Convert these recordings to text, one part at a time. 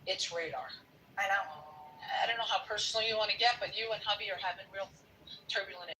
It's radar. I know. I don't know how personal you want to get, but you and hubby are having real turbulent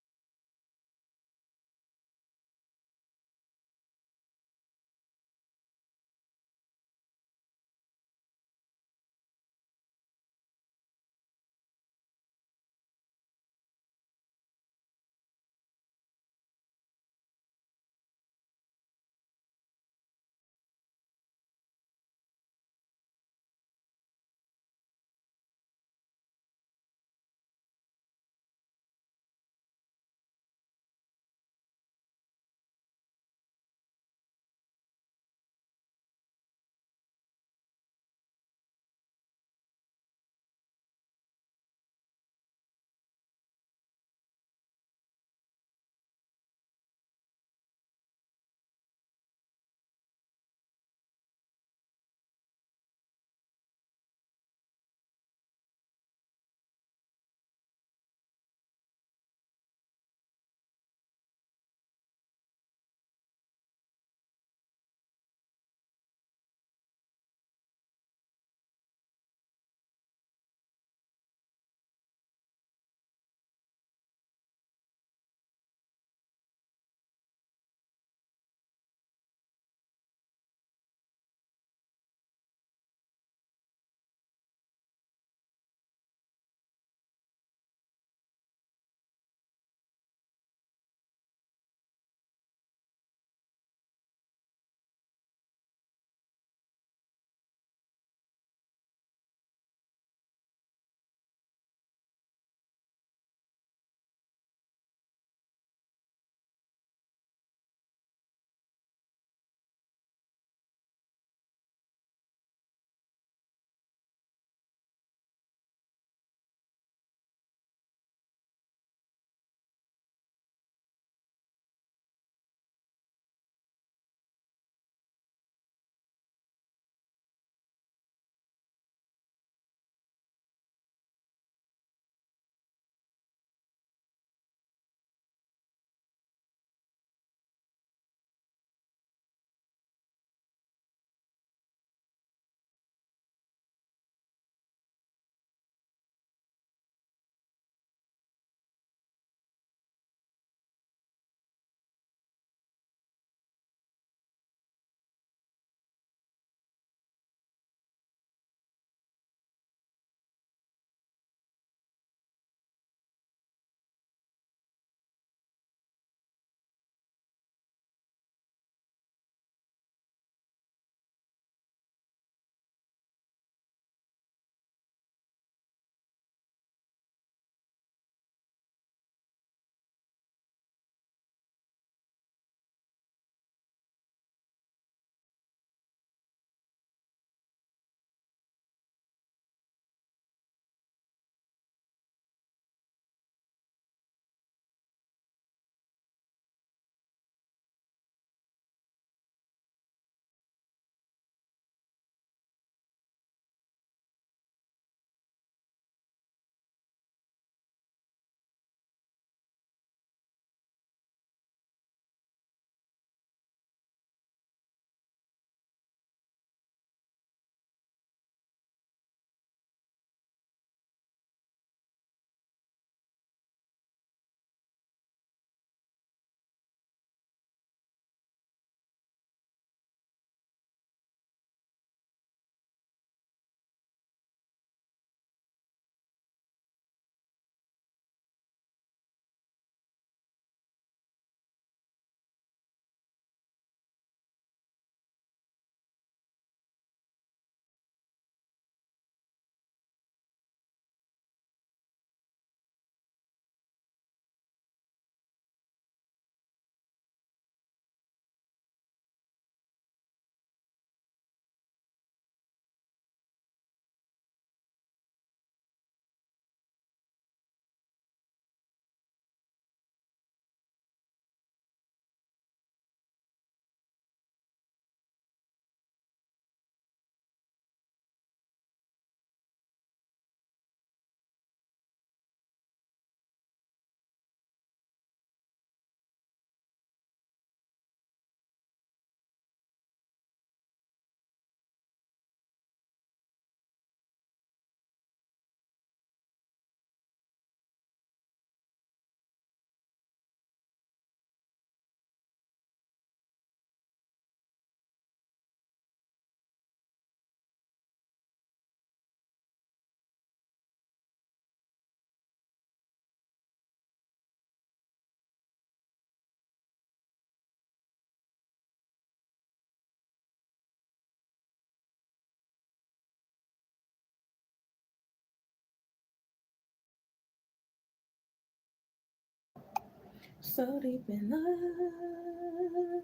So deep in love.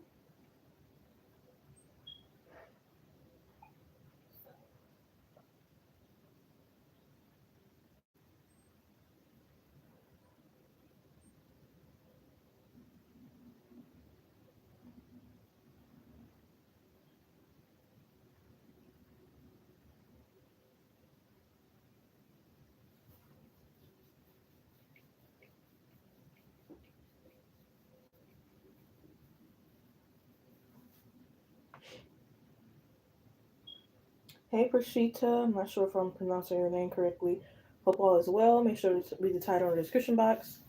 Hey Prashita, I'm not sure if I'm pronouncing your name correctly. Hope all is well. Make sure to read the title in the description box.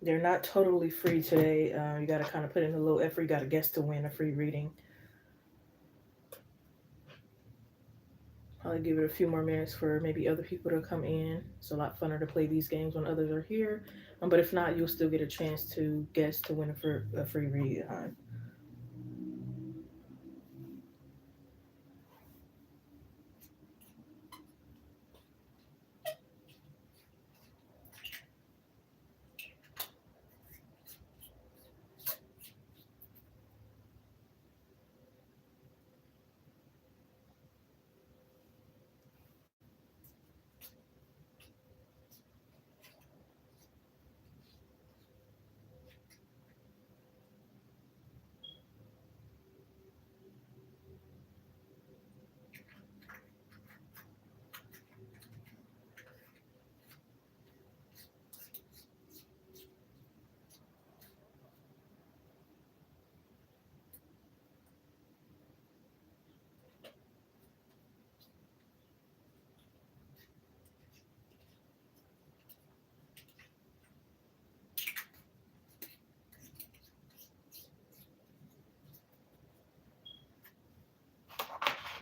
They're not totally free today. You got to kind of put in a little effort. You got to guess to win a free reading. Probably give it a few more minutes for maybe other people to come in. It's a lot funner to play these games when others are here. But if not, you'll still get a chance to guess to win a free read.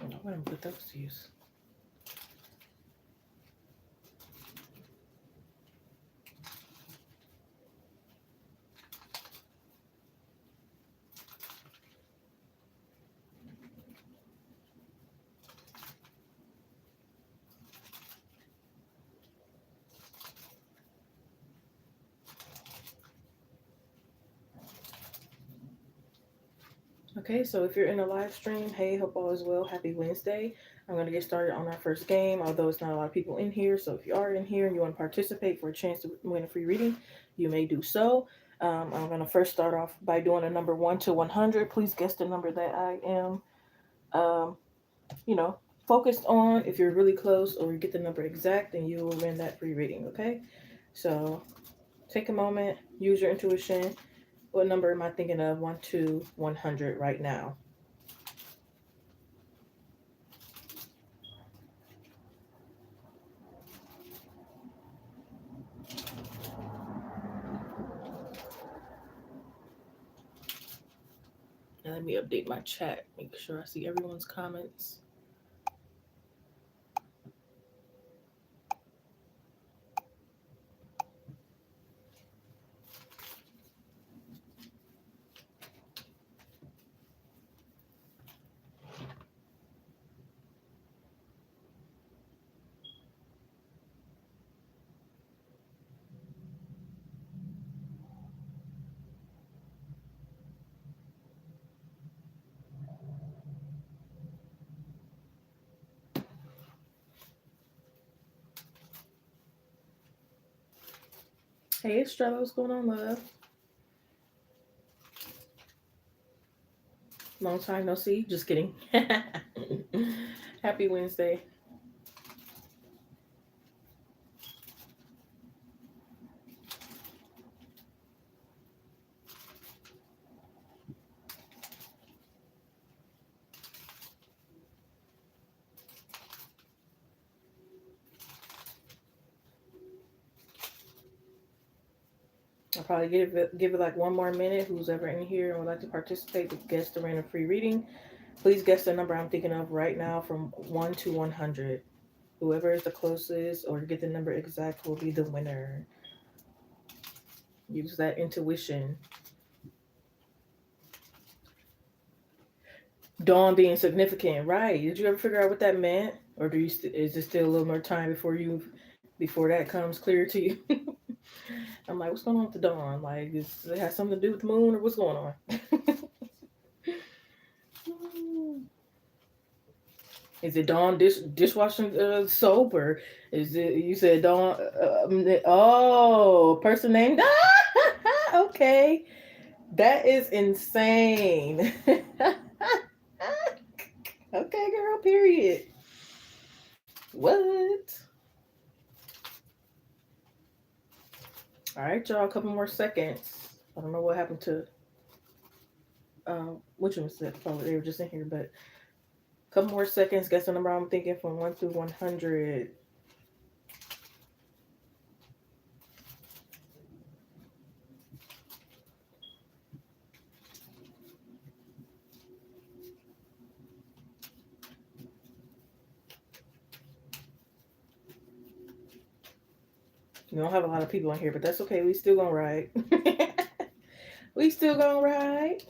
I'm going to put those to use. Okay, so if you're in a live stream, hey, hope all is well. Happy Wednesday. I'm going to get started on our first game, although it's not a lot of people in here. So if you are in here and you want to participate for a chance to win a free reading, you may do so. I'm going to first start off by doing a number 1 to 100. Please guess the number that I am, um, you know, focused on. If you're really close or you get the number exact, then you will win that free reading, okay? So take a moment, use your intuition. What number am I thinking of? 1 to 100 right now. And let me update my chat, make sure I see everyone's comments. Hey, Estrella, what's going on, love? Long time no see. Just kidding. Happy Wednesday. I'll probably give it like one more minute. Who's ever in here and would like to participate to guess the random free reading, please guess the number I'm thinking of right now from 1 to 100. Whoever is the closest or get the number exact will be the winner. Use that intuition. Dawn being significant, right? Did you ever figure out what that meant? or do you is it still a little more time before that comes clear to you? I'm like, what's going on with the dawn? Like, does it have something to do with the moon, or what's going on? Is it Dawn dishwashing soap, or is it you said Dawn? Person named. Okay, that is insane. Okay, girl. Period. What? All right, y'all. A couple more seconds. I don't know what happened to which one was that? Probably they were just in here, but a couple more seconds. Guess the number I'm thinking from 1 through 100. We don't have a lot of people in here, but that's okay. We still gonna ride. We still gonna ride.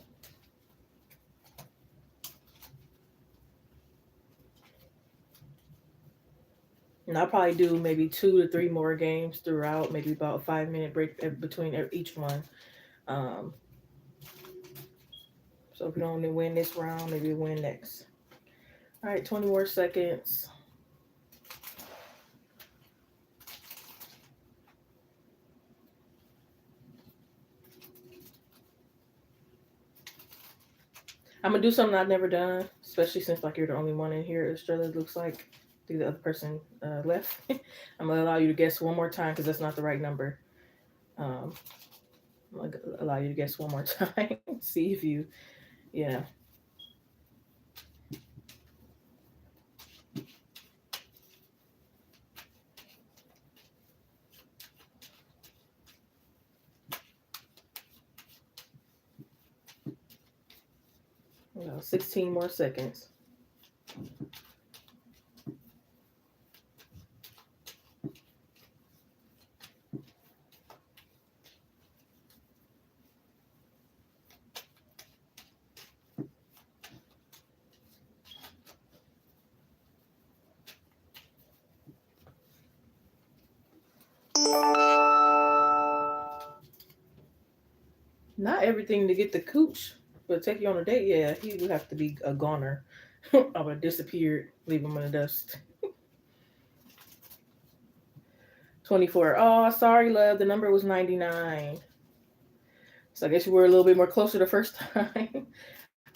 And I'll probably do maybe 2 to 3 more games throughout, maybe about a 5 minute break between each one. Um, so if you don't win this round, maybe win next. All right, 20 more seconds. I'm gonna do something I've never done, especially since like you're the only one in here. Australia looks like the other person left. I'm gonna allow you to guess one more time because that's not the right number. I'm gonna allow you to guess one more time. See if you, yeah. Well, 16 more seconds. Not everything to get the cooch, but take you on a date, yeah, he would have to be a goner. I would have disappeared, leave him in the dust. 24. Oh, sorry, love. The number was 99. So I guess you were a little bit more closer the first time.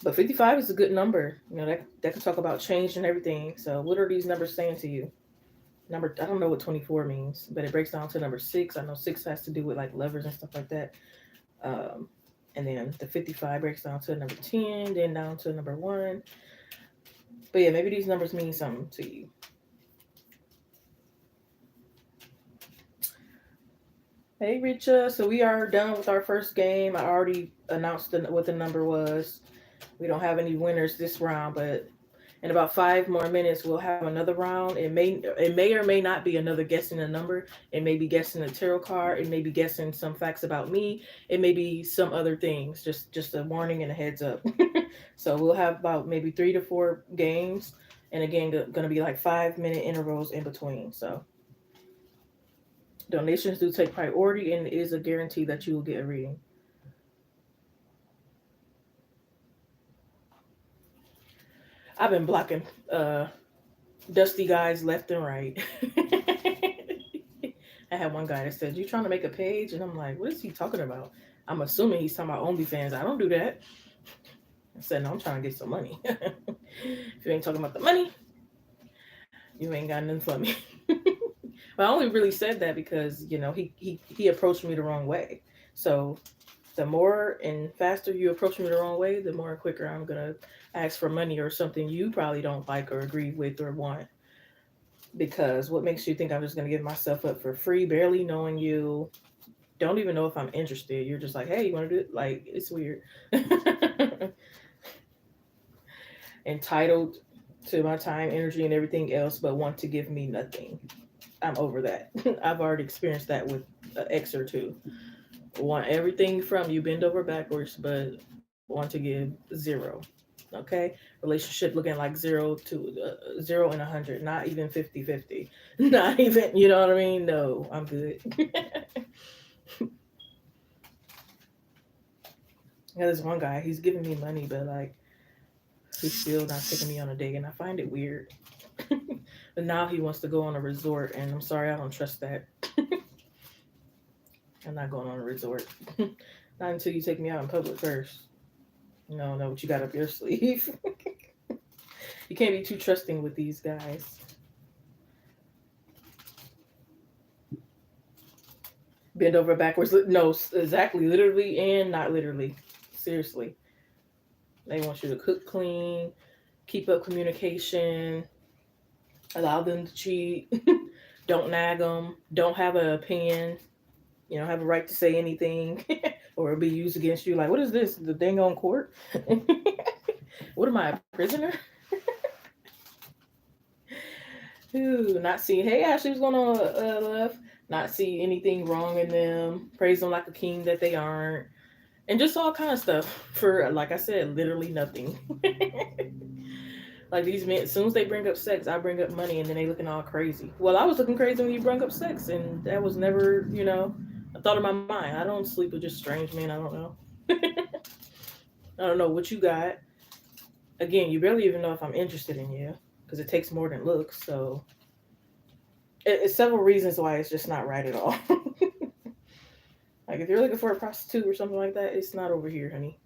But 55 is a good number. You know, that can talk about change and everything. So what are these numbers saying to you? I don't know what 24 means, but it breaks down to number 6. I know 6 has to do with like levers and stuff like that. And then the 55 breaks down to number 10, then down to number 1. But yeah, maybe these numbers mean something to you. Hey, Richa. So we are done with our first game. I already announced what the number was. We don't have any winners this round, but in about 5 more minutes, we'll have another round. It may or may not be another guessing a number. It may be guessing a tarot card. It may be guessing some facts about me. It may be some other things. Just a warning and a heads up. So we'll have about maybe 3 to 4 games, and again, going to be like 5-minute intervals in between. So donations do take priority, and it is a guarantee that you will get a reading. I've been blocking dusty guys left and right. I had one guy that said, "You trying to make a page?" And I'm like, "What is he talking about?" I'm assuming he's talking about OnlyFans. I don't do that. I said, "No, I'm trying to get some money." If you ain't talking about the money, you ain't got nothing for me. But I only really said that because, you know, he approached me the wrong way. So the more and faster you approach me the wrong way, the more quicker I'm going to ask for money or something you probably don't like or agree with or want. Because what makes you think I'm just going to give myself up for free, barely knowing you, don't even know if I'm interested. You're just like, hey, you want to do it? Like, it's weird. Entitled to my time, energy, and everything else, but want to give me nothing. I'm over that. I've already experienced that with an ex or two. Want everything from you, bend over backwards, but want to give zero. Okay, relationship looking like 0 and 100, not even 50-50. Not even, you know what I mean? No, I'm good. Yeah, there's one guy, he's giving me money, but like he's still not taking me on a date, and I find it weird. But now he wants to go on a resort, and I'm sorry, I don't trust that. I'm not going on a resort. Not until you take me out in public first. You know what you got up your sleeve. You can't be too trusting with these guys. Bend over backwards. No, exactly. Literally and not literally. Seriously. They want you to cook clean, keep up communication, allow them to cheat, don't nag them, don't have an opinion, have a right to say anything or it'll be used against you. Like, what is this? The thing on court? What am I, a prisoner? Ooh, not seeing, hey, Ashley, what's going on, love? Not see anything wrong in them, praise them like a king that they aren't, and just all kind of stuff for, like I said, literally nothing. Like these men, as soon as they bring up sex, I bring up money, and then they looking all crazy. Well, I was looking crazy when you brought up sex, and that was never, a thought in my mind. I don't sleep with just strange men. I don't know. I don't know what you got. Again, you barely even know if I'm interested in you because it takes more than looks. So it's several reasons why it's just not right at all. Like if you're looking for a prostitute or something like that, it's not over here, honey.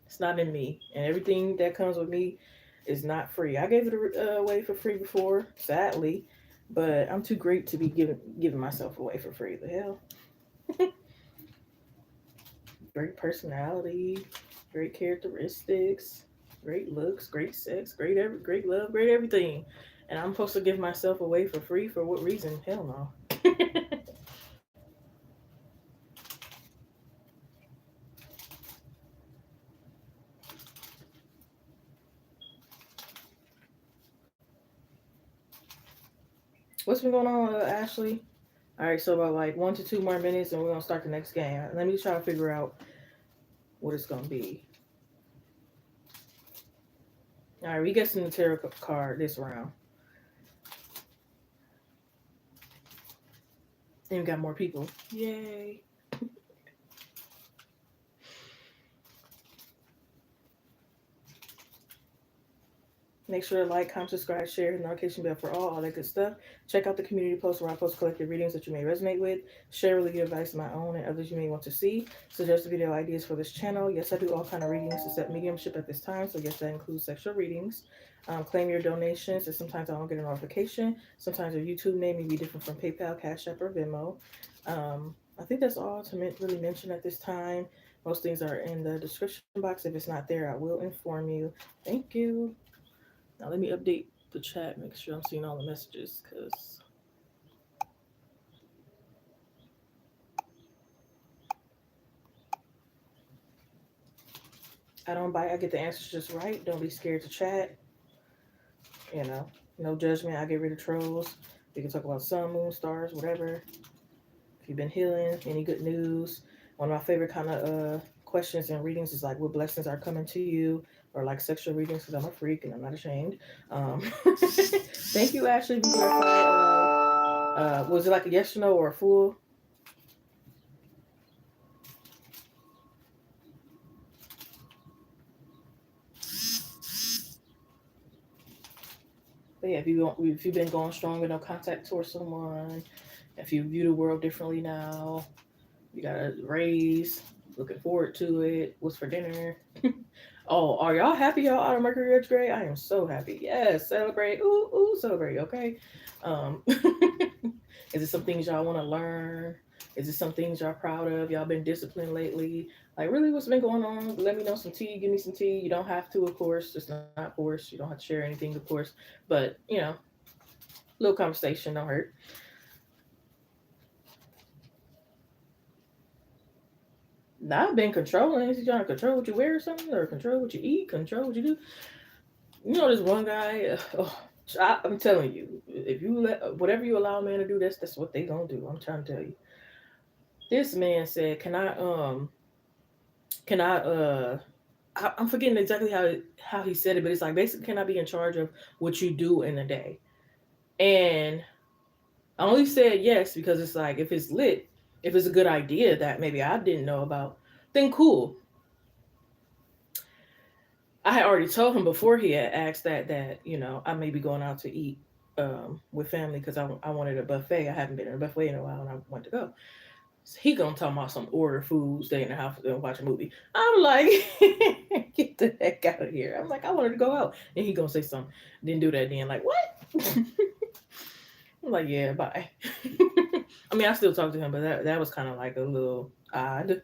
It's not in me, and everything that comes with me is not free. I gave it away for free before, sadly, but I'm too great to be giving myself away for free. The hell, great personality, great characteristics, great looks, great sex, great love, great everything, and I'm supposed to give myself away for free for what reason? Hell no. What's been going on, Ashley? All right, so about like 1 to 2 more minutes, and we're gonna start the next game. Let me try to figure out what it's gonna be. All right, we get some tarot card this round, and we got more people. Yay! Make sure to like, comment, subscribe, share, hit the notification bell for all that good stuff. Check out the community post where I post collected readings that you may resonate with. Share really good advice of my own and others you may want to see. Suggest video ideas for this channel. Yes, I do all kind of readings to set mediumship at this time. So yes, that includes sexual readings. Claim your donations. And sometimes I don't get a notification. Sometimes your YouTube name may be different from PayPal, Cash App, or Venmo. I think that's all to really mention at this time. Most things are in the description box. If it's not there, I will inform you. Thank you. Now let me update the chat, make sure I'm seeing all the messages, because I don't bite, I get the answers just right. Don't be scared to chat. No judgment. I get rid of trolls. We can talk about sun, moon, stars, whatever. If you've been healing, any good news. One of my favorite kind of questions and readings is like, what blessings are coming to you? Or like sexual readings, because I'm a freak and I'm not ashamed. Thank you, Ashley. We clarified. Was it like a yes or no or a full? But yeah, if you've been going strong with no contact towards someone, if you view the world differently now, you got a raise, looking forward to it. What's for dinner? Oh, are y'all happy y'all out of Mercury retrograde? I am so happy. Yes, celebrate. Ooh, celebrate. Okay. Is it some things y'all want to learn? Is it some things y'all proud of? Y'all been disciplined lately? Like, really, what's been going on? Let me know some tea. Give me some tea. You don't have to, of course. It's not forced. You don't have to share anything, of course. But, little conversation don't hurt. I've been controlling. Is he trying to control what you wear or something? Or control what you eat? Control what you do? This one guy, I'm telling you, if you let whatever you allow a man to do, that's what they gonna do. I'm trying to tell you. This man said, can I I'm forgetting exactly how he said it, but it's like basically cannot be in charge of what you do in a day. And I only said yes because it's like if it's lit, if it's a good idea that maybe I didn't know about, then cool. I had already told him before he had asked that I may be going out to eat with family because I wanted a buffet. I haven't been in a buffet in a while and I want to go. So he gonna talk about some order food, stay in the house and watch a movie. I'm like, get the heck out of here. I'm like, I wanted to go out, and he gonna say something. Didn't do that then. Like what? I'm like, yeah, bye. I mean, I still talk to him, but that was kind of like a little odd.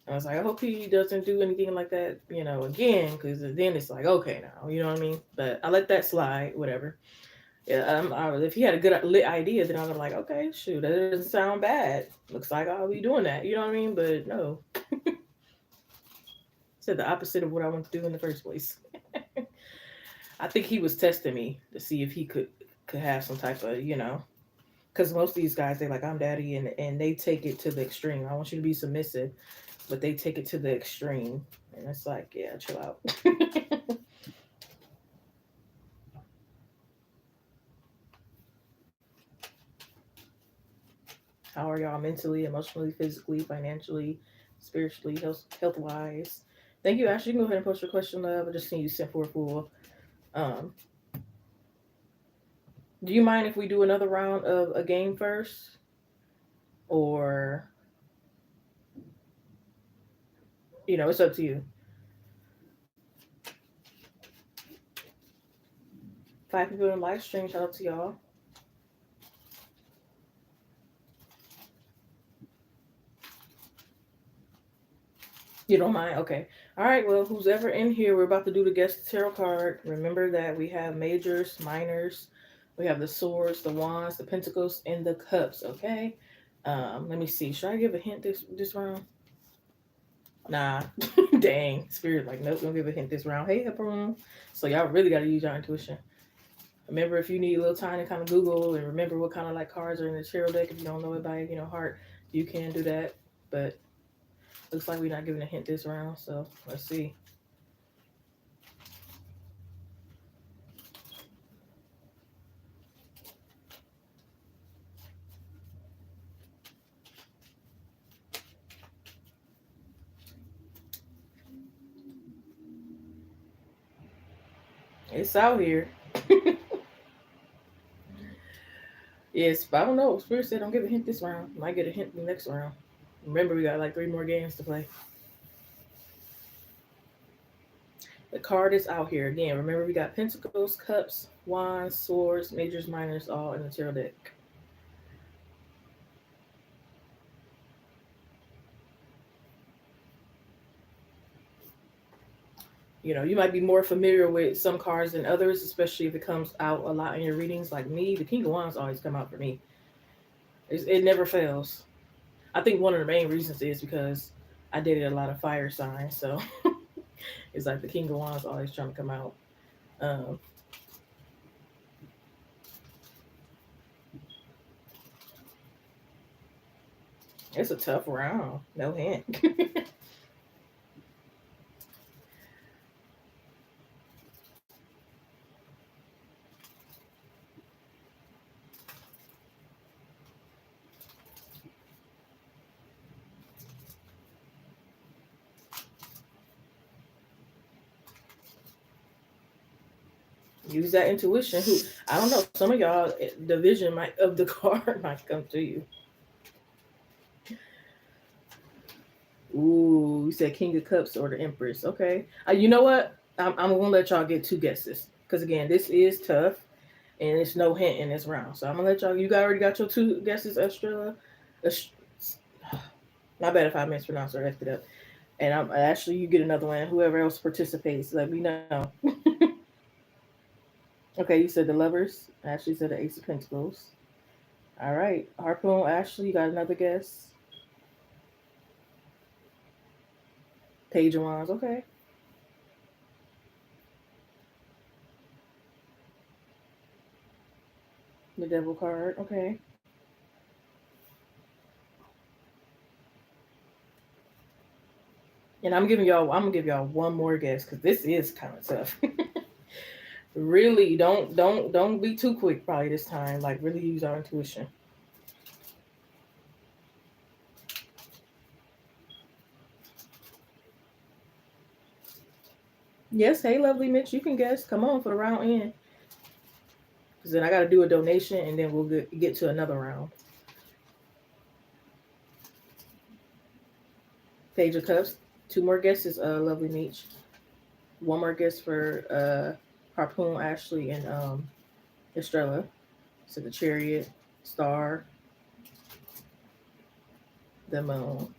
I was like, I hope he doesn't do anything like that, again, because then it's like, okay, now, you know what I mean? But I let that slide, whatever. Yeah, if he had a good lit idea, then I was like, okay, shoot, that doesn't sound bad. Looks like I'll be doing that, you know what I mean? But no, said the opposite of what I wanted to do in the first place. I think he was testing me to see if he could have some type of, because most of these guys, they like, I'm daddy, and they take it to the extreme. I want you to be submissive, but they take it to the extreme, and it's like, yeah, chill out. How are y'all mentally, emotionally, physically, financially, spiritually, health wise? Thank you, Ashley. You can go ahead and post your question, love. I just seen you sent for a fool. Um, do you mind if we do another round of a game first, or it's up to you. 5 people in live stream. Shout out to y'all. You don't mind? Okay. All right. Well, who's ever in here, we're about to do the guest tarot card. Remember that we have majors, minors. We have the swords, the wands, the pentacles, and the cups. Okay. Let me see. Should I give a hint this round? Nah. Dang. Spirit, like, nope, don't give a hint this round. Hey, Hepron. So y'all really got to use your intuition. Remember, if you need a little time to kind of Google and remember what kind of like cards are in the tarot deck, if you don't know it by heart, you can do that. But looks like we're not giving a hint this round, so let's see. It's out here. Yes, but I don't know. Spirit said don't give a hint this round. Might get a hint the next round. Remember, we got like 3 more games to play. The card is out here again. Remember, we got pentacles, cups, wands, swords, majors, minors, all in the tarot deck. You might be more familiar with some cards than others, especially if it comes out a lot in your readings. Like me, the King of Wands always come out for me. It never fails. I think one of the main reasons is because I dated a lot of fire signs, so it's like the King of Wands always trying to come out. Um, it's a tough round, no hint. Use that intuition. Who I don't know. Some of y'all, the vision of the card might come to you. Ooh, you said King of Cups or the Empress. Okay. You know what? I'm gonna let y'all get 2 guesses because again, this is tough and it's no hint in this round. So I'm gonna let y'all. You already got your 2 guesses, Estrella. My bad if I mispronounced or effed it up. And I'm actually you get another one. Whoever else participates, let me know. Okay, you said the Lovers. Ashley said the Ace of Pentacles. All right, Harpoon. Ashley, you got another guess? Page of Wands. Okay. The Devil card. Okay. And I'm gonna give y'all one more guess because this is kind of tough. Really, don't be too quick probably this time. Like really use our intuition. Yes, hey lovely Mitch, you can guess. Come on for the round end. Because then I gotta do a donation and then we'll get to another round. Page of Cups. Two more guesses, lovely Meech. One more guess for Harpoon, Ashley, and Estrella. So the Chariot, Star, the Moon.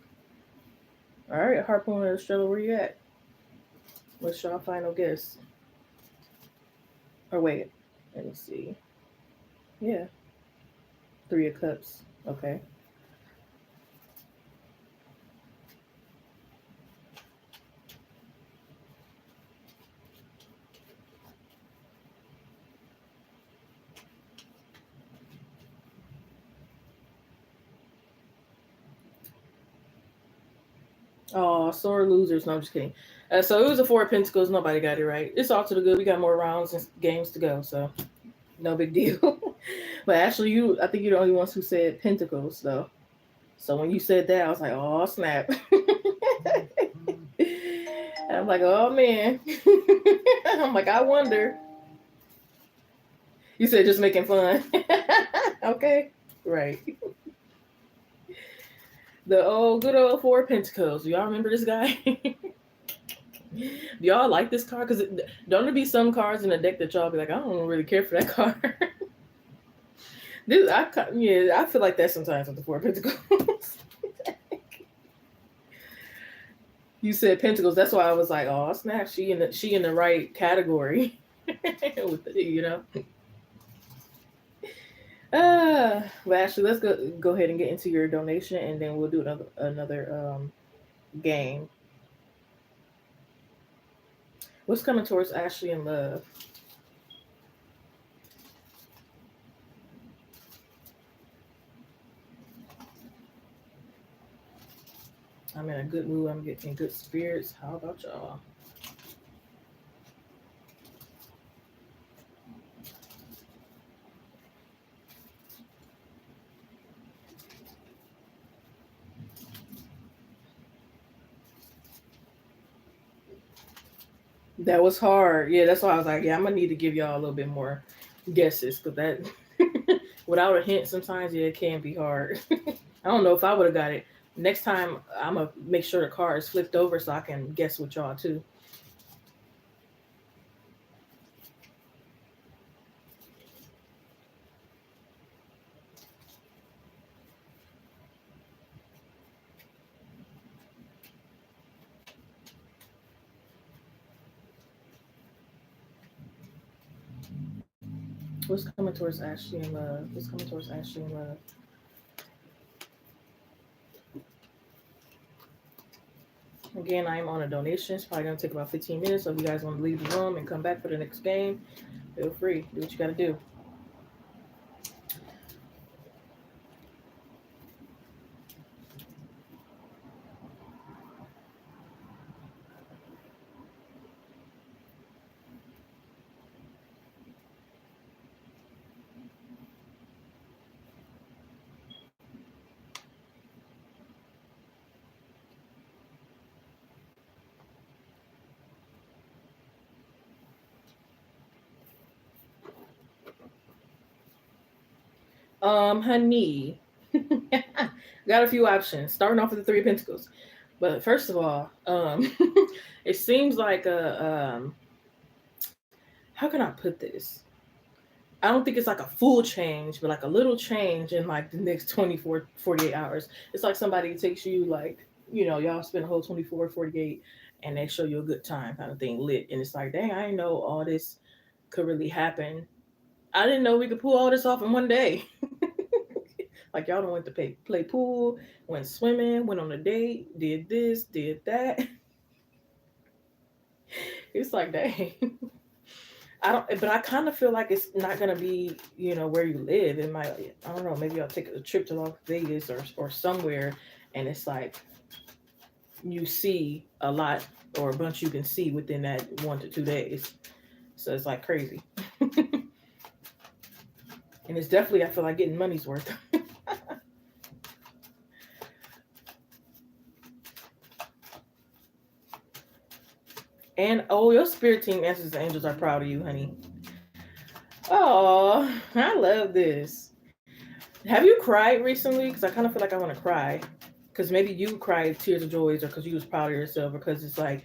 All right, Harpoon and Estrella, where you at? What's y'all final guess? Or wait, let me see. Yeah, Three of Cups. Okay. Oh, sore losers. No, I'm just kidding. So it was a Four of Pentacles. Nobody got it right. It's all to the good. We got more rounds and games to go, so no big deal. But actually, I think you're the only ones who said Pentacles, though. So when you said that, I was like, oh, snap. And I'm like, oh, man. I'm like, I wonder. You said just making fun. Okay. Right. The good old Four of Pentacles. Do y'all remember this guy? Do y'all like this card? Because don't there be some cards in the deck that y'all be like, I don't really care for that card. I feel like that sometimes with the Four of Pentacles. You said Pentacles, that's why I was like, oh snap, she in the right category. With but actually, let's go ahead and get into your donation, and then we'll do another game. What's coming towards Ashley in love? I'm in a good mood. I'm getting good spirits. How about y'all? That was hard. Yeah, that's why I was like, yeah, I'm gonna need to give y'all a little bit more guesses because that without a hint, sometimes it can be hard. I don't know if I would have got it. Next time, I'm gonna make sure the card is flipped over so I can guess with y'all too. What's coming towards Ashley in love? What's coming towards Ashley in love? Again, I am on a donation. It's probably gonna take about 15 minutes. So if you guys want to leave the room and come back for the next game, feel free. Do what you gotta do. Honey. Got a few options. Starting off with the Three of Pentacles. But first of all, it seems like how can I put this? I don't think it's like a full change, but like a little change in like the next 24, 48 hours. It's like somebody takes you like, y'all spend a whole 24, 48 and they show you a good time kind of thing lit. And it's like, dang, I didn't know all this could really happen. I didn't know we could pull all this off in one day. Like y'all don't went to play pool, went swimming, went on a date, did this, did that. It's like, dang. But I kind of feel like it's not gonna be, where you live. It might, I don't know, maybe I'll take a trip to Las Vegas or somewhere, and it's like you see a lot or a bunch you can see within that 1 to 2 days. So it's like crazy. And it's definitely, I feel like, getting money's worth. And oh, your spirit team answers angels are proud of you, honey. Oh, I love this. Have you cried recently? Because I kind of feel like I want to cry. Because maybe you cried tears of joys, or because you was proud of yourself, or because it's like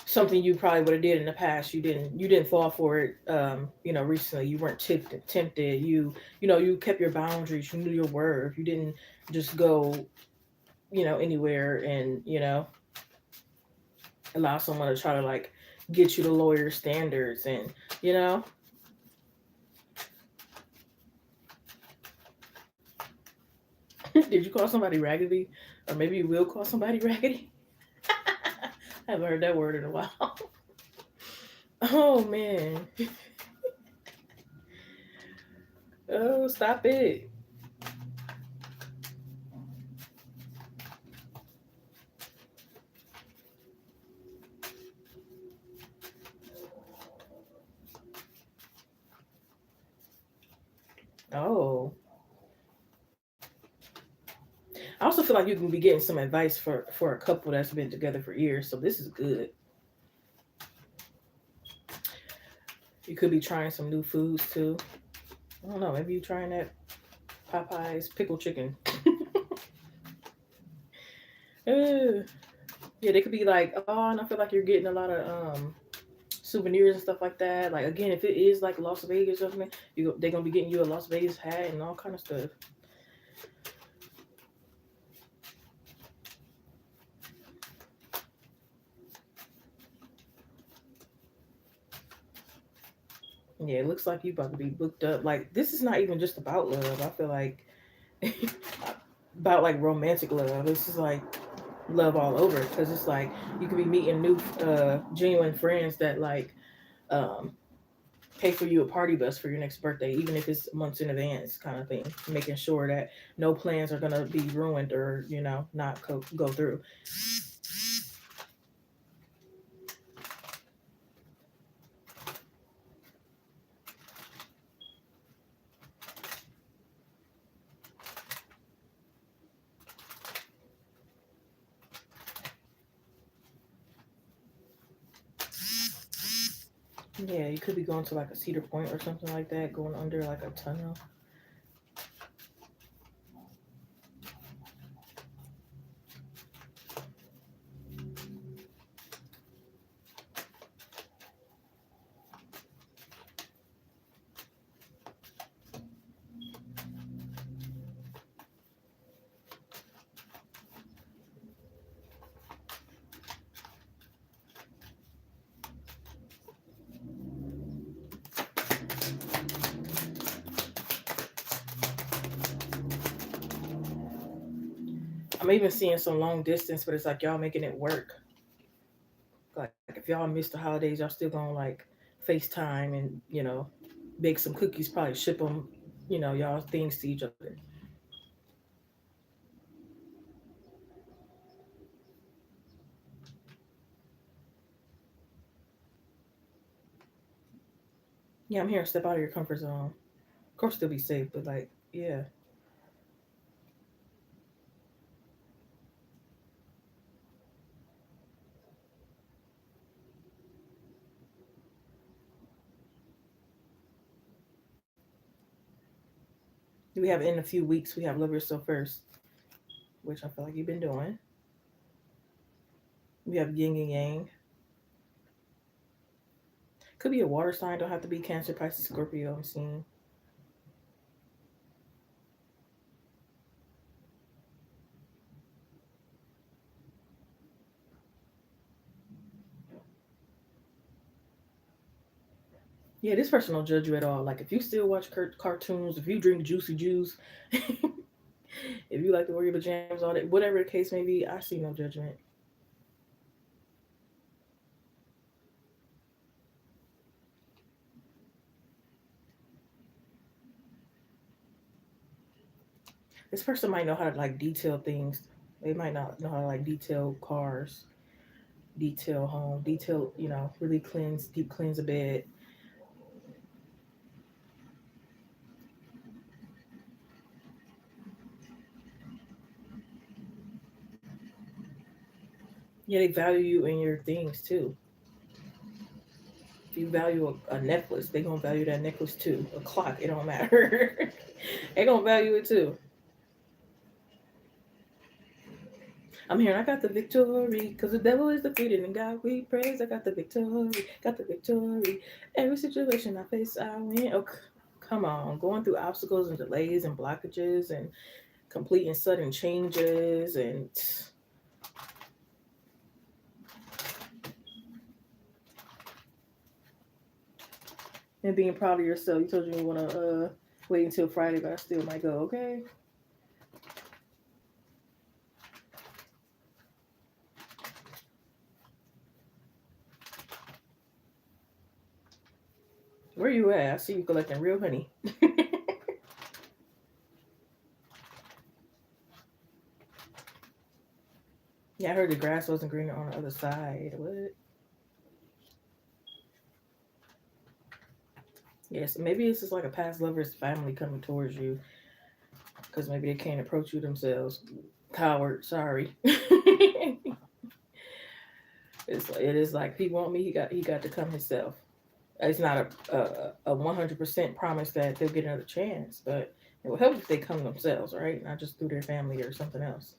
something you probably would have did in the past. You didn't fall for it. Recently you weren't tempted. You kept your boundaries. You knew your worth. You didn't just go, anywhere and allow someone to try to like get you to lawyer standards and you know. Did you call somebody raggedy? Or maybe you will call somebody raggedy? I haven't heard that word in a while. Oh man. Oh, stop it. Oh. I also feel like you can be getting some advice for a couple that's been together for years, so this is good. You could be trying some new foods too. I don't know, maybe you trying that Popeye's pickle chicken. Uh, yeah, they could be like, oh, and I feel like you're getting a lot of souvenirs and stuff like that. Like again, if it is like Las Vegas or something, they're gonna be getting you a Las Vegas hat and all kind of stuff. Yeah, it looks like you about to be booked up. Like this is not even just about love. I feel like about like romantic love. This is like love all over because it's like you could be meeting new genuine friends that like um pay for you a party bus for your next birthday, even if it's months in advance, kind of thing. Making sure that no plans are gonna be ruined or not go through. Yeah, you could be going to like a Cedar Point or something like that, going under like a tunnel. I'm even seeing some long distance, but it's like y'all making it work. Like if y'all miss the holidays, y'all still gonna like FaceTime and bake some cookies, probably ship them, y'all things to each other. Yeah, I'm here. Step out of your comfort zone. Of course, still be safe, but like, yeah. We have in a few weeks. We have Love Yourself First, which I feel like you've been doing. We have Yin and Yang. Could be a water sign. Don't have to be Cancer, Pisces, Scorpio. I'm seeing. Yeah, this person don't judge you at all. Like if you still watch cartoons, if you drink juicy juice, if you like to wear your pajamas, all that, whatever the case may be, I see no judgment. This person might know how to like detail things. They might not know how to like detail cars, detail home, detail, really cleanse, deep cleanse a bed. Yeah, they value you in your things too. If you value a necklace, they gonna value that necklace too. A clock, it don't matter. They gonna value it too. I'm here. I got the victory, cause the devil is defeated and God we praise. I got the victory, got the victory. Every situation I face, I win. Oh, come on, going through obstacles and delays and blockages and completing sudden changes and being proud of yourself. You told you want to wait until Friday, but I still might go. Okay. Where you at? I see you collecting real honey. Yeah, I heard the grass wasn't greener on the other side. What? Yes, maybe it's just like a past lover's family coming towards you because maybe they can't approach you themselves. Coward, sorry. It is like if he want me, he got to come himself. It's not a 100% promise that they'll get another chance, but it will help if they come themselves, right? Not just through their family or something else.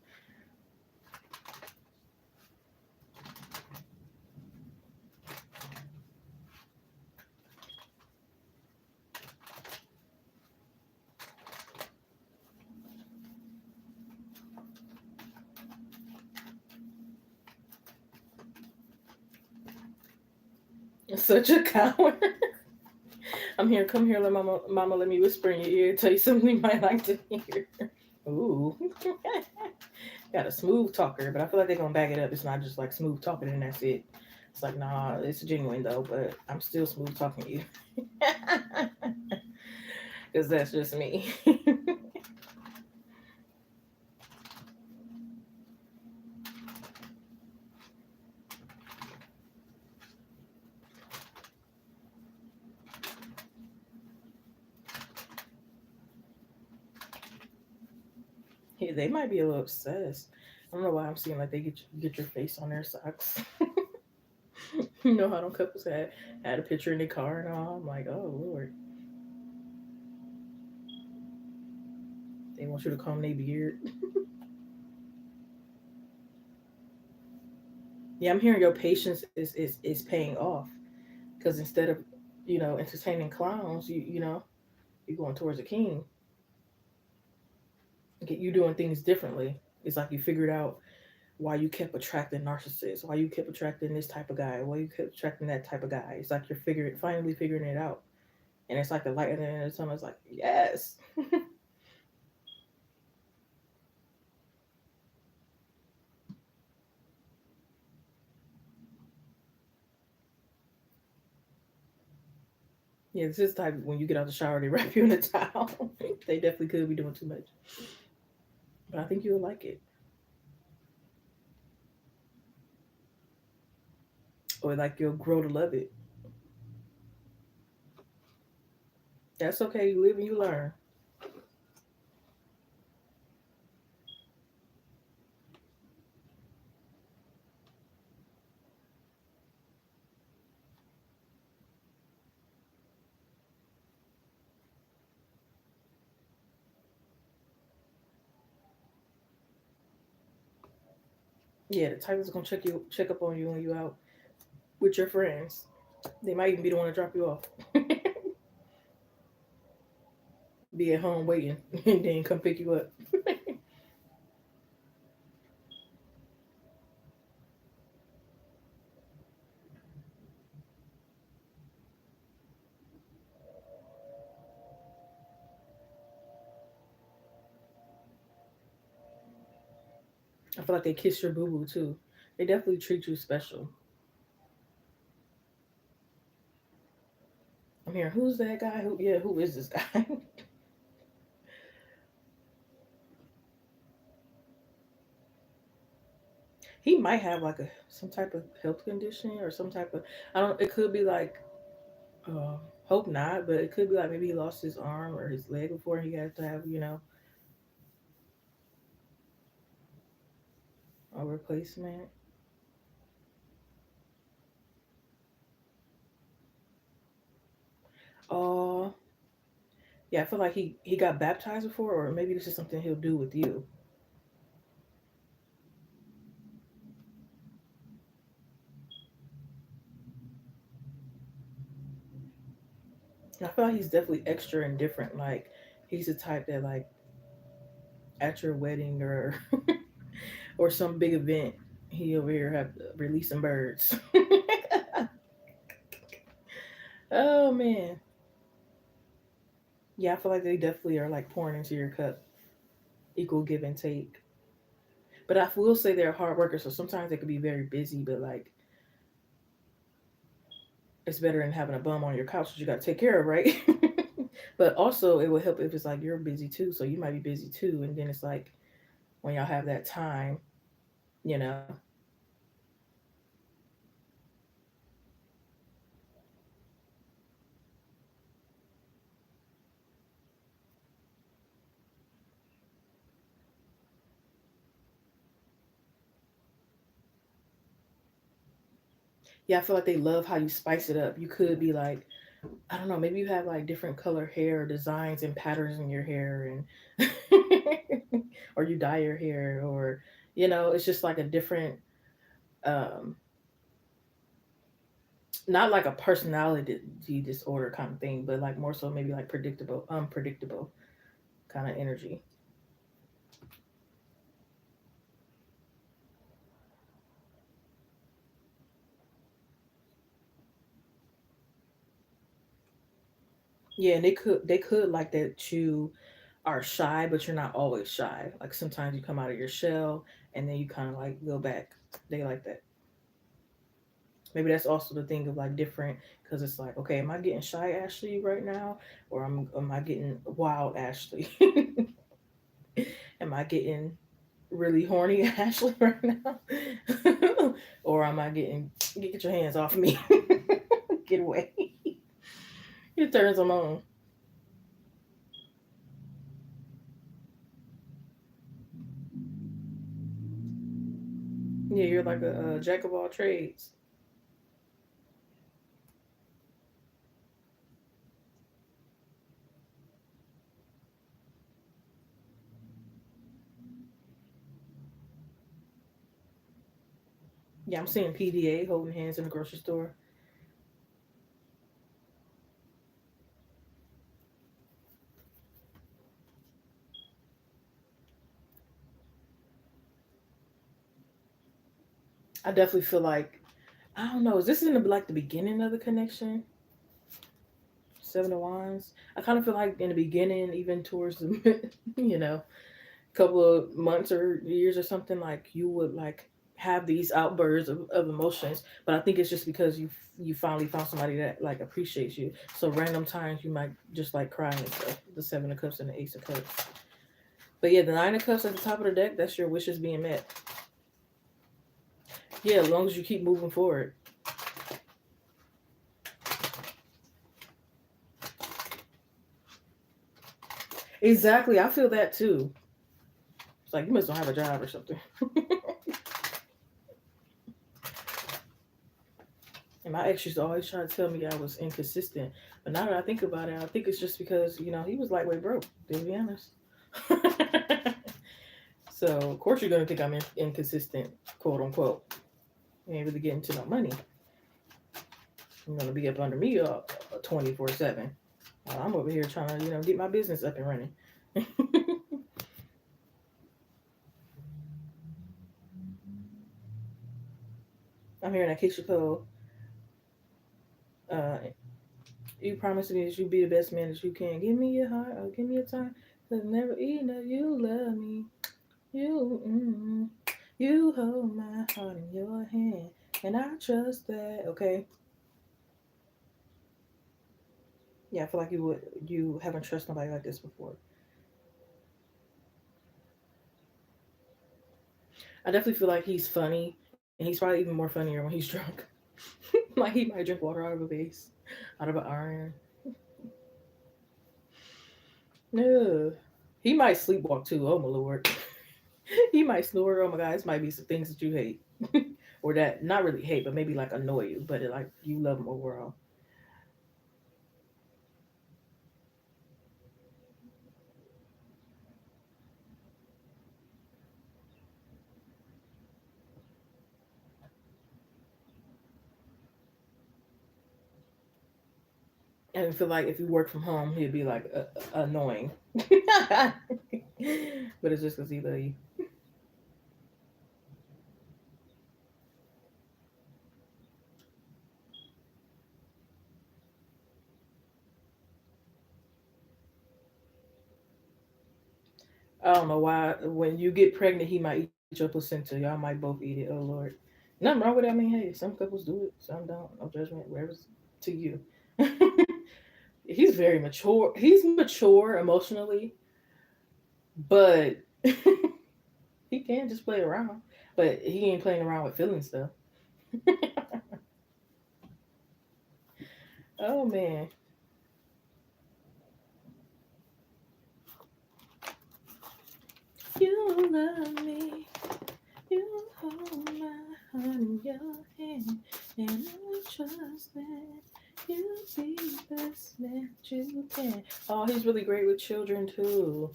Such a coward. I'm here. Come here, let mama. Let me whisper in your ear, tell you something you might like to hear. Ooh, got a smooth talker, but I feel like they're gonna back it up. It's not just like smooth talking and that's it. It's like nah, it's genuine though, but I'm still smooth talking to you because that's just me. Yeah, they might be a little obsessed. I don't know why I'm seeing like they get your face on their socks. You know how them couples had a picture in their car and all. I'm like, oh lord, they want you to comb their beard. Yeah, I'm hearing your patience is paying off because instead of entertaining clowns, you're going towards a king. Get you doing things differently. It's like you figured out why you kept attracting narcissists, why you kept attracting this type of guy, why you kept attracting that type of guy. It's like you're finally figuring it out, and it's like the light at the end of the tunnel. It's like yes. Yeah, this is the type when you get out the shower, they wrap you in a towel. They definitely could be doing too much, but I think you'll like it, or like you'll grow to love it. That's okay. You live and you learn. Yeah, the type that's gonna check up on you when you out with your friends. They might even be the one to drop you off. Be at home waiting and then come pick you up. I feel like they kiss your boo boo too. They definitely treat you special. I'm here. Who's that guy? Who is this guy? He might have like a some type of health condition or some type of, I don't. It could be like, hope not, but it could be like maybe he lost his arm or his leg before he had to have a replacement. Oh, yeah, I feel like he got baptized before, or maybe this is something he'll do with you. And I feel like he's definitely extra and different. Like he's the type that like at your wedding or or some big event, he over here have releasing birds. Oh man, yeah, I feel like they definitely are like pouring into your cup, equal give and take. But I will say they're hard workers, so sometimes they could be very busy. But like, it's better than having a bum on your couch that you got to take care of, right? But also, it will help if it's like you're busy too, so you might be busy too, and then it's like when y'all have that time, you know. Yeah, I feel like they love how you spice it up. You could be like, I don't know, maybe you have like different color hair designs and patterns in your hair, and or you dye your hair, or it's just like a different, um, not like a personality disorder kind of thing, but like more so maybe like predictable, unpredictable kind of energy. Yeah, and they could like that you are shy, but you're not always shy. Like sometimes you come out of your shell and then you kind of like go back. They like that. Maybe that's also the thing of like different, because it's like, okay, am I getting shy Ashley right now, or am I getting wild Ashley? Am I getting really horny Ashley right now, or am I getting get your hands off me, get away? It turns them on. Yeah, you're like a jack of all trades. Yeah, I'm seeing PDA holding hands in the grocery store. I definitely feel like, I don't know. Is this in like the beginning of the connection? Seven of Wands. I kind of feel like in the beginning, even towards the couple of months or years or something, like you would like have these outbursts of emotions. But I think it's just because you finally found somebody that like appreciates you. So random times you might just like cry and stuff. The Seven of Cups and the Ace of Cups. But yeah, the Nine of Cups at the top of the deck. That's your wishes being met. Yeah, as long as you keep moving forward. Exactly. I feel that too. It's like you must not have a job or something. And my ex used to always try to tell me I was inconsistent. But now that I think about it, I think it's just because, he was lightweight broke, to be honest. So, of course, you're going to think I'm inconsistent, quote unquote. You ain't really getting to no money. You're going to be up under me 24/7. While I'm over here trying to, get my business up and running. I'm hearing that Keisha Cole, uh, you promised me that you'd be the best man that you can. Give me your heart or give me your time. Cause never enough, you love me. You hold my heart in your hand, and I trust that. Okay, yeah, I feel like you haven't trusted nobody like this before. I definitely feel like he's funny, and he's probably even more funnier when he's drunk. Like he might drink water out of a vase, out of an iron. No, he might sleepwalk too. Oh my lord, he might snore. Oh my god, this might be some things that you hate, or that not really hate, but maybe like annoy you, but like you love him overall. And I feel like if you work from home, he'd be like annoying. But it's just because he love you. I don't know why. When you get pregnant, he might eat your placenta. Y'all might both eat it. Oh Lord, nothing wrong with that. I mean, hey, some couples do it, some don't. No judgment. Whatever's to you. He's very mature. He's mature emotionally, but he can just play around. But he ain't playing around with feelings though. Oh man, you love me. You hold my heart in your hand, and I trust that you'll be the best that you can. Oh, he's really great with children too.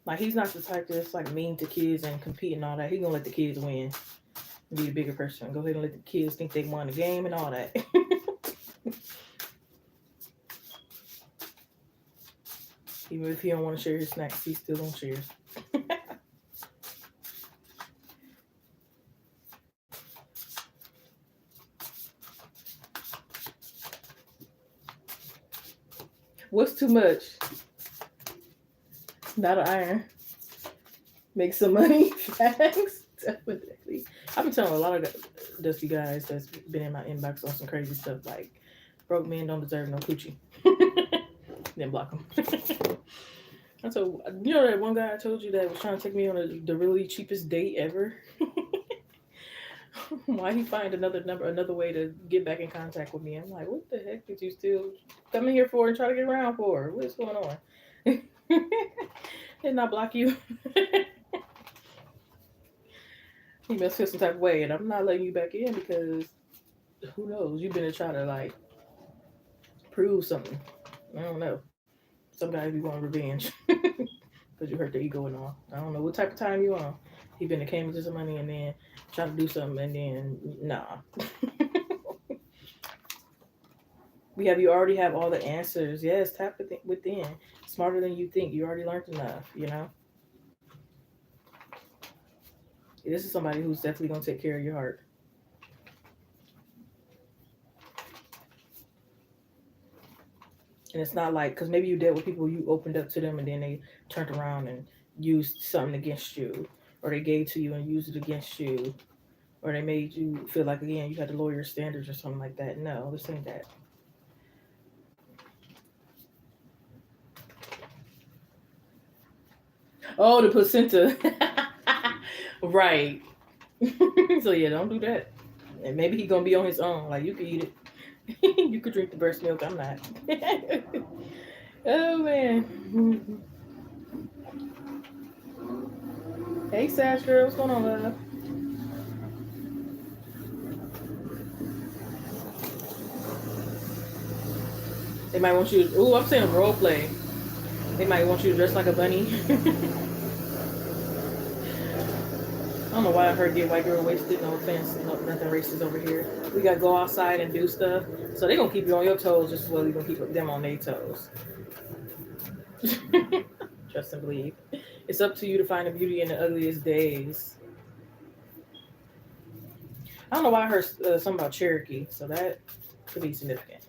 Like he's not the type that's like mean to kids and compete and all that. He gonna let the kids win and be a bigger person. Go ahead and let the kids think they won the game and all that. Even if he don't want to share his snacks, he still don't share. What's too much? Not an iron. Make some money. Facts. Definitely. I've been telling a lot of dusty guys that's been in my inbox on some crazy stuff like broke men don't deserve no coochie. Then block them. And so you know that one guy I told you that was trying to take me on the really cheapest date ever. Why he find another number, another way to get back in contact with me? I'm like, what the heck did you still come in here for and try to get around for? What's going on? Didn't I block you? He must feel some type of way, and I'm not letting you back in because who knows? You've been to try to like prove something. I don't know. Some guys be wanting revenge because you hurt their ego and all. I don't know what type of time you on. He been to came into some money and then try to do something and then nah. We have you already have all the answers. Yes, tap within. Smarter than you think. You already learned enough. You know. This is somebody who's definitely gonna take care of your heart. And it's not like because maybe you dealt with people you opened up to them and then they turned around and used something against you, or they gave to you and used it against you, or they made you feel like again you had to lower your standards or something like that. No, this ain't that. Oh, the placenta. Right. So yeah, don't do that. And maybe he gonna be on his own. Like you could eat it. You could drink the breast milk. I'm not. Oh man. Hey Sash girl, what's going on, love? They might want you to, ooh, I'm saying role play. They might want you to dress like a bunny. I don't know why I heard get white girl wasted. No offense, no, nothing racist over here. We gotta go outside and do stuff. So they gonna keep you on your toes just as well as you gonna keep them on their toes. Trust and believe. It's up to you to find the beauty in the ugliest days. I don't know why I heard something about Cherokee, so that could be significant.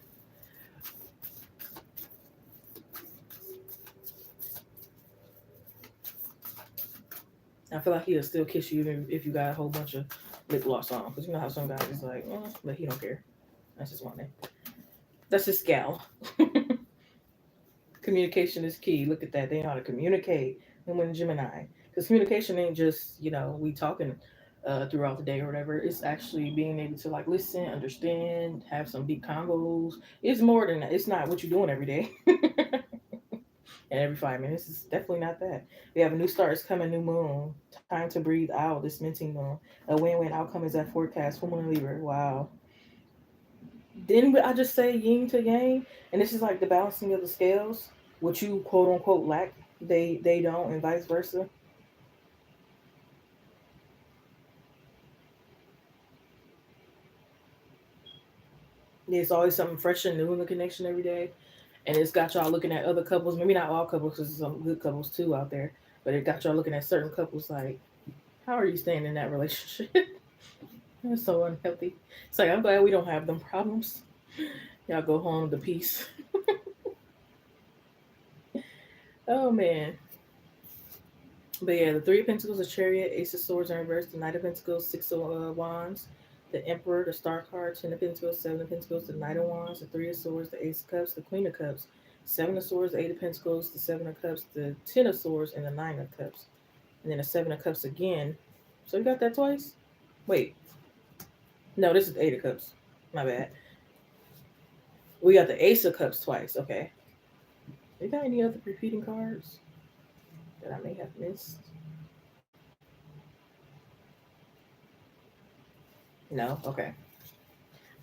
I feel like he'll still kiss you even if you got a whole bunch of lip gloss on, because you know how some guys is like, but he don't care. That's just one thing. That's his gal. Communication is key. Look at that. They know how to communicate. And when Gemini. Because communication ain't just, we talking throughout the day or whatever. It's actually being able to like listen, understand, have some deep convos. It's more than that. It's not what you're doing every day and every 5 minutes. It's definitely not that. We have a new start is coming, new moon. Time to breathe out this minting moon. A win-win outcome is that forecast. Full moon in Libra. Wow. Didn't I just say yin to yang? And this is like the balancing of the scales. What you quote unquote lack, they don't, and vice versa. There's always something fresh and new in the connection every day, and it's got y'all looking at other couples. Maybe not all couples, because there's some good couples too out there. But it got y'all looking at certain couples like, how are you staying in that relationship? That's so unhealthy. It's like I'm glad we don't have them problems. Y'all go home to peace. Oh man. But yeah, the Three of Pentacles, the Chariot, Ace of Swords in reverse, the Knight of Pentacles, Six of Wands, the Emperor, the Star card, Ten of Pentacles, Seven of Pentacles, the Knight of Wands, the Three of Swords, the Ace of Cups, the Queen of Cups, Seven of Swords, the Eight of Pentacles, the Seven of Cups, the Ten of Swords, and the Nine of Cups. And then the Seven of Cups again. So you got that twice? Wait. No, this is the Eight of Cups. My bad. We got the Ace of Cups twice. Okay. You got any other repeating cards that I may have missed? No? Okay.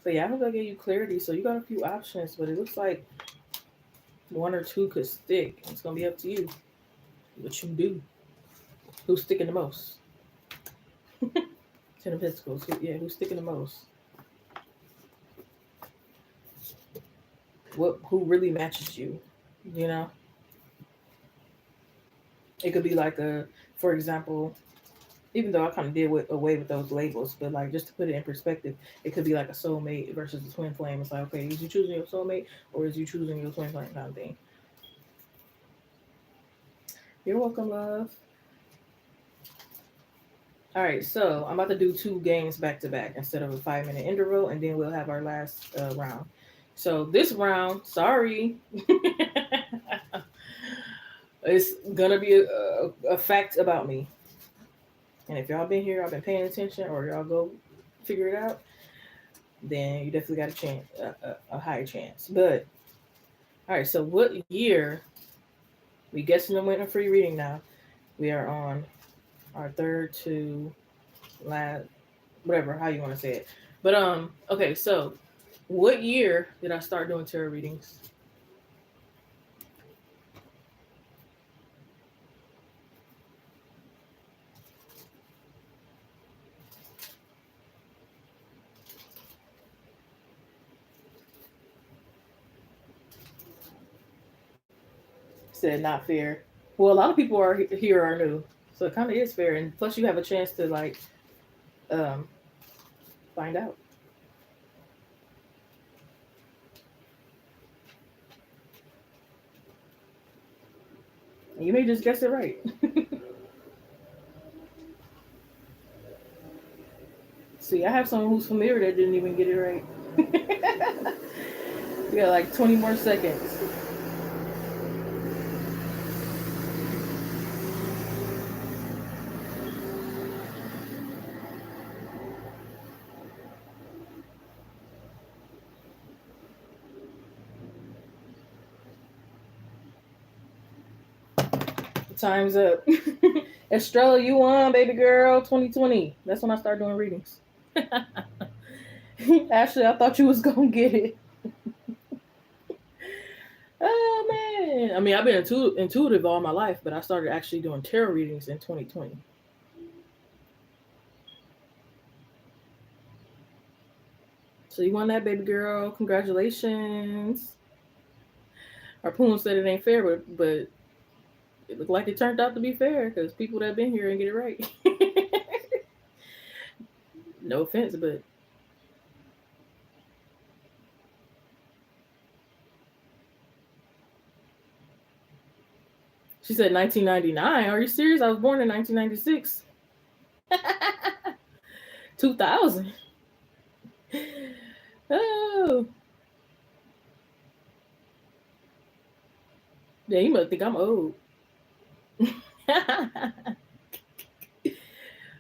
So yeah, I hope I gave you clarity. So you got a few options, but it looks like one or two could stick. It's gonna be up to you what you do. Who's sticking the most? Ten of Pentacles. Who's sticking the most? Who really matches you? You know, it could be like for example, even though I kind of did away with those labels, but like just to put it in perspective, it could be like a soulmate versus a twin flame. It's like, okay, is you choosing your soulmate or is you choosing your twin flame kind of thing? You're welcome, love. All right, so I'm about to do two games back to back instead of a 5 minute interval, and then we'll have our last round. So this round, sorry, it's gonna be a fact about me. And if y'all been here, I've been paying attention, or y'all go figure it out, then you definitely got a chance, a higher chance. But all right, so what year? We guessing the winter free reading now. We are on our third to last, whatever how you want to say it. But okay, so what year did I start doing tarot readings? Said not fair. Well, a lot of people are here are new, so it kind of is fair, and plus you have a chance to like um find out. And you may just guess it right. See, I have someone who's familiar that didn't even get it right. We got like 20 more seconds. Time's up. Estrella, you won, baby girl. 2020. That's when I started doing readings. Ashley, I thought you was gonna get it. Oh man. I mean, I've been intuitive all my life, but I started actually doing tarot readings in 2020. So you won that, baby girl. Congratulations. Harpoon said it ain't fair, but it looked like it turned out to be fair because people that have been here and get it right. No offense, but she said 1999. Are you serious? I was born in 1996. 2000. Oh. Yeah, you must think I'm old.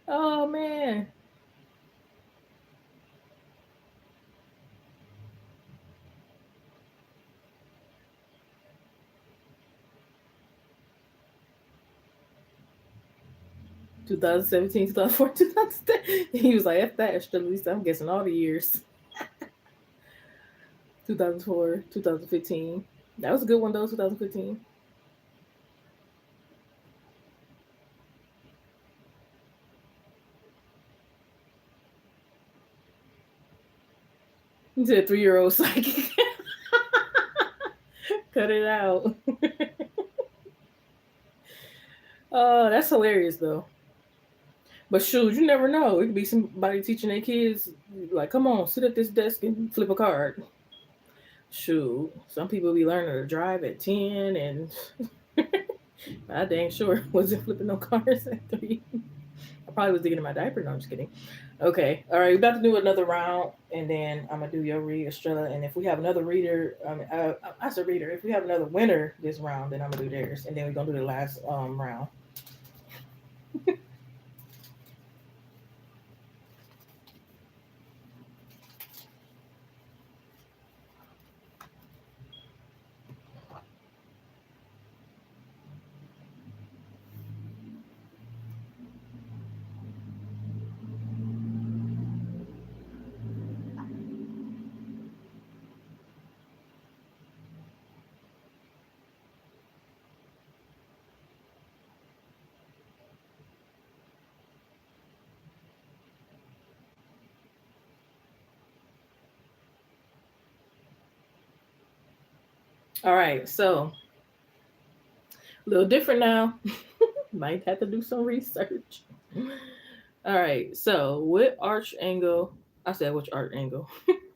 Oh man. 2017, 2014, 2010. He was like, F that extra least. I'm guessing all the years. 2004, 2015. That was a good one though, 2015. He said 3-year-old psychic. Cut it out. Oh, that's hilarious though. But shoot, you never know. It could be somebody teaching their kids, like, come on, sit at this desk and flip a card. Shoot, some people be learning to drive at 10, and I dang sure wasn't flipping no cars at 3. I probably was digging in my diaper. No, I'm just kidding. Okay, all right, we're about to do another round, and then I'm gonna do your read, Estrella. And if we have another reader, I said reader. If we have another winner this round, then I'm gonna do theirs, and then we're gonna do the last round. All right, so a little different now. Might have to do some research. All right, so what archangel? I said which archangel?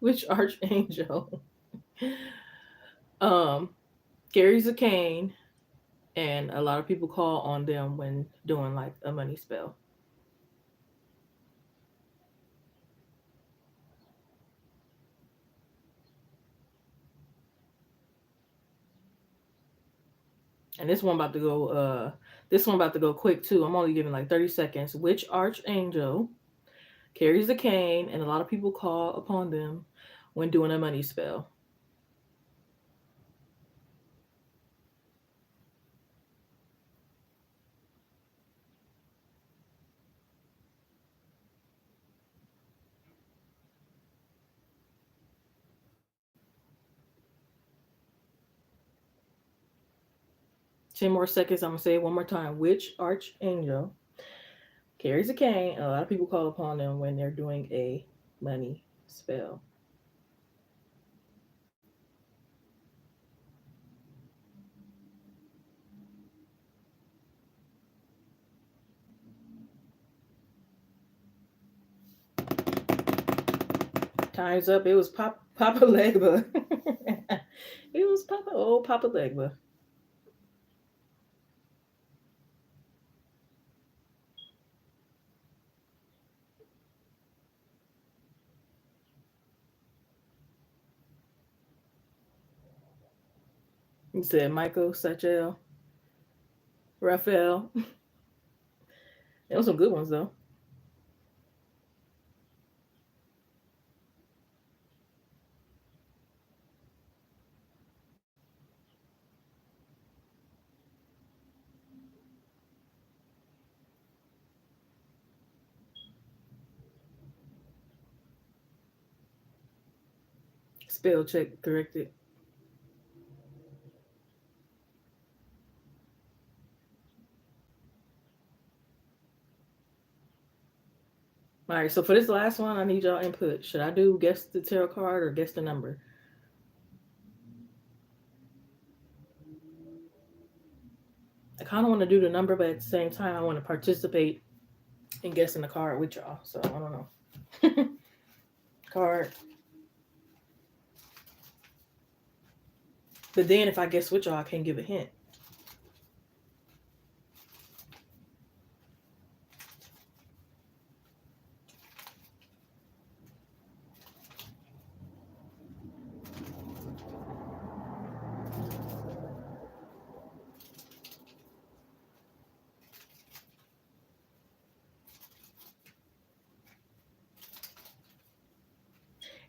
Which archangel um carries a cane, and a lot of people call on them when doing like a money spell. And this one about to go quick too. I'm only giving like 30 seconds. Which archangel carries a cane, and a lot of people call upon them when doing a money spell? 10 more seconds. I'm gonna say it one more time. Which archangel carries a cane, and a lot of people call upon them when they're doing a money spell? Time's up. It was Papa Legba. It was Papa Legba. He said Michael, Satchel, Raphael. There was some good ones though. Spell check corrected. All right, so for this last one, I need y'all input. Should I do guess the tarot card or guess the number? I kind of want to do the number, but at the same time, I want to participate in guessing the card with y'all. So I don't know. Card. But then if I guess with y'all, I can't give a hint.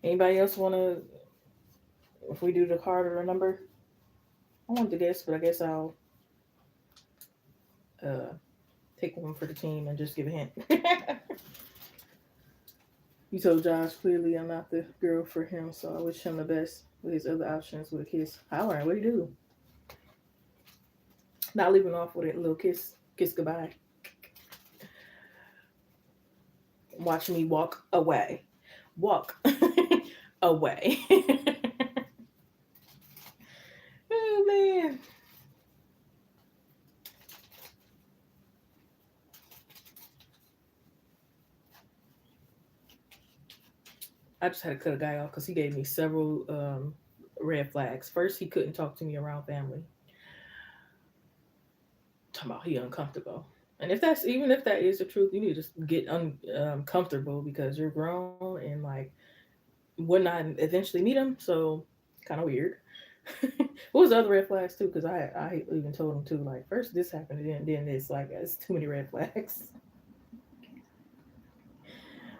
Anybody else want to, if we do the card or the number? I want to guess, but I guess I'll uh, take one for the team and just give a hint. You told Josh clearly I'm not the girl for him, so I wish him the best with his other options with a kiss. Holler, what do you do? Not leaving off with a little kiss goodbye. Watch me walk away. Walk away. Oh man. I just had to cut a guy off because he gave me several red flags. First, he couldn't talk to me around family. Talking about he uncomfortable. And if that's even if that is the truth, you need to just get uncomfortable because you're grown and like wouldn't I eventually meet him? So kind of weird. What was the other red flags too? Because I even told him too. Like first this happened, and then this. Like it's too many red flags.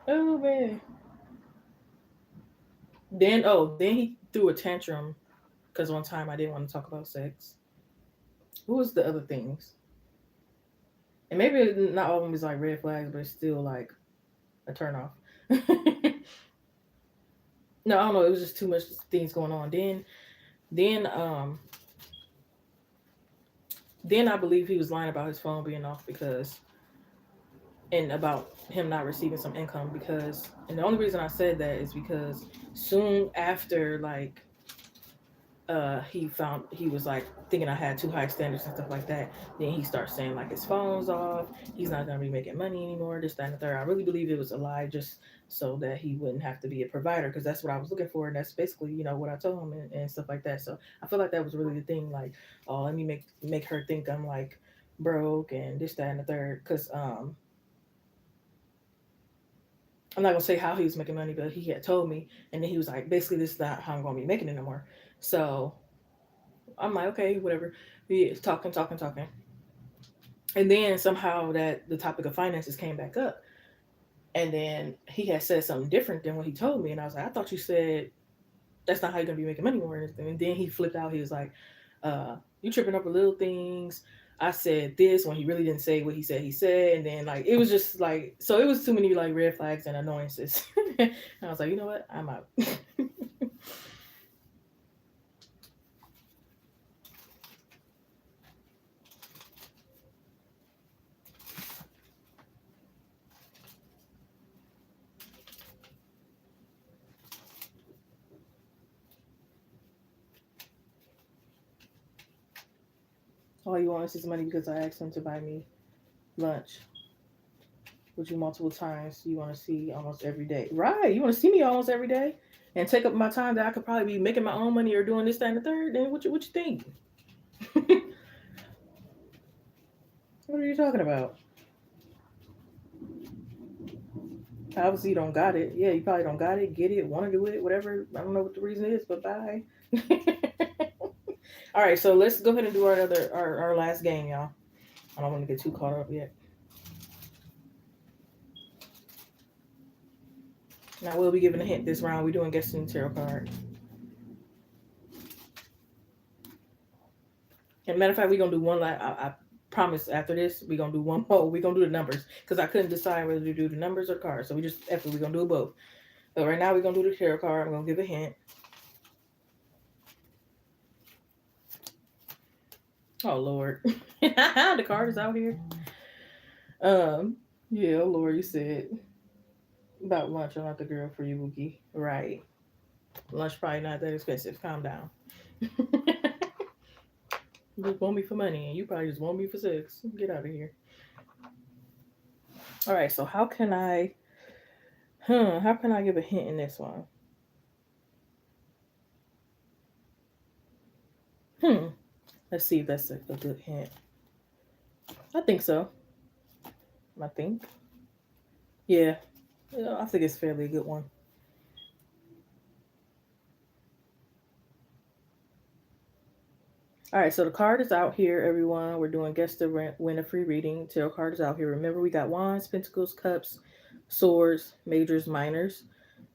Oh man. Then he threw a tantrum because one time I didn't want to talk about sex. What was the other things? And maybe not all of them is like red flags, but it's still like a turn off. No, I don't know. It was just too much things going on. Then, um, then I believe he was lying about his phone being off because, and about him not receiving some income because, and the only reason I said that is because soon after, like, he found he was like thinking I had too high standards and stuff like that. Then he starts saying like his phone's off, he's not gonna be making money anymore, this, that, and the third. I really believe it was a lie just so that he wouldn't have to be a provider because that's what I was looking for, and that's basically what I told him and stuff like that. So I feel like that was really the thing. Like, oh, let me make her think I'm like broke and this, that, and the third. Because I'm not gonna say how he was making money, but he had told me, and then he was like, basically, this is not how I'm gonna be making it anymore. So I'm like, okay, whatever. We talking. And then somehow that the topic of finances came back up. And then he had said something different than what he told me. And I was like, I thought you said that's not how you're gonna be making money or anything. And then he flipped out. He was like, you tripping up little things. I said this when he really didn't say what he said. And then like it was just like so it was too many like red flags and annoyances. And I was like, you know what? I'm out. All you want is his money because I asked him to buy me lunch with you multiple times. You want to see almost every day, right? You want to see me almost every day, and take up my time that I could probably be making my own money or doing this, that, and the third. Then what you think? What are you talking about? Obviously, you don't got it. Yeah, you probably don't got it, get it, want to do it, whatever. I don't know what the reason is, but bye. All right, so let's go ahead and do our last game, y'all. I don't want to get too caught up yet. Now we'll be giving a hint this round. We're doing guessing tarot card. And matter of fact, we're gonna do one last. I promise after this we're gonna do one more. We're gonna do the numbers because I couldn't decide whether to do the numbers or cards. So we just after we're gonna do both. But right now we're gonna do the tarot card. I'm gonna give a hint. Oh Lord, the card is out here. Um, yeah, oh Lord, you said about lunch. I'm not the girl for you, Wookie. Right? Lunch probably not that expensive. Calm down. You just want me for money, and you probably just want me for sex. Get out of here. All right, so how can I? How can I give a hint in this one? Hmm. Let's see if that's a good hint. I think so. I think. Yeah. I think it's fairly a good one. All right, so the card is out here, everyone. We're doing guess the win a free reading. Tarot card is out here. Remember, we got wands, pentacles, cups, swords, majors, minors,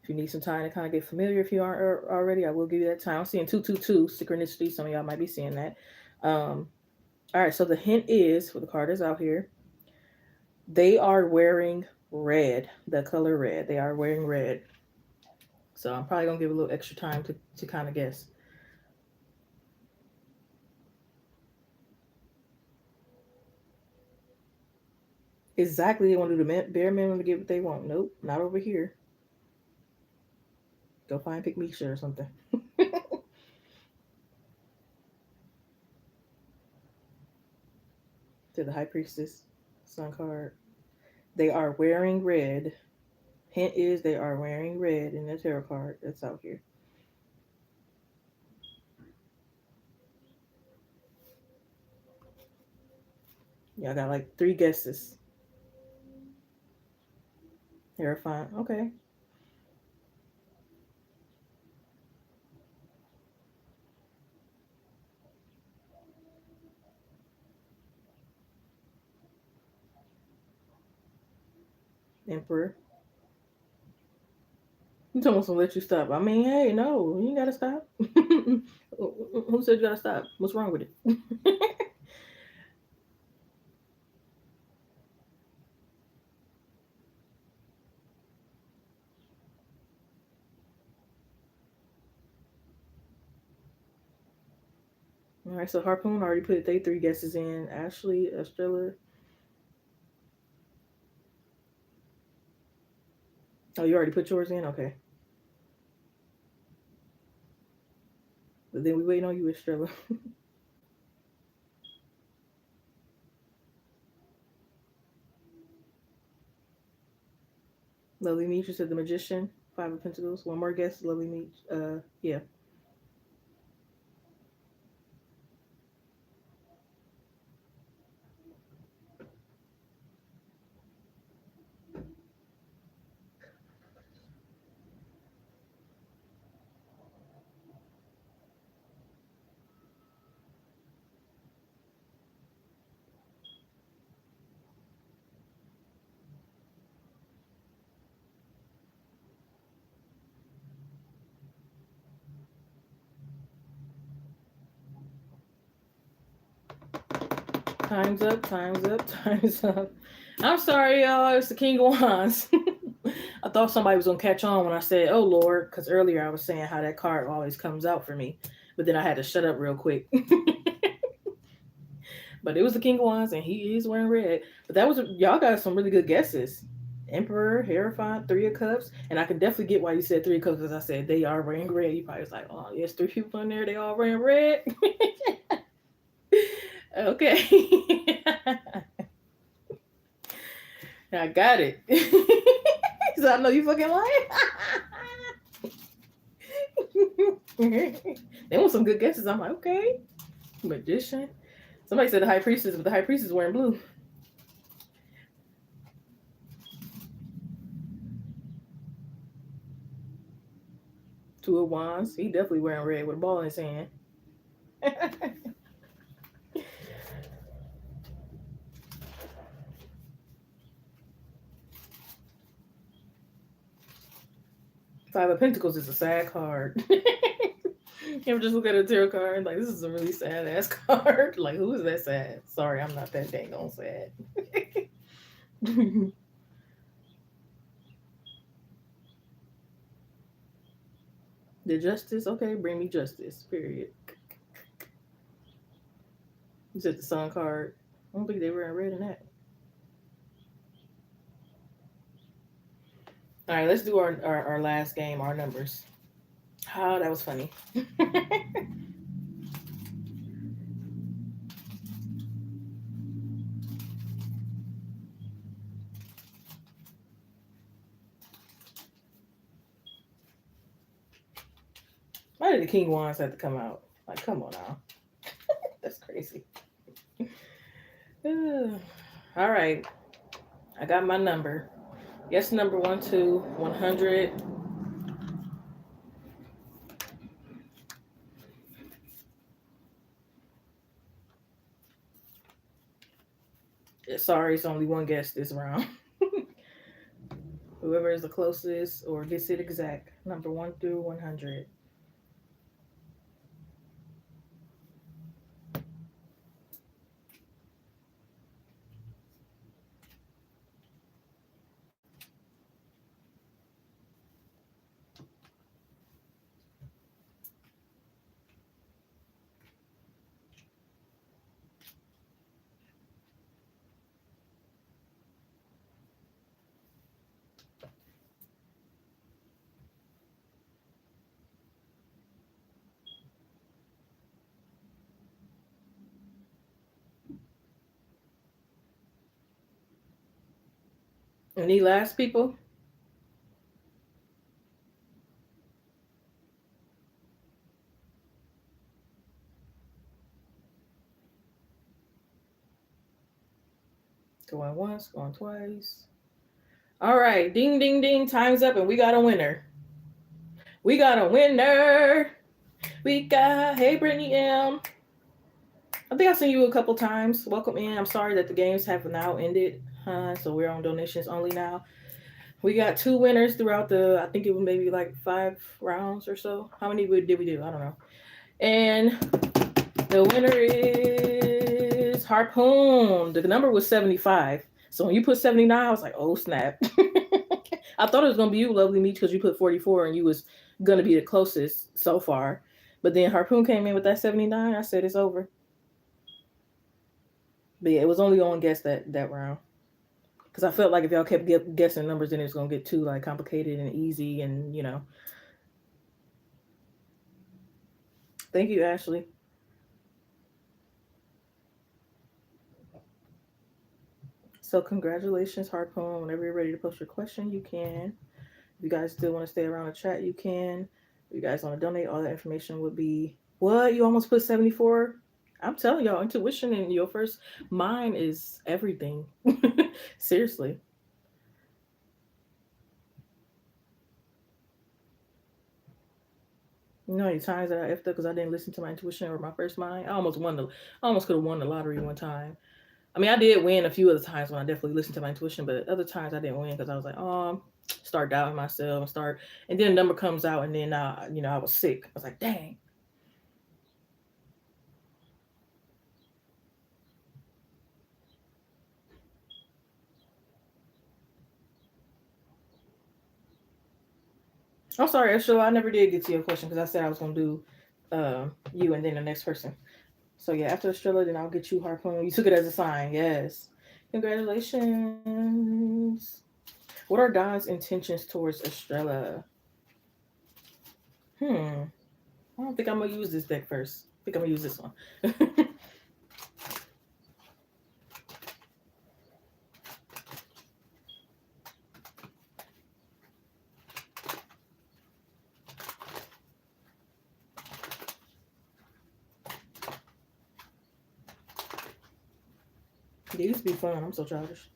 If you need some time to kind of get familiar, if you aren't already, I will give you that time. I'm seeing 222 synchronicity. Some of y'all might be seeing that. All right, so the hint is, for the card is out here, they are wearing red, the color red. They are wearing red. So I'm probably going to give a little extra time to kind of guess. Exactly, they want to do the bare minimum to get what they want. Nope, not over here. Go find Pick Misha or something. To the High Priestess Sun card. They are wearing red. Hint is they are wearing red in the tarot card that's out here. Y'all got like 3 guesses. Terrifying. Okay. Emperor. You told us to let you stop. I mean, hey, no, you ain't gotta stop. Who said you gotta stop? What's wrong with it? All right, so Harpoon already put they 3 guesses in. Ashley, Estrella. Oh, you already put yours in? Okay. But then we waiting on you, Estrella. Lovely Meech, you said the Magician. 5 of Pentacles. One more guess, Lovely Meech. Yeah. Time's up, time's up, time's up. I'm sorry, y'all. It's the King of Wands. I thought somebody was going to catch on when I said, oh, Lord, because earlier I was saying how that card always comes out for me. But then I had to shut up real quick. But it was the King of Wands, and he is wearing red. But that was, y'all got some really good guesses. Emperor, Hierophant, 3 of Cups. And I can definitely get why you said 3 of Cups, because I said they are wearing red. You probably was like, oh, yes, 3 people in there, they all wearing red. Okay. I got it. So I know you fucking lying. They want some good guesses. I'm like, okay. Magician. Somebody said the High Priestess, but the High Priestess is wearing blue. Two of Wands. He definitely wearing red with a ball in his hand. 5 of Pentacles is a sad card. You ever just look at a tarot card like, this is a really sad ass card? Like, who is that sad? Sorry, I'm not that dang on sad. The Justice, okay, bring me justice. Period. You said the Sun card. I don't think they were in red in that. All right, let's do our last game, our numbers. Oh, that was funny. Why did the King Wands have to come out? Like, come on now. That's crazy. All right. I got my number. Yes, number 1, 2, 100. Sorry, it's only one guess this round. Whoever is the closest or gets it exact, number 1 through 100. Any last people? Going once, going twice. All right, ding, ding, ding. Time's up, and we got a winner. We got a winner. We got, hey, Brittany M. I think I've seen you a couple times. Welcome in. I'm sorry that the games have now ended, so we're on donations only now. We got 2 winners throughout the, I think it was maybe like 5 rounds or so. How many did we do? I don't know. And the winner is Harpoon. The number was 75. So when you put 79, I was like, oh, snap. I thought it was going to be you, Lovely Meat, because you put 44 and you was going to be the closest so far. But then Harpoon came in with that 79. I said, it's over. But yeah, it was only on guess that round. Because I felt like if y'all kept guessing numbers, then it's going to get too like complicated and easy and, you know. Thank you, Ashley. So congratulations, Harpoon. Whenever you're ready to post your question, you can. If you guys still want to stay around the chat, you can. If you guys want to donate, all that information would be what? You almost put 74? I'm telling y'all, intuition in your first mind is everything. Seriously. You know how many times that I effed up because I didn't listen to my intuition or my first mind? I almost could have won the lottery one time. I mean, I did win a few other times when I definitely listened to my intuition, but other times I didn't win because I was like, oh, start doubting myself and then a number comes out, and then I was sick. I was like, dang. I'm sorry, Estella, I never did get to your question because I said I was gonna do you and then the next person. So yeah, after Estrella, then I'll get you Harpoon. You took it as a sign, yes. Congratulations. What are Don's intentions towards Estrella? I don't think I'm gonna use this deck first. I think I'm gonna use this one. They used to be fun. I'm so childish.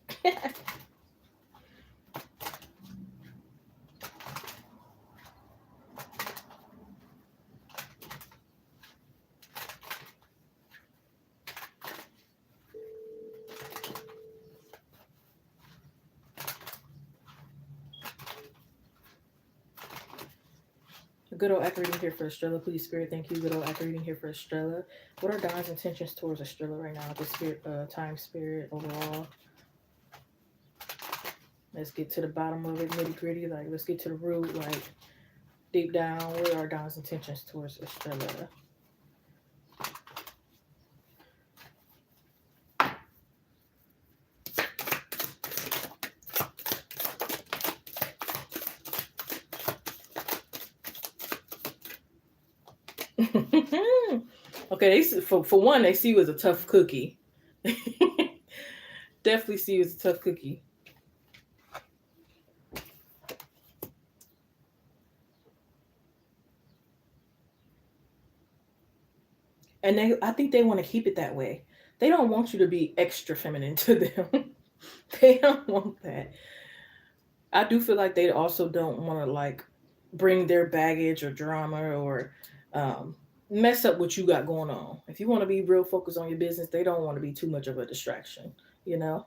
Good old accurate reading here for Estrella. Please, Spirit, thank you. Good old accurate reading here for Estrella. What are Don's intentions towards Estrella right now? The spirit, time, spirit, overall. Let's get to the bottom of it, nitty gritty. Like, let's get to the root. Like, deep down, what are Don's intentions towards Estrella? Okay, for one, they see you as a tough cookie. Definitely see you as a tough cookie. And I think they want to keep it that way. They don't want you to be extra feminine to them. They don't want that. I do feel like they also don't want to like bring their baggage or drama or um, mess up what you got going on. If you want to be real focused on your business, they don't want to be too much of a distraction. You know.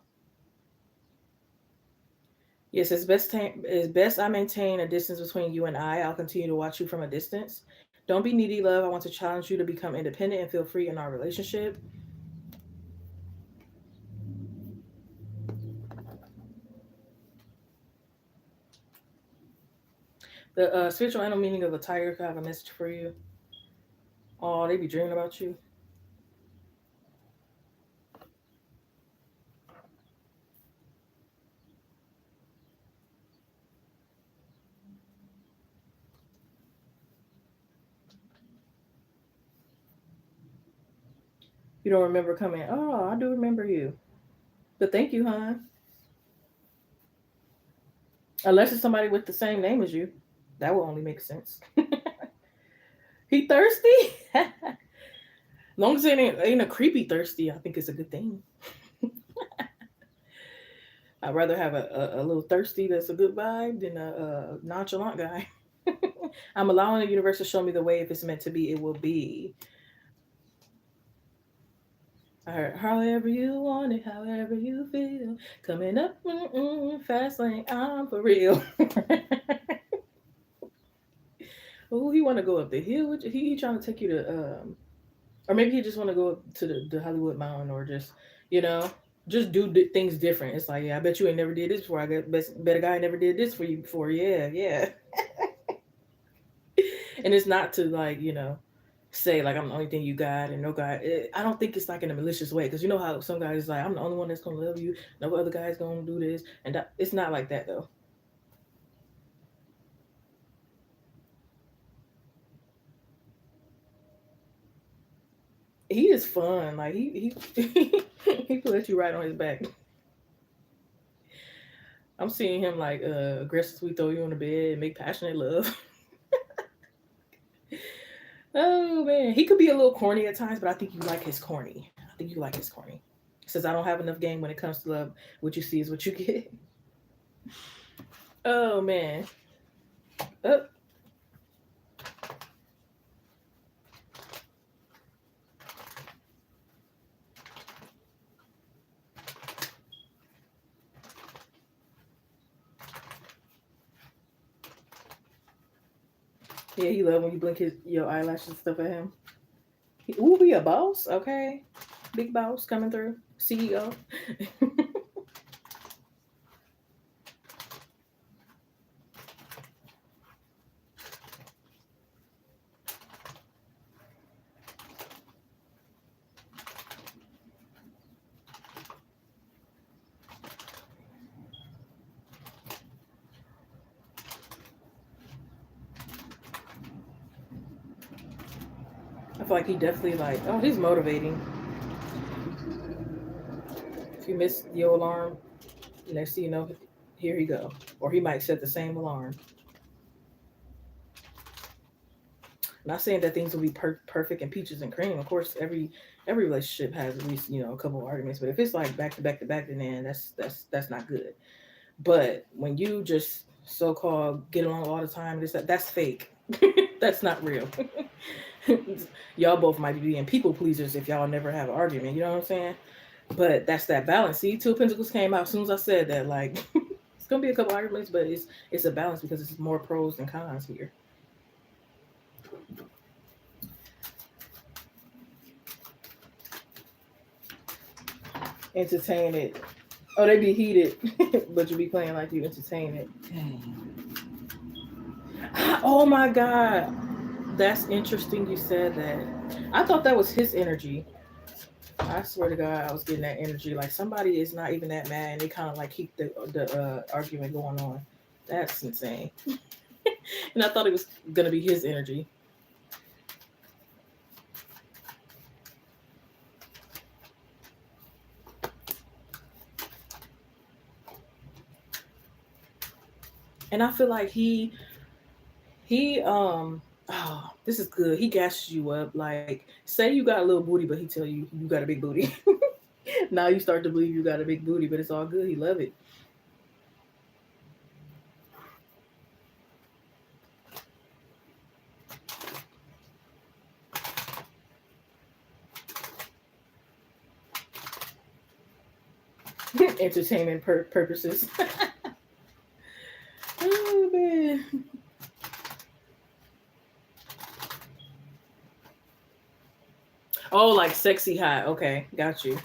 Yes, it's best I maintain a distance between you and I. I'll continue to watch you from a distance. Don't be needy, love. I want to challenge you to become independent and feel free in our relationship. The spiritual animal meaning of a tiger could have a message for you. Oh, they be dreaming about you. You don't remember coming. Oh, I do remember you. But thank you, hon. Unless it's somebody with the same name as you. That will only make sense. He thirsty? Long as it ain't a creepy thirsty, I think it's a good thing. I'd rather have a little thirsty that's a good vibe than a nonchalant guy. I'm allowing the universe to show me the way. If it's meant to be, it will be. I heard, however you want it, however you feel. Coming up, fast lane, I'm for real. Oh, he want to go up the hill. He trying to take you to, or maybe he just want to go up to the Hollywood Mountain, or just do things different. It's like, yeah, I bet you ain't never did this before. I bet a guy never did this for you before. Yeah, yeah. And it's not to like say like I'm the only thing you got and no guy. I don't think it's like in a malicious way, because you know how some guys is like, I'm the only one that's gonna love you. No other guy's gonna do this, and it's not like that though. He is fun. Like he put you right on his back. I'm seeing him like aggressively throw you on the bed and make passionate love. Oh man, he could be a little corny at times, but I think you like his corny. I think you like his corny. Says I don't have enough game when it comes to love. What you see is what you get. Oh man. Oh, yeah, he love when you blink your eyelashes and stuff at him. Ooh, be a boss, okay? Big boss coming through. CEO. I feel like he definitely like. Oh, he's motivating. If you miss your alarm, next thing you know, here he go. Or he might set the same alarm. Not saying that things will be perfect and peaches and cream. Of course, every relationship has at least a couple of arguments. But if it's like back to back to back, then man, that's not good. But when you just so called get along all the time, that's fake. That's not real. Y'all both might be being people pleasers if y'all never have an argument. You know what I'm saying? But that's that balance. See, Two of Pentacles came out as soon as I said that. Like, it's gonna be a couple arguments, but it's a balance because it's more pros than cons here. Entertain it. Oh, they be heated, but you be playing like you entertain it. Oh my god, that's interesting. You said that. I thought that was his energy. I swear to God, I was getting that energy. Like somebody is not even that mad, and they kind of like keep the argument going on. That's insane. And I thought it was gonna be his energy. And I feel like he oh, this is good. He gasses you up. Like say you got a little booty, but he tell you you got a big booty. Now you start to believe you got a big booty, but it's all good. He love it. Entertainment purposes. Oh, like sexy hot. Okay, got you.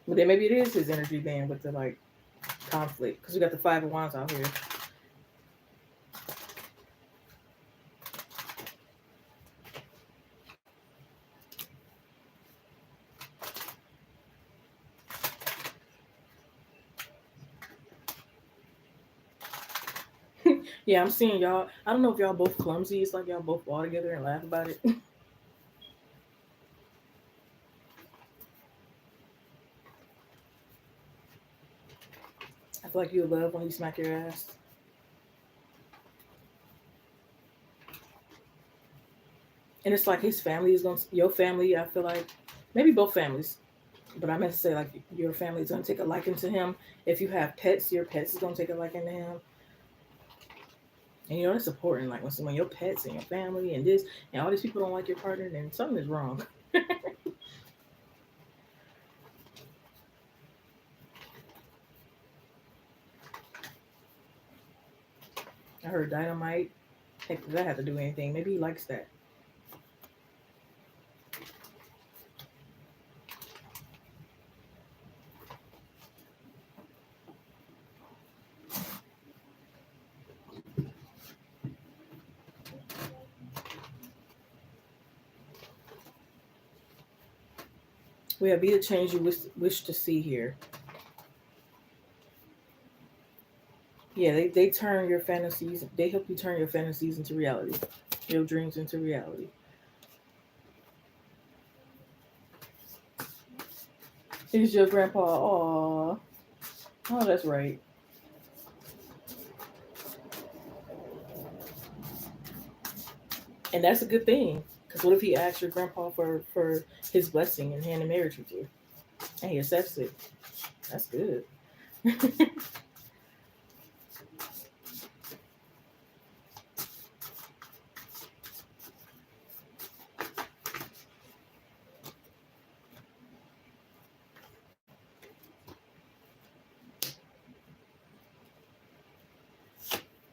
But then maybe it is his energy then with the like conflict because we got the five of wands out here. Yeah, I'm seeing y'all. I don't know if y'all both clumsy. It's like y'all both fall together and laugh about it. I feel like you love when he smack your ass. And it's like his family is gonna, your family. I feel like maybe both families, but I meant to say like your family is gonna take a liking to him. If you have pets, your pets is gonna take a liking to him. And you know it's important. Like when your pets and your family and this and all these people don't like your partner, then something is wrong. I heard dynamite. Heck, does that have to do anything? Maybe he likes that. We have be the change you wish to see here. Yeah, they turn your fantasies. They help you turn your fantasies into reality, your dreams into reality. Is your grandpa? Aw, oh, that's right. And that's a good thing. Because what if he asks your grandpa for his blessing and hand in marriage with you, and he accepts it? That's good.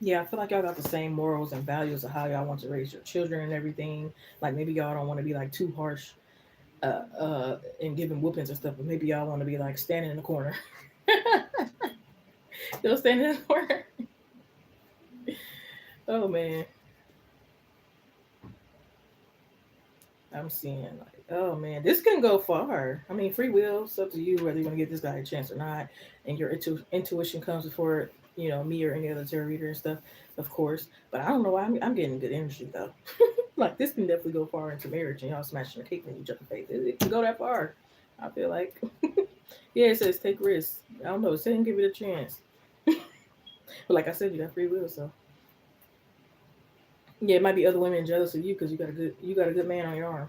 Yeah, I feel like y'all got the same morals and values of how y'all want to raise your children and everything. Like maybe y'all don't want to be like too harsh, and giving whoopings and stuff, but maybe y'all want to be like standing in the corner. They'll stand in the corner. Oh man, I'm seeing like, oh man, this can go far. I mean, free will. It's up to you whether you want to give this guy a chance or not. And your intuition comes before me or any other tarot reader and stuff, of course. But I don't know why I'm getting good energy though. Like this can definitely go far into marriage and y'all smashing the cake when each other face. It can go that far. I feel like. Yeah, it says take risks. I don't know. Say and give it a chance. But like I said, you got free will, so yeah, it might be other women jealous of you because you got a good man on your arm.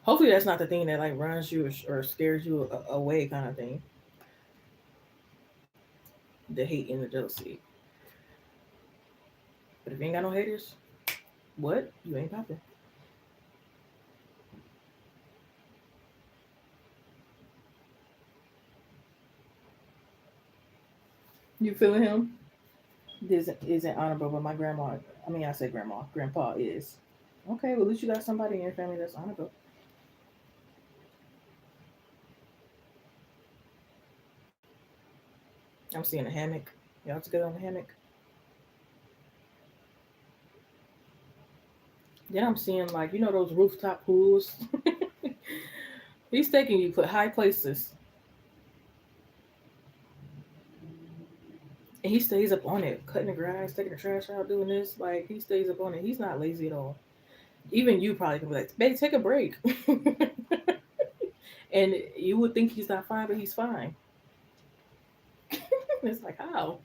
Hopefully, that's not the thing that like runs you or scares you away, kind of thing. The hate and the jealousy. But if you ain't got no haters, what? You ain't popping. You feeling him? This isn't honorable, but my grandma. I mean, I say grandma. Grandpa is. Okay, well, at least you got somebody in your family that's honorable. I'm seeing a hammock. Y'all together on the hammock. Then I'm seeing like those rooftop pools. He's taking you put high places, and he stays up on it, cutting the grass, taking the trash out, doing this. Like he stays up on it. He's not lazy at all. Even you probably can be like, "Babe, take a break," and you would think he's not fine, but he's fine. It's like how?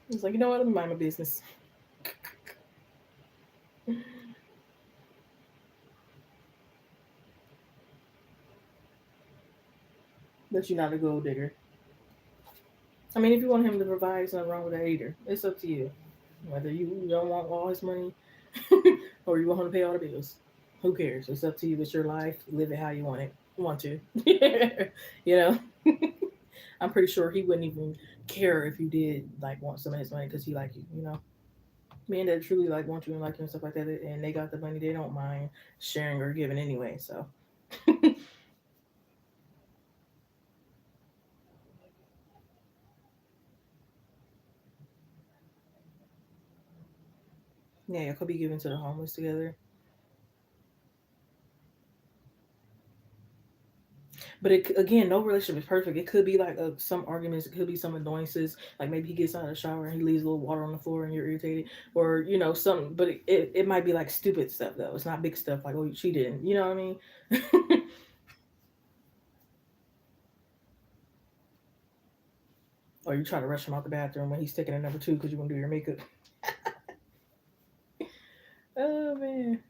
He's like, you know what? Let me mind my business. But you're not a gold digger. I mean, if you want him to provide, there's nothing wrong with that either. It's up to you. Whether you don't want all his money or you want him to pay all the bills. Who cares? It's up to you. It's your life. Live it how you want to. you know. I'm pretty sure he wouldn't even care if you did like want some of his money because he like you. Men that truly like want you and like you and stuff like that, and they got the money, they don't mind sharing or giving anyway. So yeah, y'all could be giving to the homeless together. But again, no relationship is perfect. It could be like some arguments. It could be some annoyances. Like maybe he gets out of the shower and he leaves a little water on the floor and you're irritated, or something. But it might be like stupid stuff though. It's not big stuff like, oh, you cheated. You know what I mean? Or you try to rush him out the bathroom when he's taking a number two because you want to do your makeup. Oh man.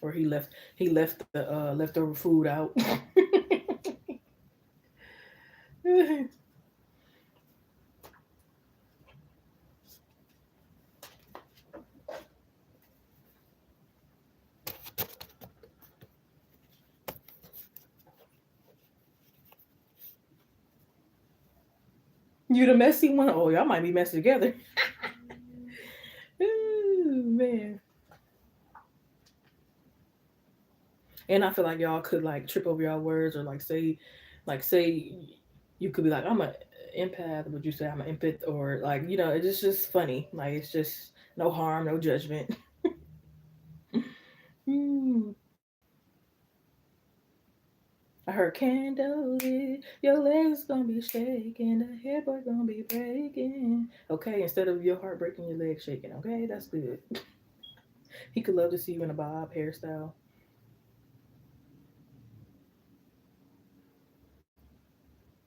Or he left the leftover food out. You the messy one? Oh, y'all might be messy together. Ooh, man. And I feel like y'all could like trip over y'all words or like say you could be like, I'm a empath, would you say I'm an empath, or like, it's just funny. Like it's just no harm, no judgment. Mm. I heard candle lit, your legs gonna be shaking, the headboard gonna be breaking. Okay, instead of your heart breaking, your legs shaking. Okay, that's good. He could love to see you in a bob hairstyle.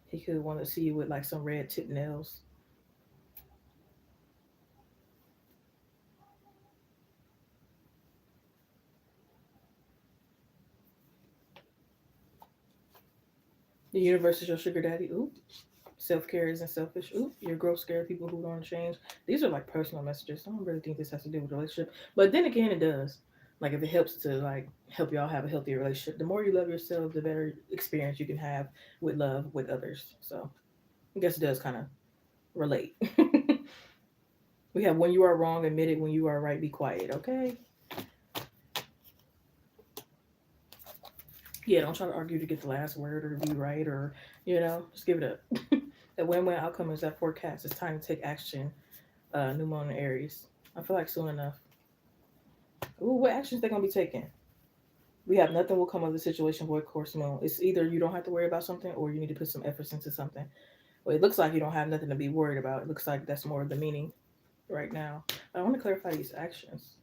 He could want to see you with like some red tip nails. The universe is your sugar daddy. Ooh. Self care isn't selfish. Ooh, you're growth scared people who don't change. These are like personal messages. I don't really think this has to do with relationship. But then again, it does. Like if it helps to like help y'all have a healthy relationship, the more you love yourself, the better experience you can have with love with others. So I guess it does kind of relate. We have when you are wrong, admit it. When you are right, be quiet. Okay. Yeah, don't try to argue to get the last word or be right or just give it up. The win-win outcome is that forecast. It's time to take action. New moon in Aries. I feel like soon enough. Ooh, what actions they gonna be taking? We have nothing will come of the situation, void course moon. It's either you don't have to worry about something or you need to put some efforts into something. Well, it looks like you don't have nothing to be worried about. It looks like that's more of the meaning right now. But I want to clarify these actions.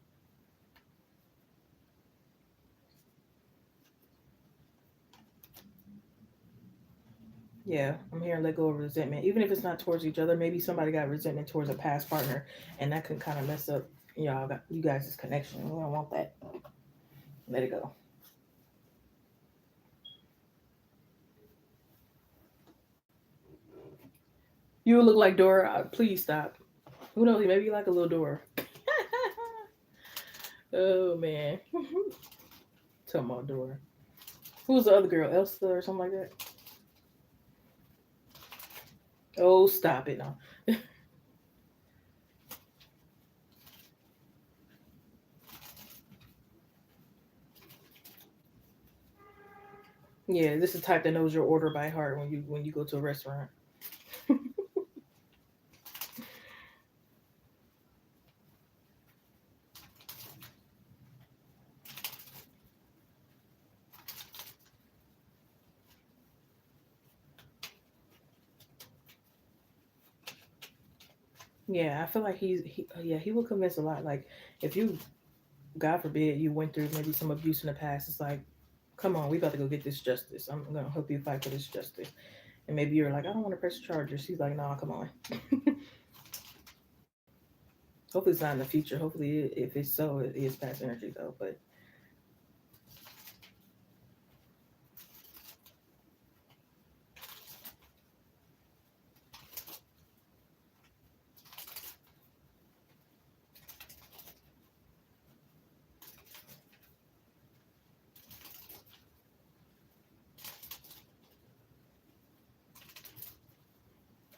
Yeah, I'm hearing let go of resentment. Even if it's not towards each other, maybe somebody got resentment towards a past partner and that can kind of mess up you guys' connection. We don't want that. Let it go. You look like Dora. Please stop. Who knows? Maybe you like a little Dora. Oh man. Talking about Dora. Who's the other girl? Elsa or something like that? Oh, stop it now. Yeah, this is the type that knows your order by heart when you go to a restaurant. Yeah, I feel like he will convince a lot. Like if you, God forbid, you went through maybe some abuse in the past, it's like, come on, we about to go get this justice. I'm gonna help you fight for this justice. And maybe you're like, I don't want to press charges. He's like, nah, come on. Hopefully it's not in the future. Hopefully, if it's so, it is past energy though. But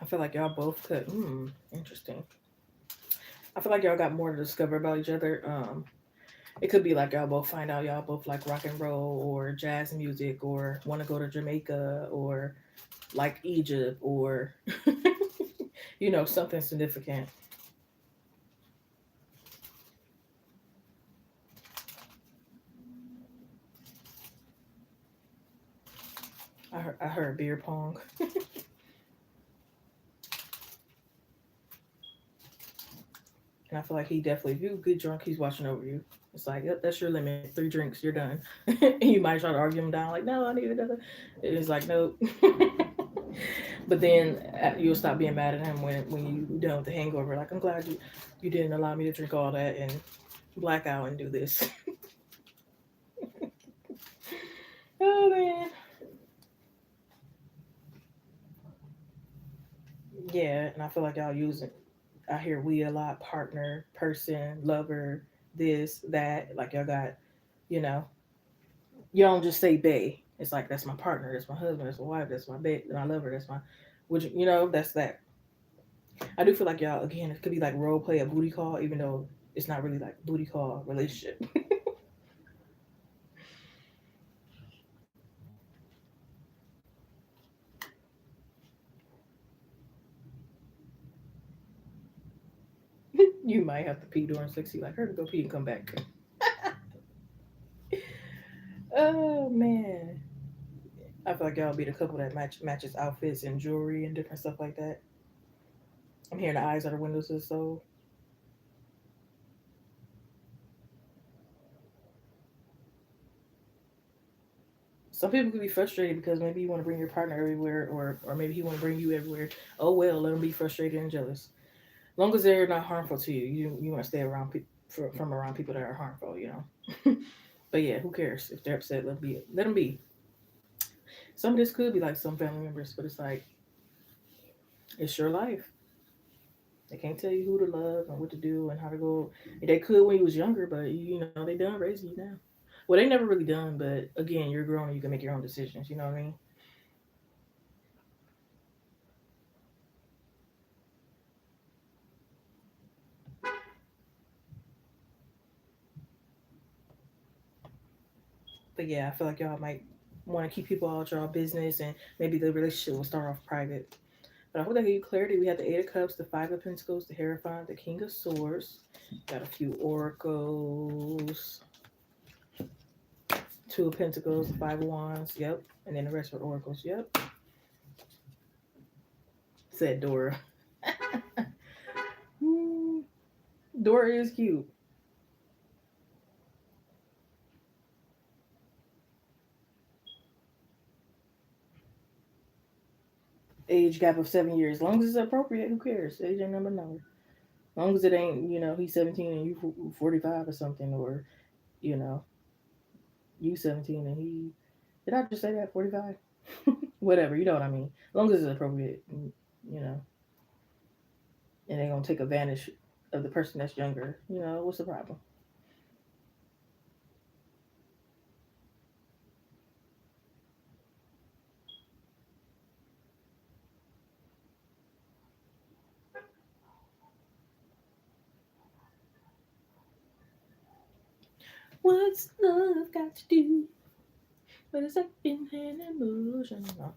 I feel like y'all both could. Interesting. I feel like y'all got more to discover about each other. It could be like y'all both find out y'all both like rock and roll or jazz music or want to go to Jamaica or like Egypt or something significant. I heard beer pong, and I feel like he definitely, if you get drunk, he's watching over you. It's like, yep, that's your limit. 3 drinks, you're done. And you might try to argue him down, like, no, I need another. It's like, nope. But then you'll stop being mad at him when you done with the hangover. Like, I'm glad you didn't allow me to drink all that and black out and do this. Oh man. Yeah, and I feel like y'all using. I hear we a lot, partner, person, lover, this, that. Like y'all got, you know, you don't just say bae. It's like that's my partner, that's my husband, that's my wife, that's my bae, my lover, that's my, which that's that. I do feel like y'all again. It could be like role play a booty call, even though it's not really like booty call relationship. You might have to pee during sex. You like her to go pee and come back. Oh man, I feel like y'all be the couple that matches outfits and jewelry and different stuff like that. I'm hearing the eyes are the windows of the soul. Some people could be frustrated because maybe you want to bring your partner everywhere, or maybe he want to bring you everywhere. Oh well, let them be frustrated and jealous. As long as they're not harmful to you, you want to stay around from around people that are harmful. But yeah, who cares if they're upset? Let them be. Let them be. Some of this could be like some family members, but it's like it's your life. They can't tell you who to love and what to do and how to go. They could when you was younger, but they done raising you now. Well, they never really done, but again, you're grown and you can make your own decisions. You know what I mean? But yeah, I feel like y'all might want to keep people out y'all business, and maybe the relationship will start off private. But I hope that gave you clarity. We had the Eight of Cups, the Five of Pentacles, the Hierophant, the King of Swords. Got a few oracles, Two of Pentacles, the Five of Wands. Yep, and then the rest were oracles. Yep, said Dora. Hmm, Dora is cute. Age gap of 7 years. As long as it's appropriate, who cares? Age ain't number no. As long as it ain't, he's 17 and you 45 or something, or you know, you 17 and he. Did I just say that 45? Whatever, you know what I mean. As long as it's appropriate, you know, and they gonna take advantage of the person that's younger. What's the problem? What's love got to do with a second hand emotion? No.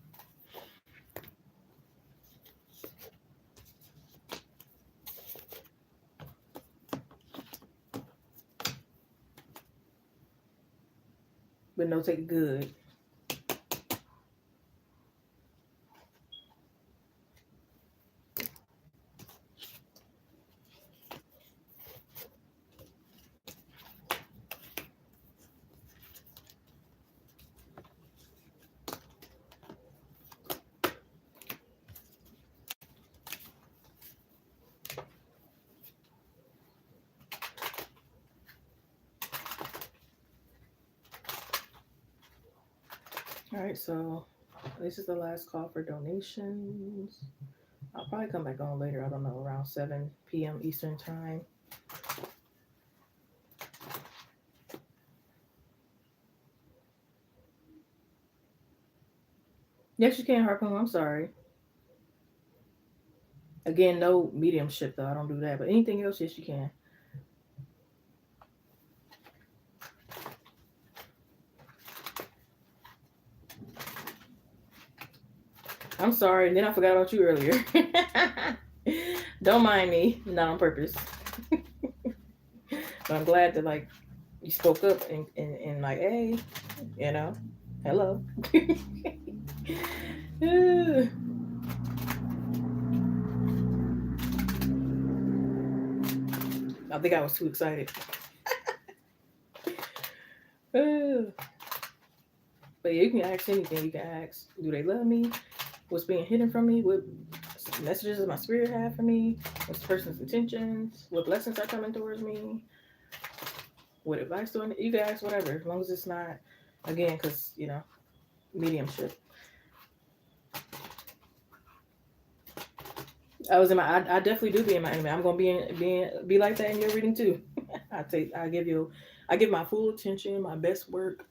But no, take it good. All right, so this is the last call for donations. I'll probably come back on later. I don't know, around 7 p.m. Eastern time. Yes, you can, Harpoon. I'm sorry. Again, no mediumship though. I don't do that. But anything else, yes, you can. I'm sorry. And then I forgot about you earlier. Don't mind me. Not on purpose. But I'm glad that like you spoke up and like, hey, you know, hello. I think I was too excited. But yeah, you can ask anything. You can ask, do they love me? What's being hidden from me? What messages does my spirit have for me? What's the person's intentions? What blessings are coming towards me? What advice do I need? You can ask whatever, as long as it's not, again, because, mediumship. I was in my, I definitely do be in my enemy. I'm gonna be like that in your reading too. I give my full attention, my best work,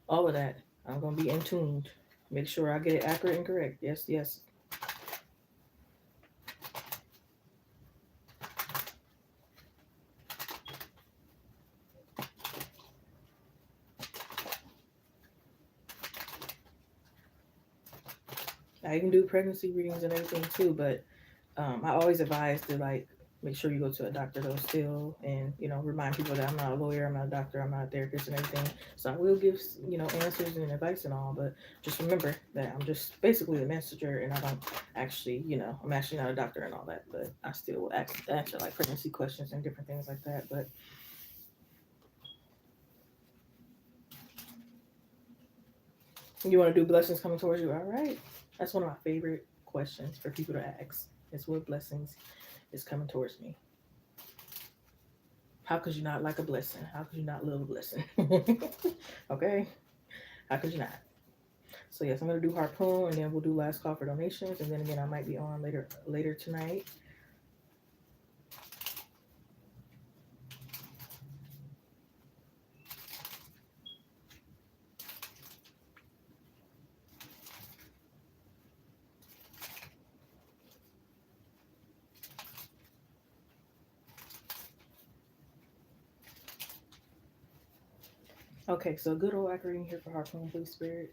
all of that. I'm gonna be in tuned. Make sure I get it accurate and correct. Yes, yes. I even do pregnancy readings and everything too, but I always advise to like make sure you go to a doctor though still, and remind people that I'm not a lawyer, I'm not a doctor, I'm not a therapist and everything. So I will give answers and advice and all, but just remember that I'm just basically the messenger, and I don't actually I'm actually not a doctor and all that, but I still will answer like pregnancy questions and different things like that. But you want to do blessings coming towards you, all right? That's one of my favorite questions for people to ask. Is what blessings is coming towards me. How could you not like a blessing? How could you not love a blessing? Okay? How could you not? So yes, I'm gonna do harpoon, and then we'll do last call for donations, and then again I might be on later tonight. Okay, so good old accurate here for harpoon, please, spirit.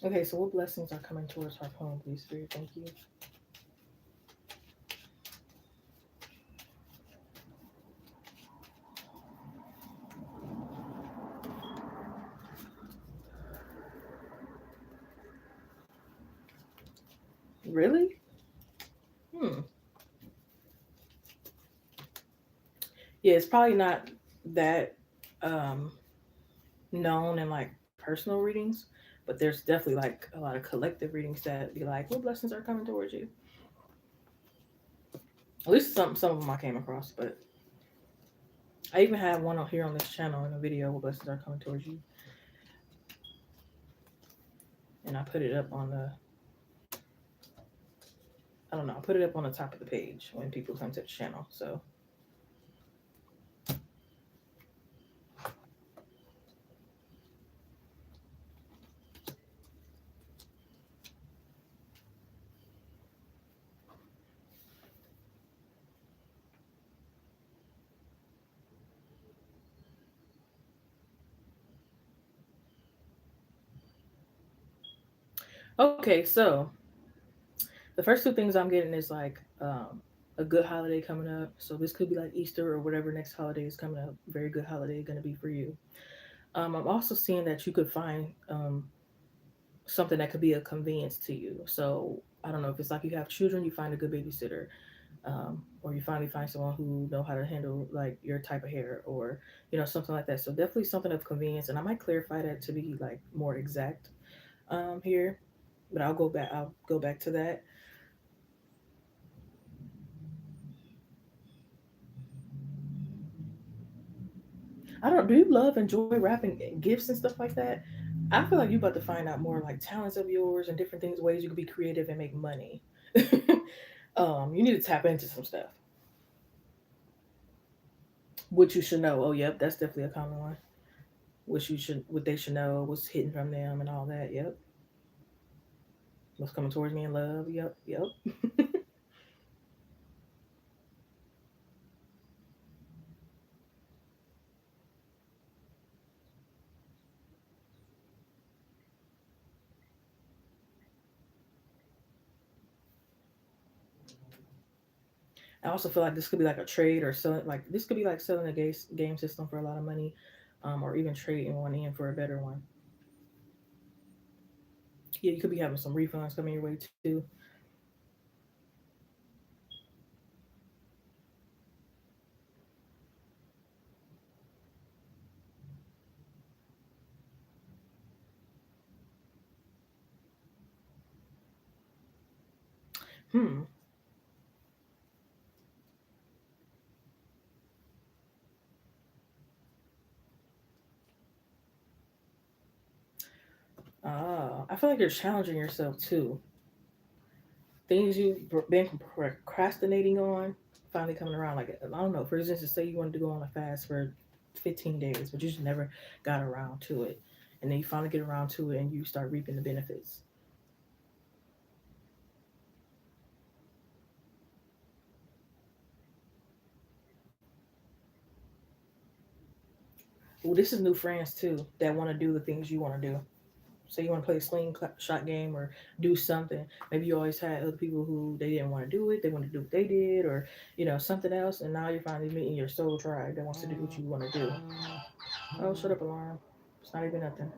Okay, so what blessings are coming towards harpoon, please, spirit? Thank you. Really? Hmm. Yeah, it's probably not that um known in like personal readings, but there's definitely like a lot of collective readings that be like, what blessings are coming towards you? At least some of them I came across, but I even have one on here on this channel in a video, what blessings are coming towards you, and I put it up on the I don't know, I put it up on the top of the page when people come to the channel. So okay, so the first two things I'm getting is like a good holiday coming up. So this could be like Easter or whatever next holiday is coming up. Very good holiday going to be for you. I'm also seeing that you could find something that could be a convenience to you. So I don't know if it's like you have children, you find a good babysitter, or you finally find someone who know how to handle like your type of hair, or something like that. So definitely something of convenience, and I might clarify that to be like more exact here. But I'll go back. I'll go back to that. I don't. Do you love enjoy wrapping gifts and stuff like that? I feel like you about to find out more like talents of yours and different things, ways you could be creative and make money. You need to tap into some stuff. What you should know. Oh, yep, that's definitely a common one. What they should know, what's hidden from them, and all that. Yep, what's coming towards me in love. Yep, yep. I also feel like this could be like a trade or selling. Like this could be like selling a game system for a lot of money, or even trading one in for a better one. Yeah, you could be having some refunds coming your way too. Hmm. I feel like you're challenging yourself too. Things you've been procrastinating on finally coming around. Like I don't know. For instance, say you wanted to go on a fast for 15 days, but you just never got around to it, and then you finally get around to it, and you start reaping the benefits. Well, this is new friends too that want to do the things you want to do. So you want to play a shot game or do something. Maybe you always had other people who they didn't want to do it. They want to do what they did, or something else. And now you're finally meeting your soul tribe that wants to do what you want to do. Oh, shut up, alarm! It's not even nothing.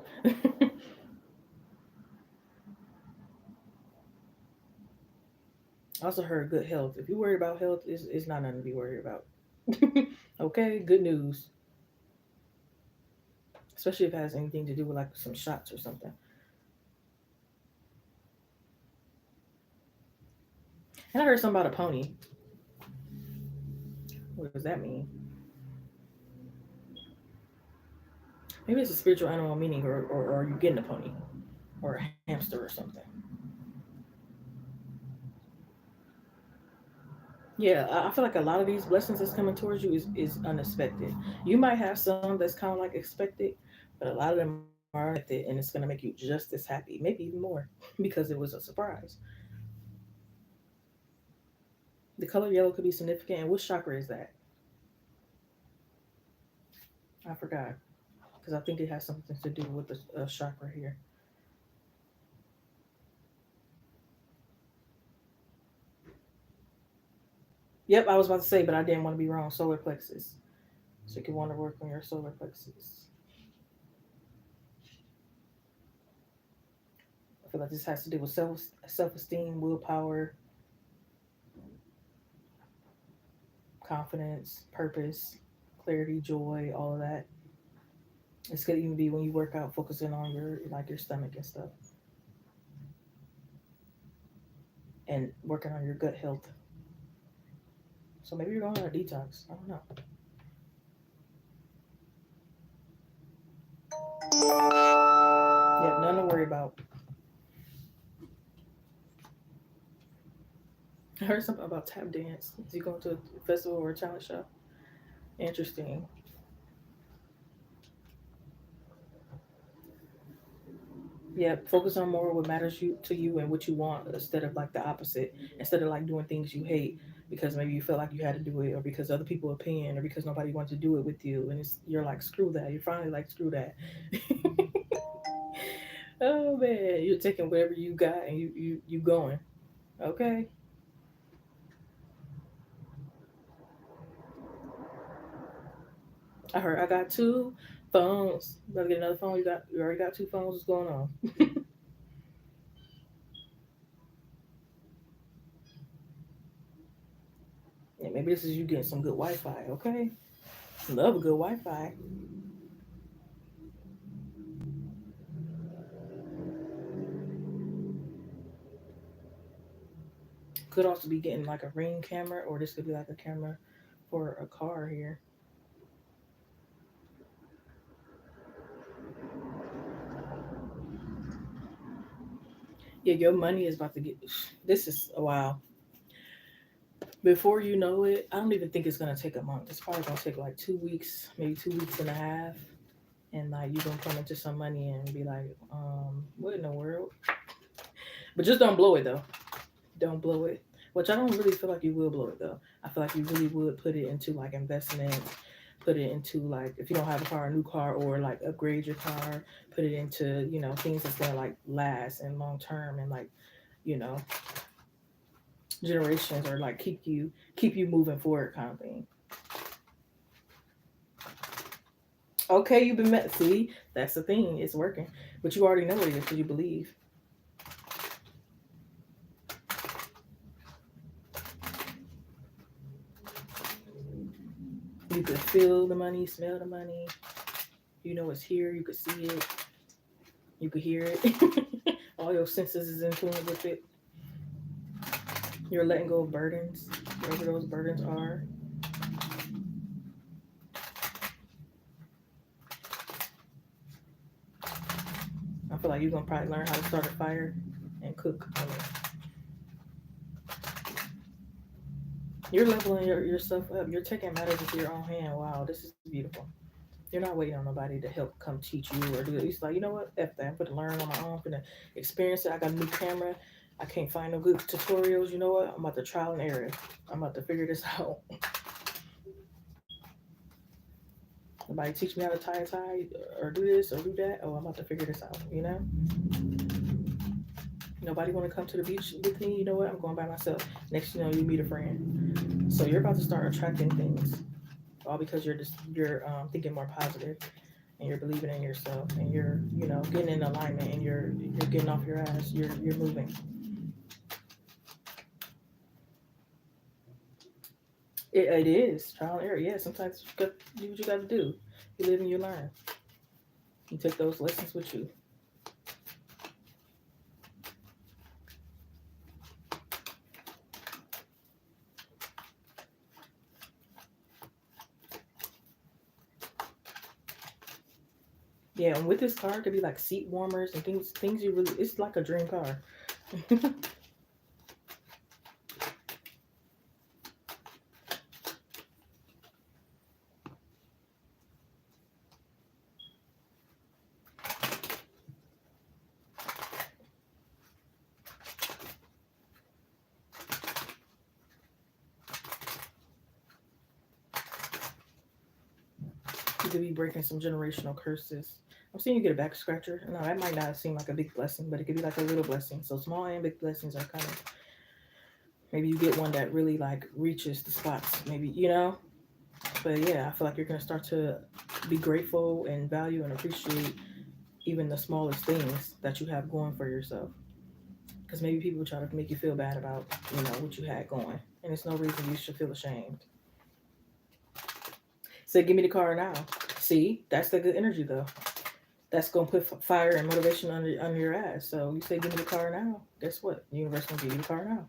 I also heard good health. If you worry about health, it's not nothing to be worried about. Okay, good news. Especially if it has anything to do with like some shots or something. And I heard something about a pony. What does that mean? Maybe it's a spiritual animal meaning, or are you getting a pony or a hamster or something? Yeah, I feel like a lot of these blessings that's coming towards you is unexpected. You might have some that's kind of like expected, but a lot of them are unexpected, and it's going to make you just as happy, maybe even more, because it was a surprise. The color yellow could be significant. And which chakra is that? I forgot because I think it has something to do with the chakra here. Yep, I was about to say, but I didn't want to be wrong. Solar plexus. So you could want to work on your solar plexus. I feel like this has to do with self esteem, willpower, confidence, purpose, clarity, joy, all of that. This could even be when you work out, focusing on your stomach and stuff, and working on your gut health. So maybe you're going on a detox. I don't know. Yep, nothing to worry about. I heard something about tap dance. Is you going to a festival or a talent show? Interesting. Yeah, focus on more what matters to you and what you want instead of like the opposite. Instead of like doing things you hate because maybe you felt like you had to do it, or because other people opinion, or because nobody wants to do it with you, and you're like screw that. You're finally like screw that. Oh man, you're taking whatever you got and you going. Okay. I heard I got two phones. Better get another phone. You already got two phones. What's going on? Yeah, maybe this is you getting some good Wi-Fi. Okay. Love a good Wi-Fi. Could also be getting like a Ring camera, or this could be like a camera for a car here. Yeah, your money is about to get. This is a wow. Before you know it, I don't even think it's gonna take a month. It's probably gonna take like 2 weeks, maybe 2 weeks and a half, and like you're gonna come into some money and be like, what in the world? But just don't blow it though. Don't blow it. Which I don't really feel like you will blow it though. I feel like you really would put it into like investment, put it into like if you don't have a car, a new car, or like upgrade your car, put it into things that's gonna like last and long term and like you know generations or like keep you moving forward kind of thing. Okay, you've been met. See, that's the thing. It's working, but you already know what it is because you believe. You could feel the money, smell the money. You know it's here. You could see it. You could hear it. All your senses is in tune with it. You're letting go of burdens, whatever those burdens are. I feel like you're gonna probably learn how to start a fire and cook. You're leveling yourself up. You're taking matters into your own hand. Wow, this is beautiful. You're not waiting on nobody to help come teach you or do it. It's like, you know what? F that. I'm gonna learn on my own. I'm gonna experience it. I got a new camera. I can't find no good tutorials. You know what? I'm about to trial and error. I'm about to figure this out. Nobody teach me how to tie or do this or do that. Oh, I'm about to figure this out. Nobody want to come to the beach with me. You know what? I'm going by myself. Next, you meet a friend. So you're about to start attracting things, all because you're thinking more positive and you're believing in yourself and you're getting in alignment and you're getting off your ass. You're moving. It is trial and error. Yeah, sometimes you got to do what you got to do. You live and you learn. You take those lessons with you. Yeah, and with this car, it could be like seat warmers and things you really. It's like a dream car. You could be breaking some generational curses. I'm seeing you get a back scratcher. No, that might not seem like a big blessing, but it could be like a little blessing. So small and big blessings are kind of maybe you get one that really like reaches the spots. Maybe. But yeah, I feel like you're gonna start to be grateful and value and appreciate even the smallest things that you have going for yourself. Because maybe people try to make you feel bad about what you had going, and it's no reason you should feel ashamed. Say, give me the car now. See, that's the good energy though. That's gonna put fire and motivation under your ass. So you say, give me the car now. Guess what? The universe gonna give you the car now.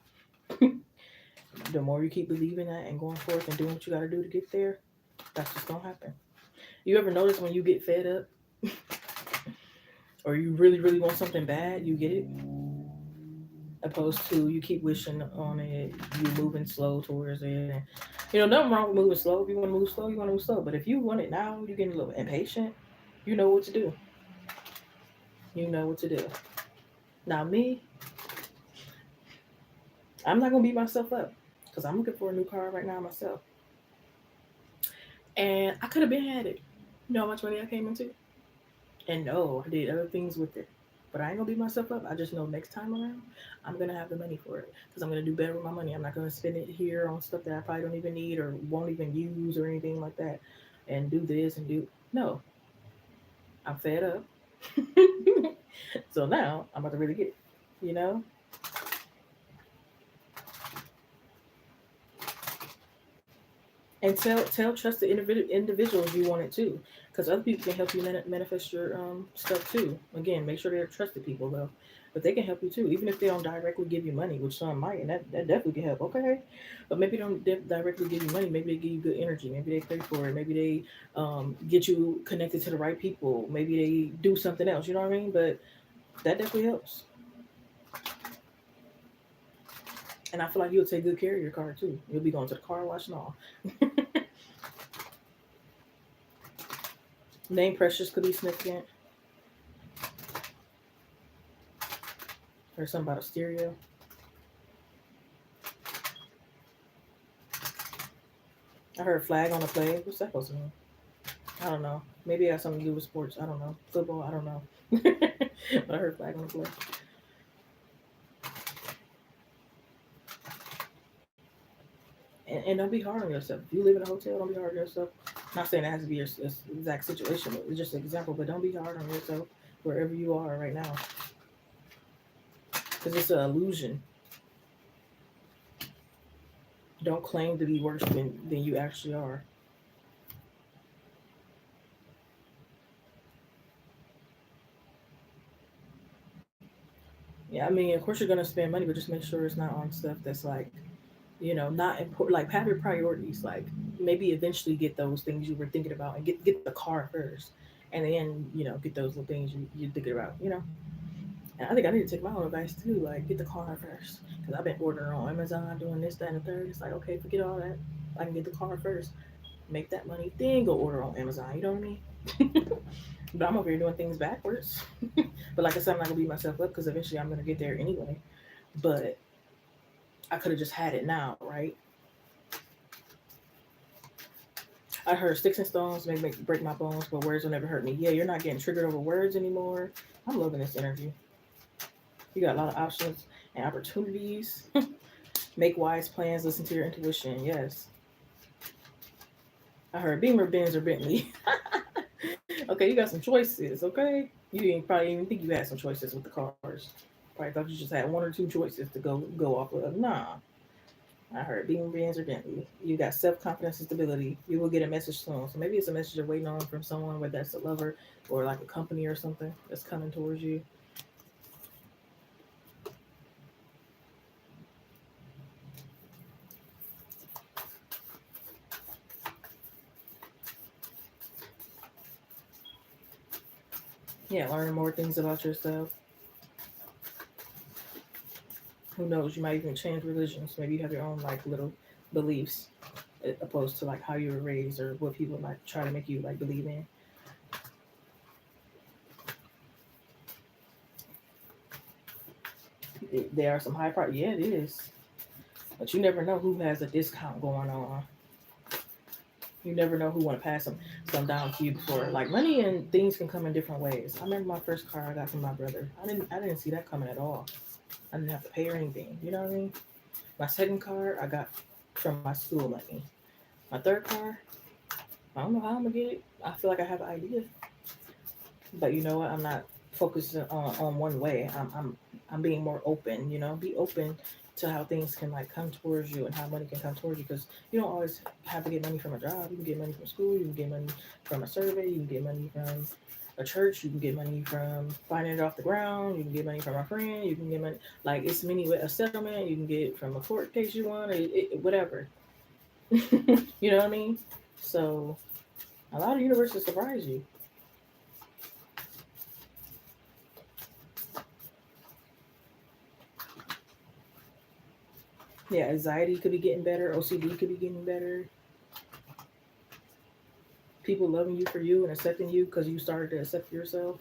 The more you keep believing that and going forth and doing what you gotta do to get there, that's what's gonna happen. You ever notice when you get fed up or you really, really want something bad, you get it? Opposed to you keep wishing on it, you moving slow towards it. And, nothing wrong with moving slow. If you want to move slow, you want to move slow. But if you want it now, you're getting a little impatient. You know what to do. You know what to do. Now, me, I'm not going to beat myself up because I'm looking for a new car right now myself. And I could have been had it. You know how much money I came into? And no, I did other things with it. But I ain't gonna beat myself up. I just know next time around, I'm gonna have the money for it because I'm gonna do better with my money. I'm not gonna spend it here on stuff that I probably don't even need or won't even use or anything like that, and do this and do no. I'm fed up, so now I'm about to really get it. You know, and tell trusted individuals you want it too. because other people can help you manifest your stuff too. Again, make sure they're trusted people though, but they can help you too, even if they don't directly give you money, which some might, and that definitely can help. Okay, but maybe they don't directly give you money. Maybe they give you good energy. Maybe they pay for it. Maybe they get you connected to the right people. Maybe they do something else. You know what I mean? But that definitely helps. And I feel like you'll take good care of your car too. You'll be going to the car wash and all. Name pressures could be significant. Or something about a stereo. I heard flag on the play. What's that supposed to mean? I don't know. Maybe it has something to do with sports. I don't know. Football. I don't know. But I heard flag on the play. And don't be hard on yourself. If you live in a hotel, don't be hard on yourself. Not saying it has to be your exact situation. It's just an example. But don't be hard on yourself wherever you are right now. Because it's an illusion. Don't claim to be worse than you actually are. Yeah, I mean, of course you're gonna spend money, but just make sure it's not on stuff that's like, not important. Like have your priorities. Like maybe eventually get those things you were thinking about, and get the car first, and then get those little things you're thinking about. And I think I need to take my own advice too. Like get the car first, because I've been ordering on Amazon, doing this, that, and the third. It's like okay, forget all that. I can get the car first, make that money, then go order on Amazon. You know what I mean? But I'm over here doing things backwards. But like I said, I'm not gonna beat myself up because eventually I'm gonna get there anyway. But I could have just had it now, right? I heard sticks and stones may break my bones, but words will never hurt me. Yeah, you're not getting triggered over words anymore. I'm loving this energy. You got a lot of options and opportunities. Make wise plans, listen to your intuition. Yes. I heard Beamer, Benz, or Bentley. Okay, you got some choices, okay? You didn't probably even think you had some choices with the cars. Probably thought you just had one or two choices to go off of. Nah. I heard Beamer, Benz, or Bentley. You got self confidence and stability. You will get a message soon. So maybe it's a message you're waiting on from someone, whether that's a lover or like a company or something that's coming towards you. Yeah, learning more things about yourself. Who knows? You might even change religions. Maybe you have your own like little beliefs, opposed to like how you were raised or what people might try to make you like believe in. There are some high price. Yeah, it is. But you never know who has a discount going on. You never know who want to pass some down to you before. Like money and things can come in different ways. I remember my first car I got from my brother. I didn't see that coming at all. I didn't have to pay or anything. You know what I mean? My second car I got from my school money. My third car, I don't know how I'm gonna get it. I feel like I have an idea, but you know what? I'm not focusing on one way. I'm being more open. Be open to how things can like come towards you and how money can come towards you because you don't always have to get money from a job. You can get money from school. You can get money from a survey. You can get money from a church. You can get money from finding it off the ground. You can get money from a friend. You can get money like it's many a settlement. You can get from a court case you want. Whatever. You know what I mean? So a lot of universes surprise you. Yeah, anxiety could be getting better. OCD could be getting better. People loving you for you and accepting you because you started to accept yourself.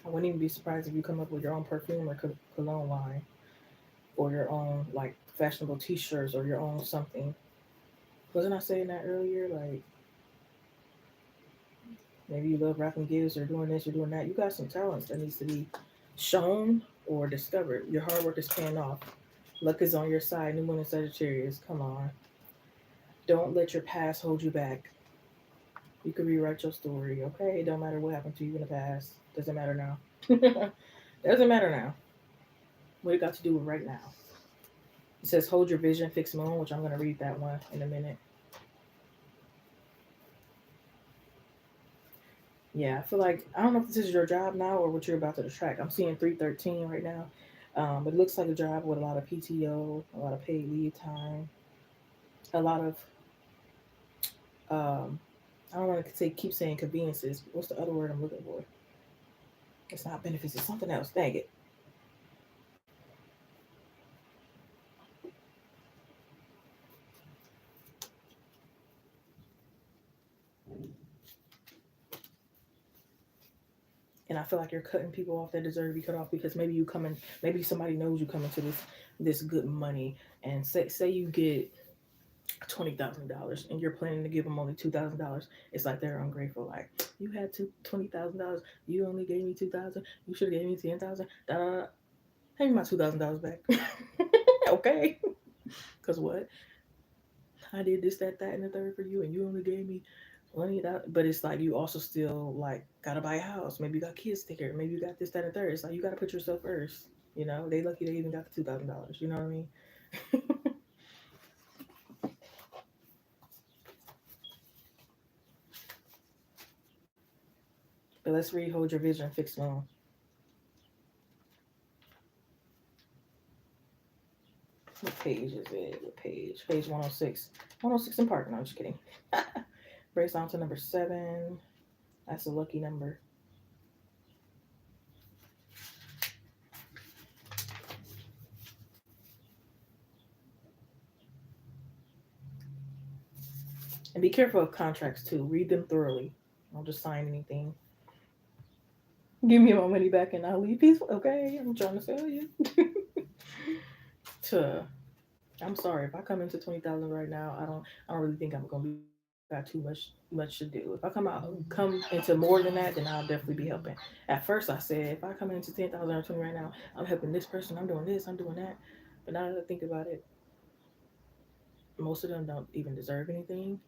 I wouldn't even be surprised if you come up with your own perfume or cologne line or your own like fashionable T-shirts or your own something. Wasn't I saying that earlier? Like maybe you love wrapping gifts or doing this or doing that. You got some talents that needs to be shown or discovered. Your hard work is paying off. Luck is on your side. New Moon in Sagittarius. Come on. Don't let your past hold you back. You can rewrite your story, okay? It don't matter what happened to you in the past. Doesn't matter now. Doesn't matter now. What it got to do with right now? It says hold your vision, fix moon, which I'm gonna read that one in a minute. Yeah, I feel like I don't know if this is your job now or what you're about to attract. I'm seeing 313 right now. But it looks like a job with a lot of PTO, a lot of paid leave time, a lot of I don't want to say keep saying conveniences. What's the other word I'm looking for? It's not benefits. It's something else. Dang it. And I feel like you're cutting people off that deserve to be cut off because maybe you come in, maybe somebody knows you come into this good money, and say you get $20,000 and you're planning to give them only $2,000. It's like they're ungrateful. Like you had $20,000, you only gave me 2,000. You should have gave me 10,000. Da da da. Pay me my $2,000 back. Okay. Cause what? I did this, that, and the third for you, and you only gave me $20. But it's like you also still like gotta buy a house. Maybe you got kids to take care. Maybe you got this, that, and the third. It's like you gotta put yourself first. You know, they lucky they even got the $2,000. You know what I mean? But let's read Hold Your Vision, Fix Loan. What page is it? What page? Page 106. 106 in Park. No, I'm just kidding. Breaks down to number 7. That's a lucky number. And be careful of contracts too. Read them thoroughly. Don't just sign anything. Give me my money back and I'll leave peaceful. Okay, I'm trying to sell you. to I'm sorry if I come into 20,000 right now. I don't really think I'm gonna be got too much to do. If I come into more than that, then I'll definitely be helping. At first, I said if I come into 10,000 or 20 right now, I'm helping this person. I'm doing this. I'm doing that. But now that I think about it, most of them don't even deserve anything.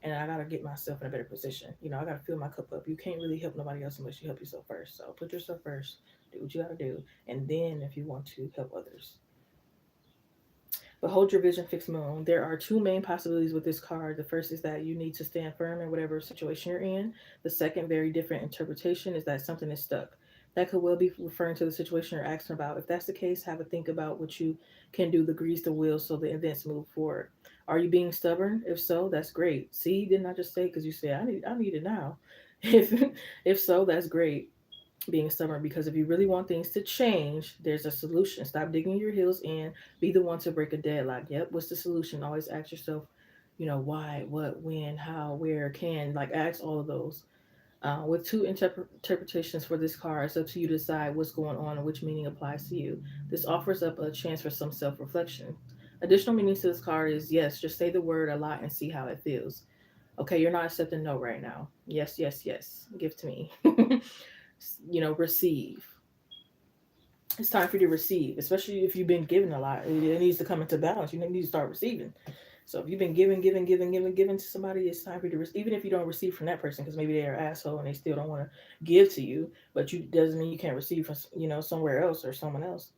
And I gotta get myself in a better position. You know, I gotta fill my cup up. You can't really help nobody else unless you help yourself first. So put yourself first. Do what you gotta do, and then if you want to help others. But hold your vision, fixed moon. There are two main possibilities with this card. The first is that you need to stand firm in whatever situation you're in. The second, very different interpretation, is that something is stuck. That could well be referring to the situation you're asking about. If that's the case, have a think about what you can do to grease the wheels so the events move forward. Are you being stubborn? If so, that's great. See, didn't I just say because you said I need it now. If if so, that's great being stubborn because if you really want things to change, there's a solution. Stop digging your heels in. Be the one to break a deadlock. Yep, what's the solution? Always ask yourself, why, what, when, how, where, can. Like, ask all of those. With two interpretations for this card, it's up to you to decide what's going on and which meaning applies to you. This offers up a chance for some self reflection. Additional meanings to this card is yes, just say the word a lot and see how it feels. Okay, you're not accepting no right now. Yes, yes, yes. Give to me. Receive. It's time for you to receive, especially if you've been given a lot. It needs to come into balance. You need to start receiving. So if you've been giving to somebody, it's time for you to receive. Even if you don't receive from that person, because maybe they're an asshole and they still don't want to give to you, but you doesn't mean you can't receive from somewhere else or someone else.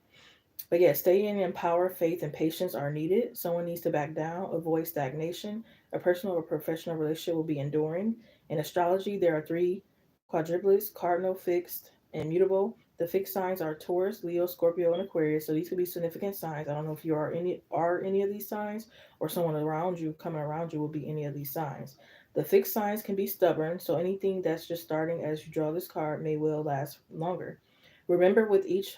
But yeah, staying in power, faith, and patience are needed. Someone needs to back down, avoid stagnation. A personal or professional relationship will be enduring. In astrology, there are three quadruplets: cardinal, fixed, and mutable. The fixed signs are Taurus, Leo, Scorpio, and Aquarius. So these could be significant signs. I don't know if you are any of these signs, or someone around you coming around you will be any of these signs. The fixed signs can be stubborn, so anything that's just starting as you draw this card may well last longer. Remember, with each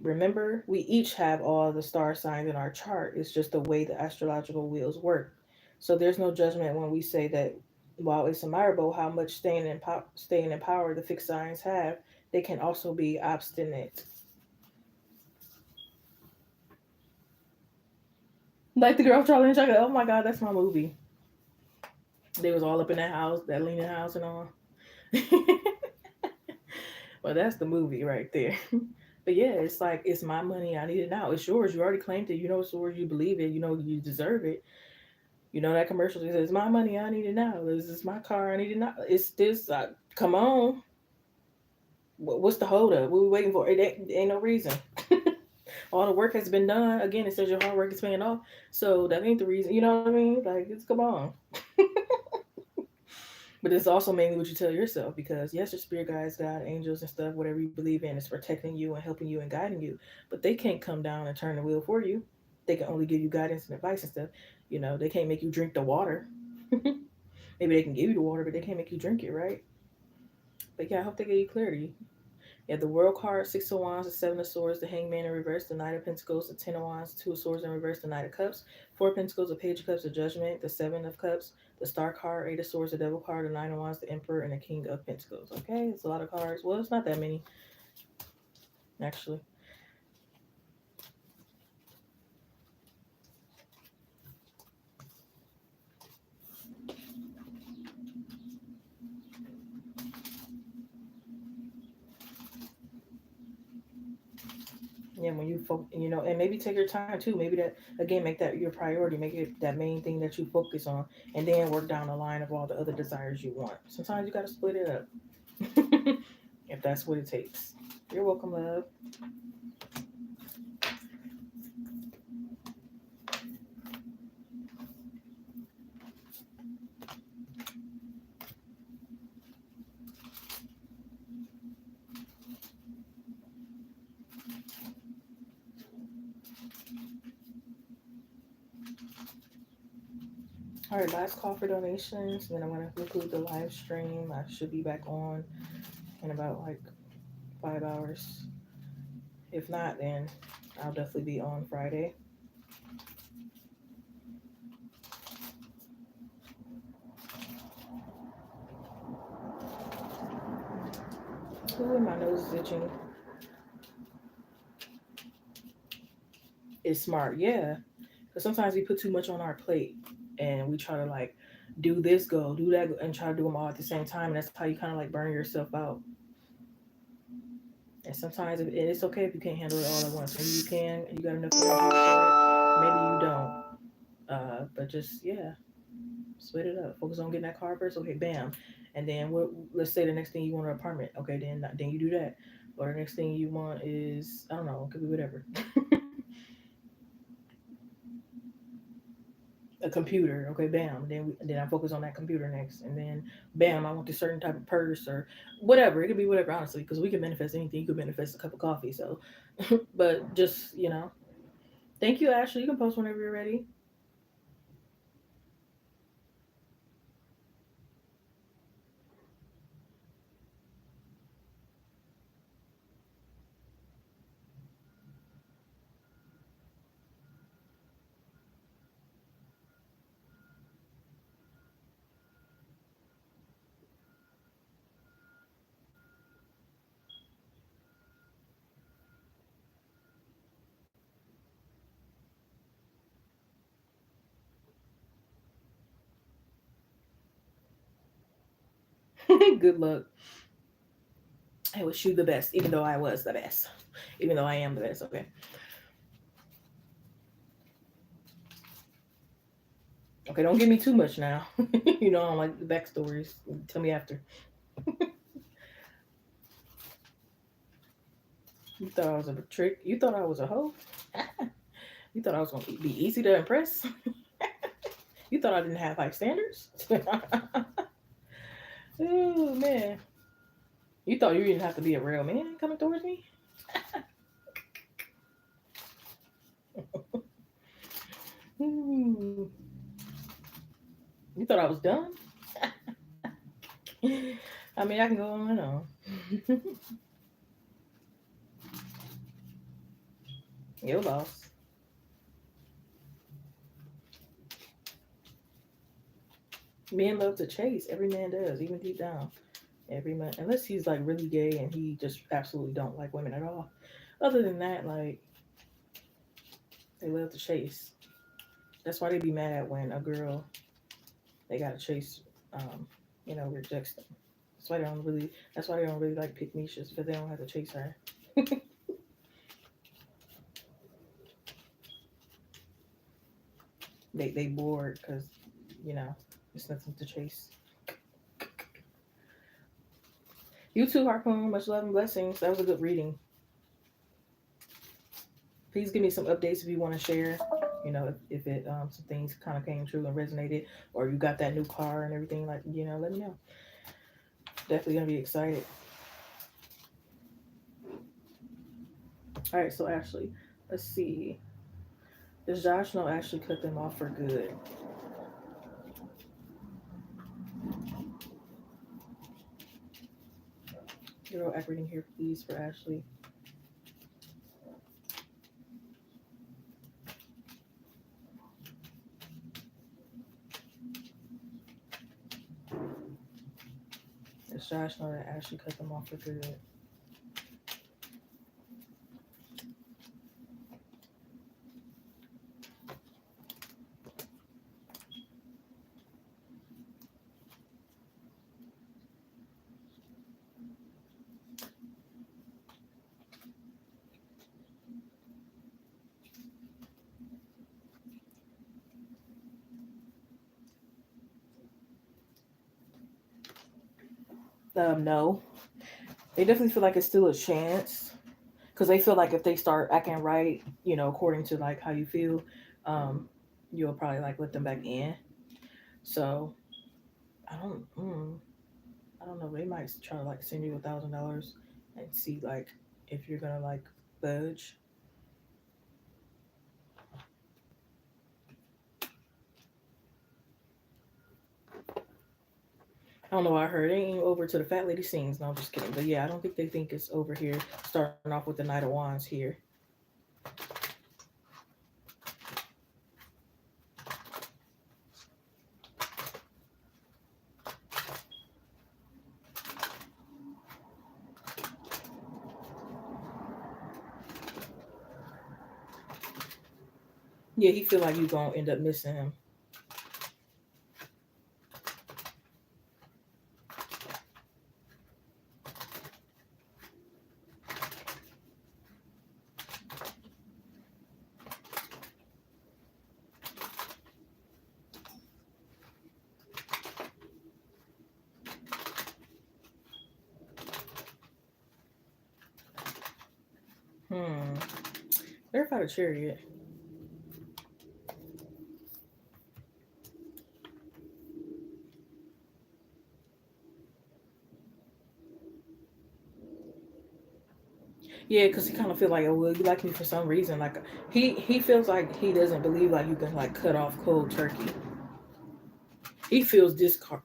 remember, we each have all the star signs in our chart. It's just the way the astrological wheels work. So there's no judgment when we say that while it's admirable how much staying in power the fixed signs have, they can also be obstinate. Like the girl Charlie and Chocolate. Oh my god, that's my movie. They was all up in that house, that leaning house and all. Well, that's the movie right there. But yeah, it's like it's my money. I need it now. It's yours. You already claimed it. You know it's yours. You believe it. You know you deserve it. You know that commercial that says, "My money, I need it now. This is my car. I need it now." It's this. Come on. What's the hold up? What we waiting for? It ain't no reason. All the work has been done. Again, it says your hard work is paying off. So that ain't the reason. You know what I mean? Like, it's come on. But it's also mainly what you tell yourself because yes, your spirit guides, God, angels, and stuff, whatever you believe in, is protecting you and helping you and guiding you. But they can't come down and turn the wheel for you. They can only give you guidance and advice and stuff. They can't make you drink the water. Maybe they can give you the water, but they can't make you drink it, right? But yeah, I hope they give you clarity. You have the World card, Six of Wands, the Seven of Swords, the Hangman in reverse, the Knight of Pentacles, the Ten of Wands, Two of Swords in reverse, the Knight of Cups, Four of Pentacles, the Page of Cups, the Judgment, the Seven of Cups, the Star card, Eight of Swords, the Devil card, the Nine of Wands, the Emperor, and the King of Pentacles. Okay, it's a lot of cards. Well, it's not that many, actually. Yeah, when and maybe take your time too. Maybe that again, make that your priority. Make it that main thing that you focus on, and then work down the line of all the other desires you want. Sometimes you got to split it up, if that's what it takes. You're welcome, love. All right, last call for donations. Then I'm gonna conclude the live stream. I should be back on in about like 5 hours. If not, then I'll definitely be on Friday. Ooh, my nose is itching. It's smart, yeah. Because sometimes we put too much on our plate, and we try to like do this go, do that, and try to do them all at the same time, and that's how you kind of like burn yourself out. And sometimes it's okay if you can't handle it all at once. Maybe you can, and you got enough energy for it. Maybe you don't. But just yeah, split it up. Focus on getting that car first. Okay, bam. And then let's say the next thing you want an apartment. Okay, then you do that. Or the next thing you want is I don't know. It could be whatever. A computer. Okay, bam. Then I focus on that computer next. And then bam, I want this certain type of purse or whatever. It could be whatever, honestly, because we can manifest anything. You could manifest a cup of coffee. So, but just thank you, Ashley. You can post whenever you're ready. Good luck. I wish you the best, even though I was the best, even though I am the best. Okay. Okay, don't give me too much now. I don't like the backstories. Tell me after. You thought I was a trick? You thought I was a hoe? You thought I was going to be easy to impress? You thought I didn't have high standards? Oh, man. You thought you didn't have to be a real man coming towards me? Hmm. You thought I was dumb? I mean, I can go on and on. Your loss. Men love to chase. Every man does, even deep down. Every man, unless he's like really gay and he just absolutely don't like women at all. Other than that, like they love to chase. That's why they be mad when a girl they gotta chase, rejects them. That's why they don't really. That's why they don't really like pick niches because they don't have to chase her. They bored because you know it's nothing to chase. You too, Harpoon. Much love and blessings. That was a good reading. Please give me some updates if you want to share. You know, if it some things kind of came true and resonated, or you got that new car and everything. Like, you know, let me know. Definitely gonna be excited. All right, so Ashley, let's see. Does Josh know Ashley cut them off for good? Girl, act reading here, please, for Ashley. Does Josh know that Ashley cut them off for good? No. They definitely feel like it's still a chance because they feel like if they start acting right, you know, according to like how you feel, um, you'll probably like let them back in. So I don't, I don't know. They might try to like send you $1,000 and see like if you're gonna like budge. I don't know why I heard it ain't over to the fat lady sings. No, I'm just kidding. But yeah, I don't think they think it's over here. Starting off with the Knight of Wands here. Yeah, he feel like you gonna end up missing him. Hmm. Verify the chariot. Yeah, because he kind of feel like, oh, well, you like me for some reason. Like he feels like he doesn't believe like you can like cut off cold turkey. He feels discarded.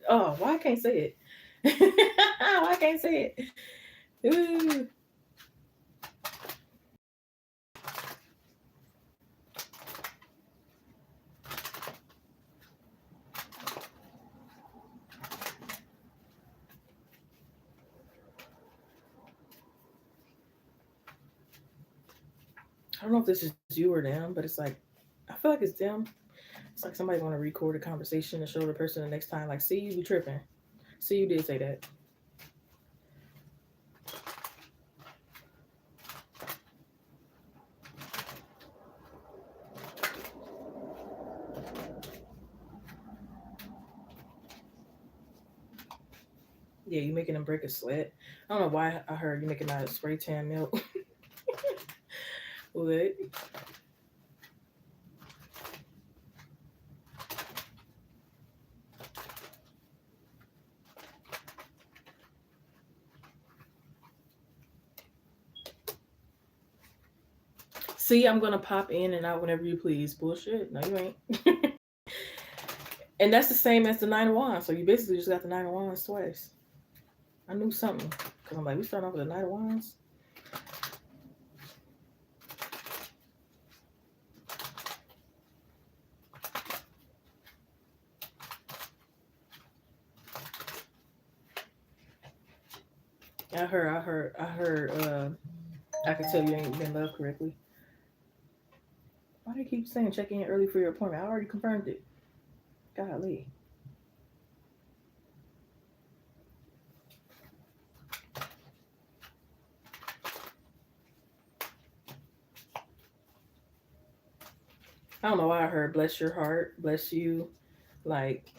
Oh, why I can't say it? Why I can't say it? Ooh. I don't know if this is you or them, but it's like I feel like it's them. It's like somebody want to record a conversation and show the person the next time. Like, see, you be tripping. See, you did say that. Yeah, you making them break a sweat. I don't know why I heard you making out of spray tan milk. What? See, I'm gonna pop in and out whenever you please. Bullshit. No, you ain't. And that's the same as the Nine of Wands. So you basically just got the Nine of Wands twice. I knew something. Because I'm like, we starting off with the Knight of Wands. I heard, I could tell you ain't been loved correctly. Why do you keep saying check in early for your appointment? I already confirmed it. Golly. I don't know why I heard bless your heart, bless you. Like,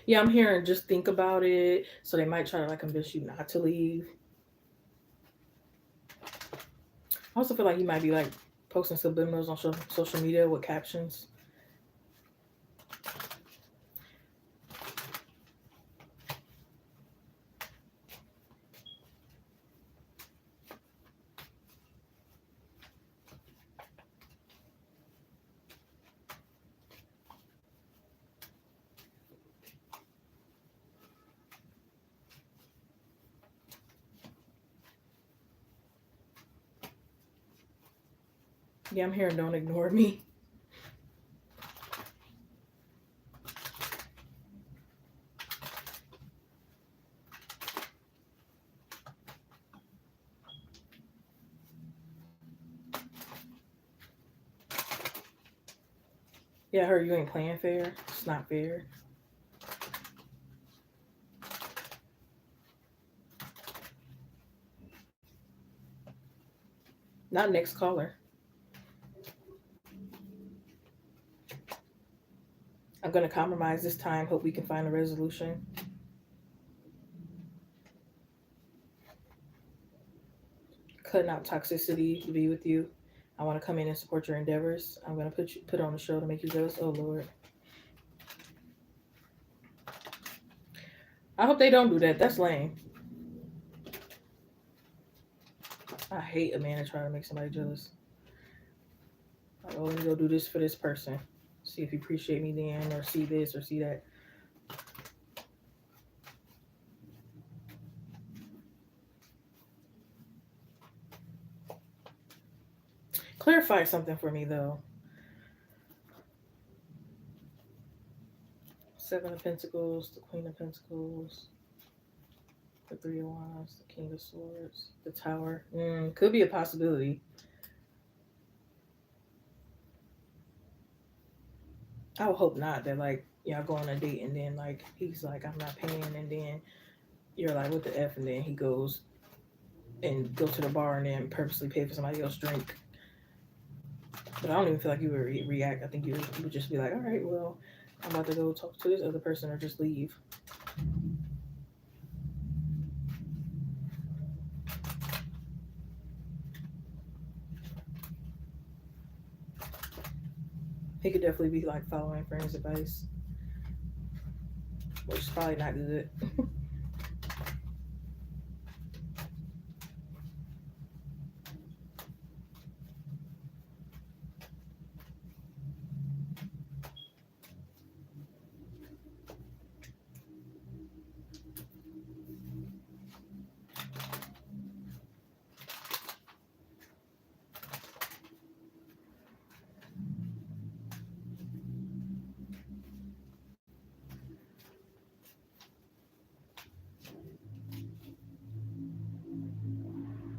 Yeah, I'm hearing just think about it. So they might try to like convince you not to leave. I also feel like you might be like posting subliminals on social media with captions. Yeah, I'm hearing don't ignore me. Yeah, I heard you ain't playing fair. It's not fair. Not next caller. I'm gonna compromise this time. Hope we can find a resolution. Cutting out toxicity to be with you. I want to come in and support your endeavors. I'm gonna put on the show to make you jealous. Oh Lord. I hope they don't do that. That's lame. I hate a man that try to make somebody jealous. Like, oh, let me go do this for this person. See if you appreciate me then, or see this or see that. Clarify something for me though. Seven of Pentacles, the Queen of Pentacles, the Three of Wands, the King of Swords, the Tower. Could be a possibility. I would hope not that like y'all go on a date and then like he's like I'm not paying and then you're like what the F and then he goes and go to the bar and then purposely pay for somebody else's drink. But I don't even feel like you would react. I think you would just be like, all right, well, I'm about to go talk to this other person or just leave. He could definitely be like following friends' advice, which is probably not good.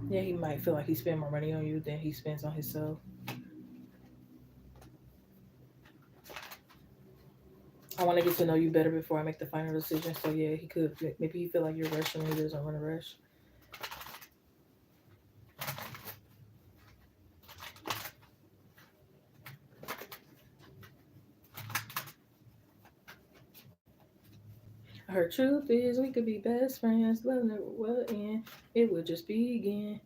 Yeah, he might feel like he spends more money on you than he spends on himself. I want to get to know you better before I make the final decision. So yeah, he could maybe he feel like you're rushing. He doesn't want to rush. Her truth is we could be best friends. Love never will end. It would just begin.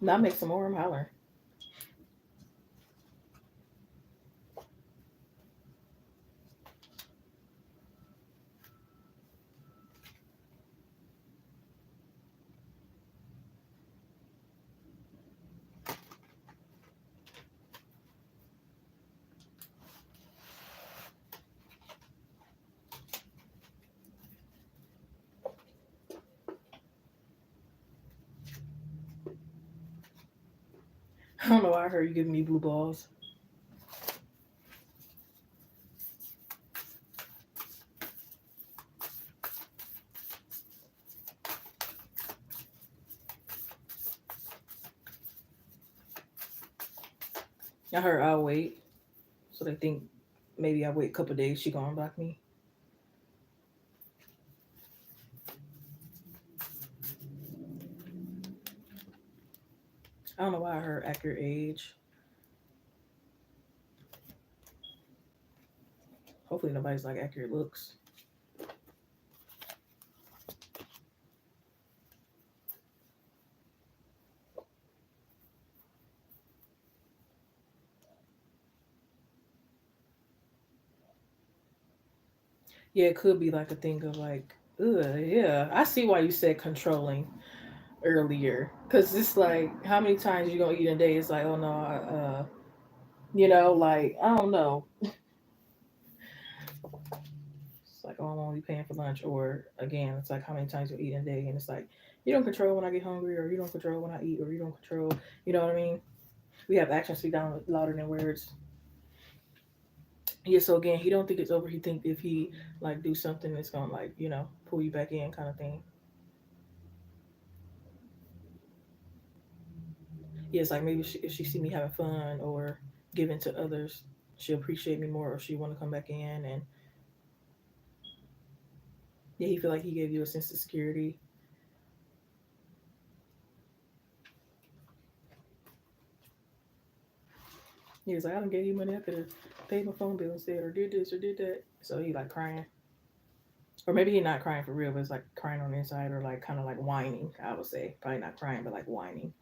That makes some more. I'm hollering. I don't know why I heard you giving me blue balls. I heard I'll wait. So they think maybe I wait a couple days. She gonna block me. I don't know why I heard accurate age. Hopefully nobody's like accurate looks. Yeah, it could be like a thing of like, ugh, yeah. I see why you said controlling earlier, because it's like how many times you gonna eat in a day? It's like, oh no, like I don't know. It's like, oh, I'm only paying for lunch, or again, it's like how many times you eat in a day, and it's like you don't control when I get hungry, or you don't control when I eat, or you don't control. You know what I mean? We have actions speak down louder than words. Yeah. So again, he don't think it's over. He think if he like do something, it's gonna like pull you back in, kind of thing. Yeah, it's like maybe if she see me having fun or giving to others, she'll appreciate me more, or she want to come back in. And yeah, he feel like he gave you a sense of security. He was like, I don't gave you money. I could have paid my phone bill instead, or did this or did that. So he like crying, or maybe he not crying for real, but it's like crying on the inside, or like kind of like whining. I would say probably not crying, but like whining.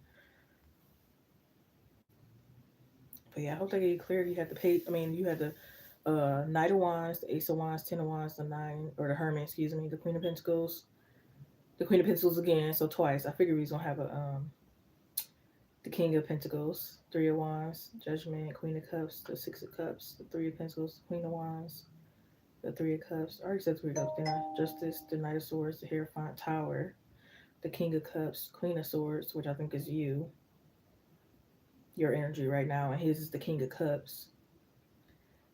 But yeah, I hope they gave you clarity. You had the pay. I mean, you had the Knight of Wands, the Ace of Wands, Ten of Wands, the Nine, or the Hermit, excuse me, the Queen of Pentacles, the Queen of Pentacles again, so twice. I figured we was gonna have the King of Pentacles, Three of Wands, Judgment, Queen of Cups, the Six of Cups, the Three of Pentacles, Queen of Wands, the Three of Cups. I already said Three of Cups, then Justice, the Knight of Swords, the Hierophant Tower, the King of Cups, Queen of Swords, which I think is you, your energy right now, and his is the King of Cups,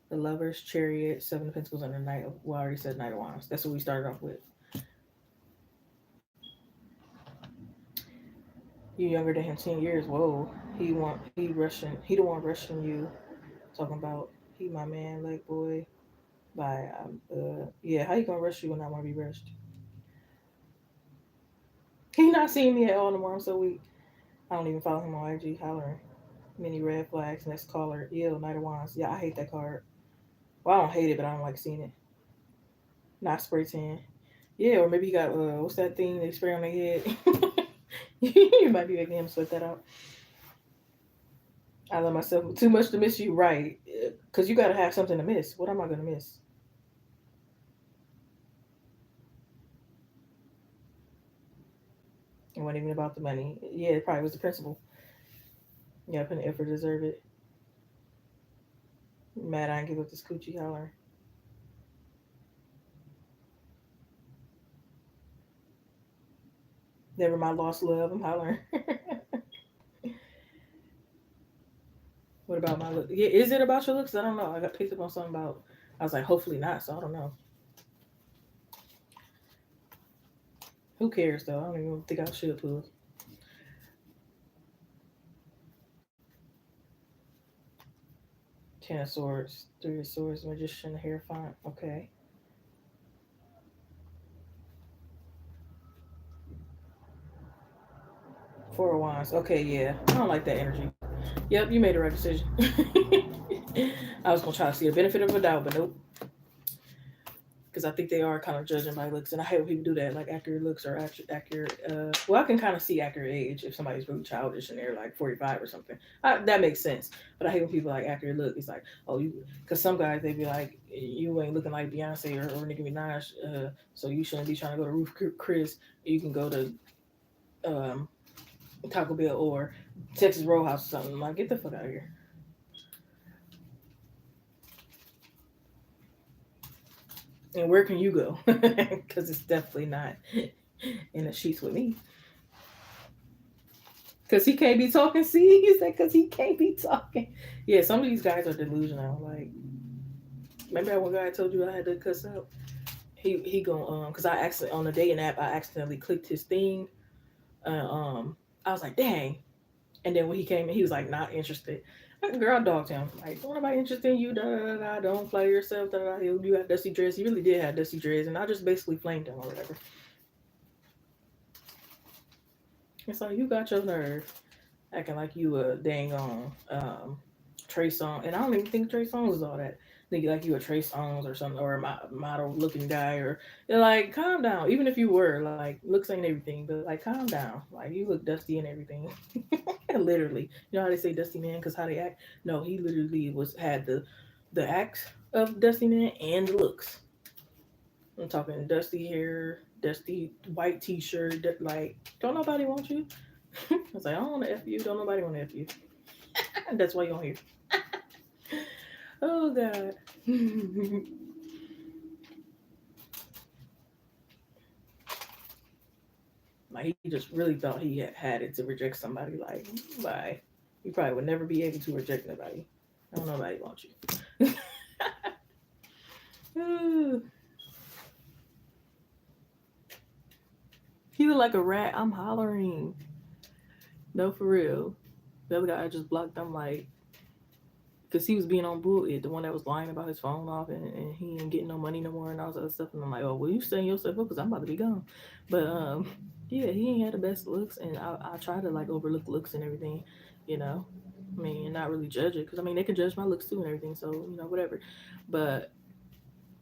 the Lovers, Chariot, Seven of Pentacles, and the Knight of. Well, I already said Knight of Wands. That's what we started off with. You younger than him 10 years. Whoa. He the one rushing you. Talking about he my man, like boy. By yeah, how you gonna rush you when I wanna be rushed? He not seeing me at all no more. I'm so weak. I don't even follow him on IG. Hollering. Many red flags. Next caller. Ew, Knight of Wands. Yeah, I hate that card. Well, I don't hate it, but I don't like seeing it. Not spray tan. Yeah, or maybe he got what's that thing they spray on their head? You might be making him sweat that out. I love myself too much to miss you, right? Because you gotta have something to miss. What am I gonna miss? It wasn't even about the money. Yeah, it probably was the principle. Yeah, put an effort to deserve it. Mad I didn't give up this coochie holler. Never my lost love. I'm hollering. What about my look? Yeah, is it about your looks? I don't know. I got picked up on something about. I was like, hopefully not. So I don't know. Who cares though? I don't even think I should pull. Ten of Swords, Three of Swords, Magician, Hierophant. Okay. Four of Wands. Okay, yeah. I don't like that energy. Yep, you made the right decision. I was gonna try to see a benefit of a doubt, but nope. Because I think they are kind of judging by looks, and I hate when people do that, like accurate looks or accurate. Well, I can kind of see accurate age if somebody's really childish and they're like 45 or something. That makes sense. But I hate when people like accurate look. It's like, oh, you, because some guys they be like, you ain't looking like Beyonce or Nicki Minaj, so you shouldn't be trying to go to Ruth Chris. You can go to um, Taco Bell or Texas Roadhouse or something. Like, get the fuck out of here. And where can you go? Because it's definitely not in the sheets with me. Because he can't be talking. See, he said because he can't be talking. Yeah, some of these guys are delusional. Like, remember that one guy I told you I had to cuss out? He going because I accidentally on the dating app I accidentally clicked his thing. I was like, dang. And then when he came in, he was like, not interested. Like, girl, I dogged him. Like, don't nobody interested in you, don't play yourself, You have dusty dress. He really did have dusty dress, and I just basically flamed him or whatever. It's like, you got your nerve. acting like you a dang on Trey Song, and I don't even think Trey Songz is all that. Think like you a Trey Songz or something, or a model looking guy, or you're like, calm down. Even if you were, like, looks ain't everything, but like, calm down. Like, you look dusty and everything. Literally, you know how they say dusty man because how they act. No, he literally had the act of dusty man and the looks. I'm talking dusty hair, dusty white t-shirt. Like, don't nobody want you. I was like, I don't want to F you. Don't nobody want to F you. That's why you're on here. Oh, God. Like, he just really thought he had it to reject somebody. Like, bye. You probably would never be able to reject nobody. Don't nobody want you. He look like a rat. I'm hollering. No, for real. The other guy I just blocked. I'm like, because he was being on bullshit, the one that was lying about his phone off and he ain't getting no money no more and all that other stuff. And I'm like, oh, well, you setting yourself up because I'm about to be gone. But yeah, he ain't had the best looks, and I try to like overlook looks and everything, you know. I mean, and not really judge it because I mean they can judge my looks too and everything, so you know whatever. But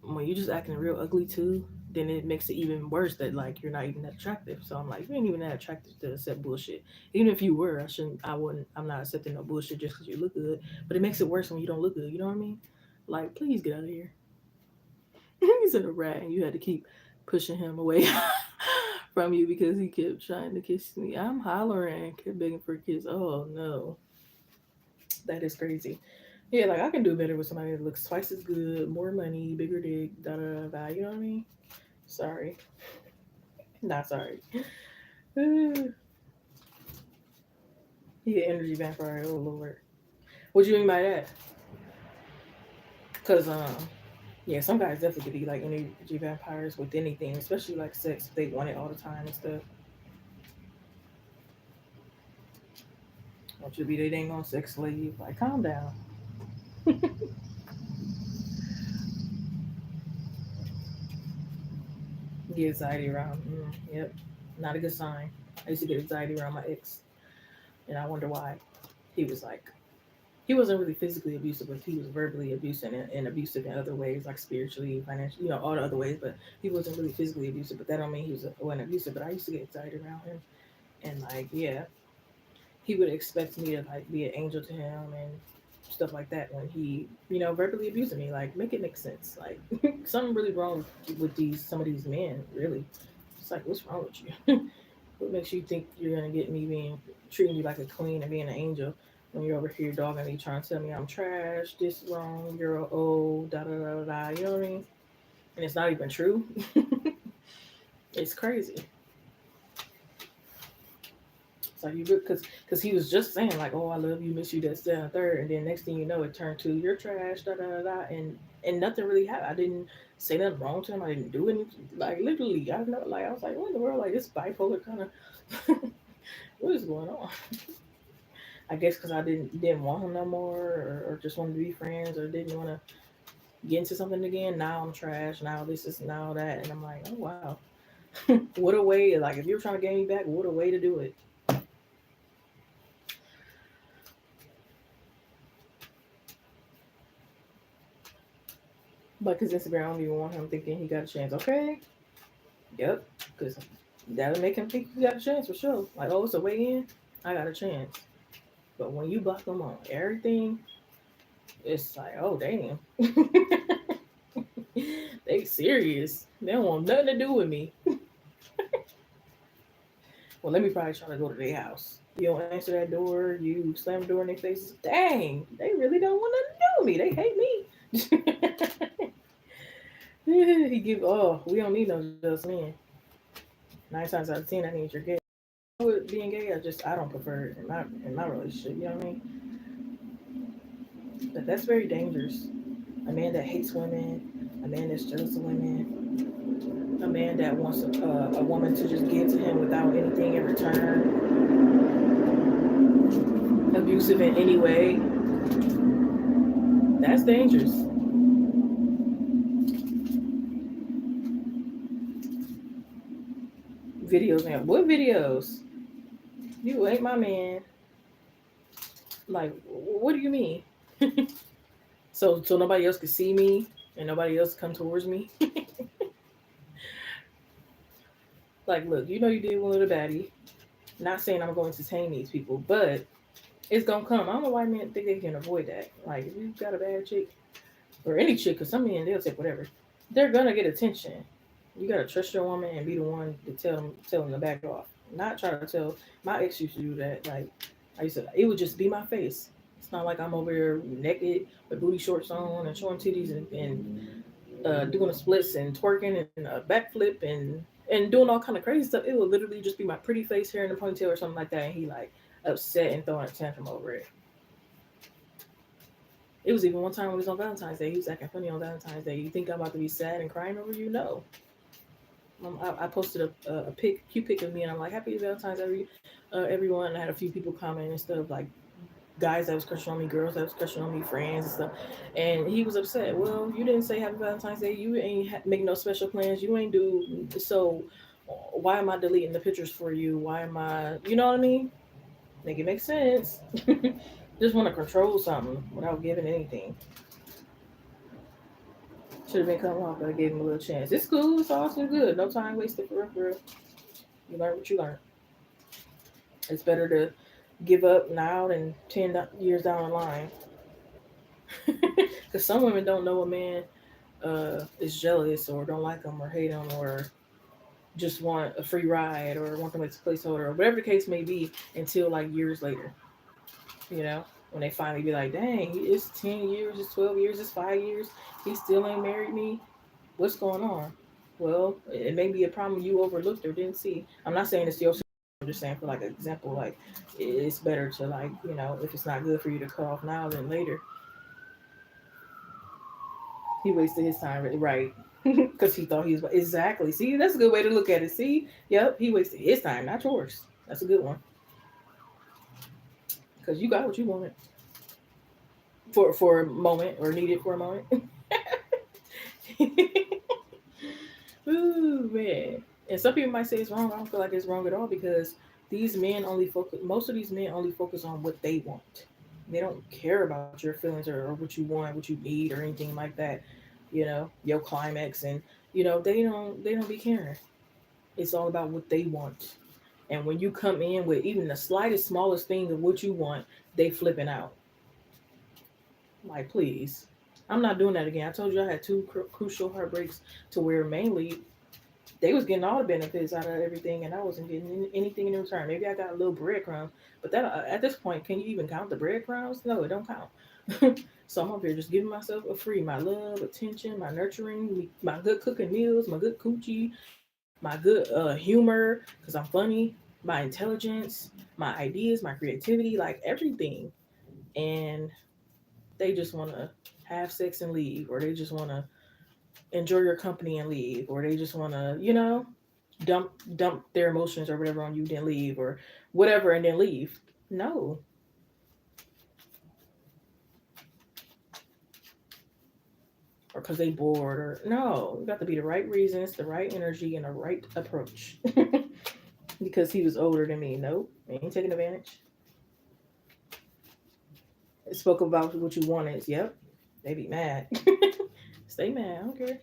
when you just acting real ugly too, then it makes it even worse that like you're not even that attractive. So I'm like, you ain't even that attractive to accept bullshit. Even if you were, I wouldn't. I'm not accepting no bullshit just because you look good. But it makes it worse when you don't look good. You know what I mean? Like, please get out of here. He's in a rat, and you had to keep pushing him away from you because he kept trying to kiss me. I'm hollering, kept begging for a kiss. Oh no, that is crazy. Yeah, like I can do better with somebody that looks twice as good, more money, bigger dick, da da da da. You know what I mean? Sorry. Not sorry. He an energy vampire. Oh lord. What do you mean by that? Cause yeah, some guys definitely could be like energy vampires with anything, especially like sex. If they want it all the time and stuff. Want you to be their dang on sex slave? Like, calm down. Get anxiety around. Yep, not a good sign. I used to get anxiety around my ex, and I wonder why. He was like, he wasn't really physically abusive, but he was verbally abusive and abusive in other ways, like spiritually, financially, you know, all the other ways. But he wasn't really physically abusive. But that don't mean he wasn't abusive. But I used to get anxiety around him, and like, yeah, he would expect me to like be an angel to him and stuff like that when he, you know, verbally abusing me. Like, make it make sense. Like, something really wrong with these some of these men. Really, it's like, what's wrong with you? What makes you think you're gonna get me being treating you like a queen and being an angel when you're over here dogging me, trying to tell me I'm trash, this wrong, you're old, da da da da. You know what I mean? And it's not even true. It's crazy. It's like you because he was just saying like, oh, I love you, miss you, that's that third, and then next thing you know, it turned to you're trash, da da da da, and nothing really happened. I didn't say nothing wrong to him. I didn't do anything. Like literally, I know. Like I was like, what in the world? Like this bipolar kind of. What is going on? I guess because I didn't want him no more, or just wanted to be friends, or didn't want to get into something again. Now I'm trash. Now this is now that, and I'm like, oh wow, what a way! Like if you're trying to get me back, what a way to do it. Like his Instagram, I don't even want him thinking he got a chance. Okay, yep, because that'll make him think he got a chance for sure. Like, oh, it's a way in, I got a chance. But when you block them on everything, it's like, oh damn, they serious. They don't want nothing to do with me. Well, let me probably try to go to their house. You don't answer that door, you slam the door in their faces. Dang, they really don't want nothing to do with me. They hate me. He give, oh, we don't need no just men. 9 times out of 10, that means you're gay. With being gay, I don't prefer it in my relationship. You know what I mean? But that's very dangerous. A man that hates women, a man that's jealous of women, a man that wants a woman to just give to him without anything in return, abusive in any way. That's dangerous. Videos, man. What videos? You ain't my man. Like, what do you mean? So nobody else could see me and nobody else come towards me. Like, look, you know you did one little baddie. Not saying I'm going to entertain these people, but it's gonna come. I don't know why men think they can avoid that. Like, if you got a bad chick or any chick, because some men they'll take whatever, they're gonna get attention. You gotta trust your woman and be the one to tell them to back off. Not try to tell. My ex used to do that. Like, I used to, it would just be my face. It's not like I'm over there naked with booty shorts on and showing titties and doing the splits and twerking and a backflip and doing all kind of crazy stuff. It would literally just be my pretty face, hair in a ponytail or something like that, and he like upset and throwing a tantrum over it. It was even one time when it was on Valentine's Day. He was acting funny on Valentine's Day. You think I'm about to be sad and crying over you? No. I posted a cute pic of me, and I'm like, "Happy Valentine's, everyone." And I had a few people comment and stuff like guys that was crushing on me, girls that was crushing on me, friends and stuff. And he was upset. Well, you didn't say Happy Valentine's Day. You ain't make no special plans. You ain't do so. Why am I deleting the pictures for you? Why am I? You know what I mean? Make it make sense. Just want to control something without giving anything. Should have been cut off, but I gave him a little chance. It's cool. It's awesome. Good. No time wasted for real. For real. You learn what you learn. It's better to give up now than 10 years down the line. Because some women don't know a man is jealous or don't like them or hate them or just want a free ride or want them as a placeholder or whatever the case may be until like years later. You know, when they finally be like, dang, it's 10 years, it's 12 years, it's 5 years, he still ain't married me. What's going on? Well, it may be a problem you overlooked or didn't see. I'm not saying it's your situation. I'm just saying for like an example, like it's better to like, if it's not good for you to cut off now than later. He wasted his time, right? Because he thought he was exactly. See, that's a good way to look at it. See, yep, he wasted his time, not yours. That's a good one. Because you got what you wanted for a moment or needed for a moment. Ooh man. And some people might say it's wrong. I don't feel like it's wrong at all because these men only focus. Most of these men only focus on what they want. They don't care about your feelings or what you want, what you need, or anything like that. Your climax, and they don't be caring. It's all about what they want. And when you come in with even the slightest, smallest thing of what you want, they flipping out. Like, please. I'm not doing that again. I told you I had two crucial heartbreaks to where mainly they was getting all the benefits out of everything, and I wasn't getting anything in return. Maybe I got a little breadcrumbs, but that at this point, can you even count the breadcrumbs? No, it don't count. So I'm up here just giving myself a free, my love, attention, my nurturing, my good cooking meals, my good coochie, my good humor, because I'm funny, my intelligence, my ideas, my creativity, like everything. And they just want to have sex and leave, or they just want to enjoy your company and leave, or they just want to, dump their emotions or whatever on you, then leave, or whatever, and then leave. No, or because they bored, or no, you got to be the right reasons, the right energy, and the right approach. Because he was older than me. Nope, ain't taking advantage. It spoke about what you wanted. Yep, they be mad. Stay mad. I don't care.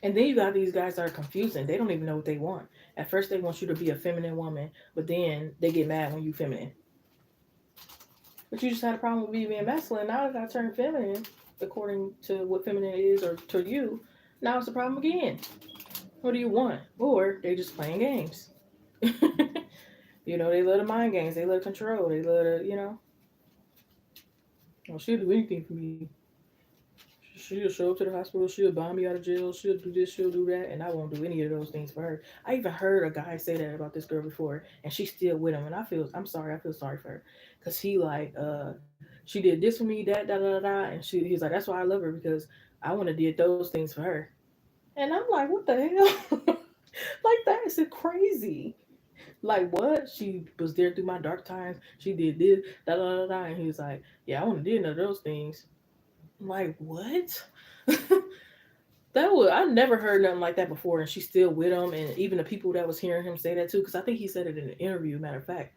And then you got these guys that are confusing. They don't even know what they want. At first, they want you to be a feminine woman, but then they get mad when you feminine. But you just had a problem with me being masculine. Now that I turned feminine, according to what feminine is or to you, now it's a problem again. What do you want? Or they just playing games. They love the mind games. They love control. They love well, she'll do anything for me. She'll show up to the hospital. She'll buy me out of jail. She'll do this. She'll do that. And I won't do any of those things for her. I even heard a guy say that about this girl before, and she's still with him. And I'm sorry. I feel sorry for her, cause he like, she did this for me, that, da, da, da, da, and he's like, that's why I love her because I want to did those things for her. And I'm like, what the hell? Like that is crazy. Like what? She was there through my dark times. She did this, da da da da. And he was like, yeah, I want to do none of those things. I'm like, what? That was I never heard nothing like that before, and she's still with him, and even the people that was hearing him say that too, because I think he said it in an interview. Matter of fact,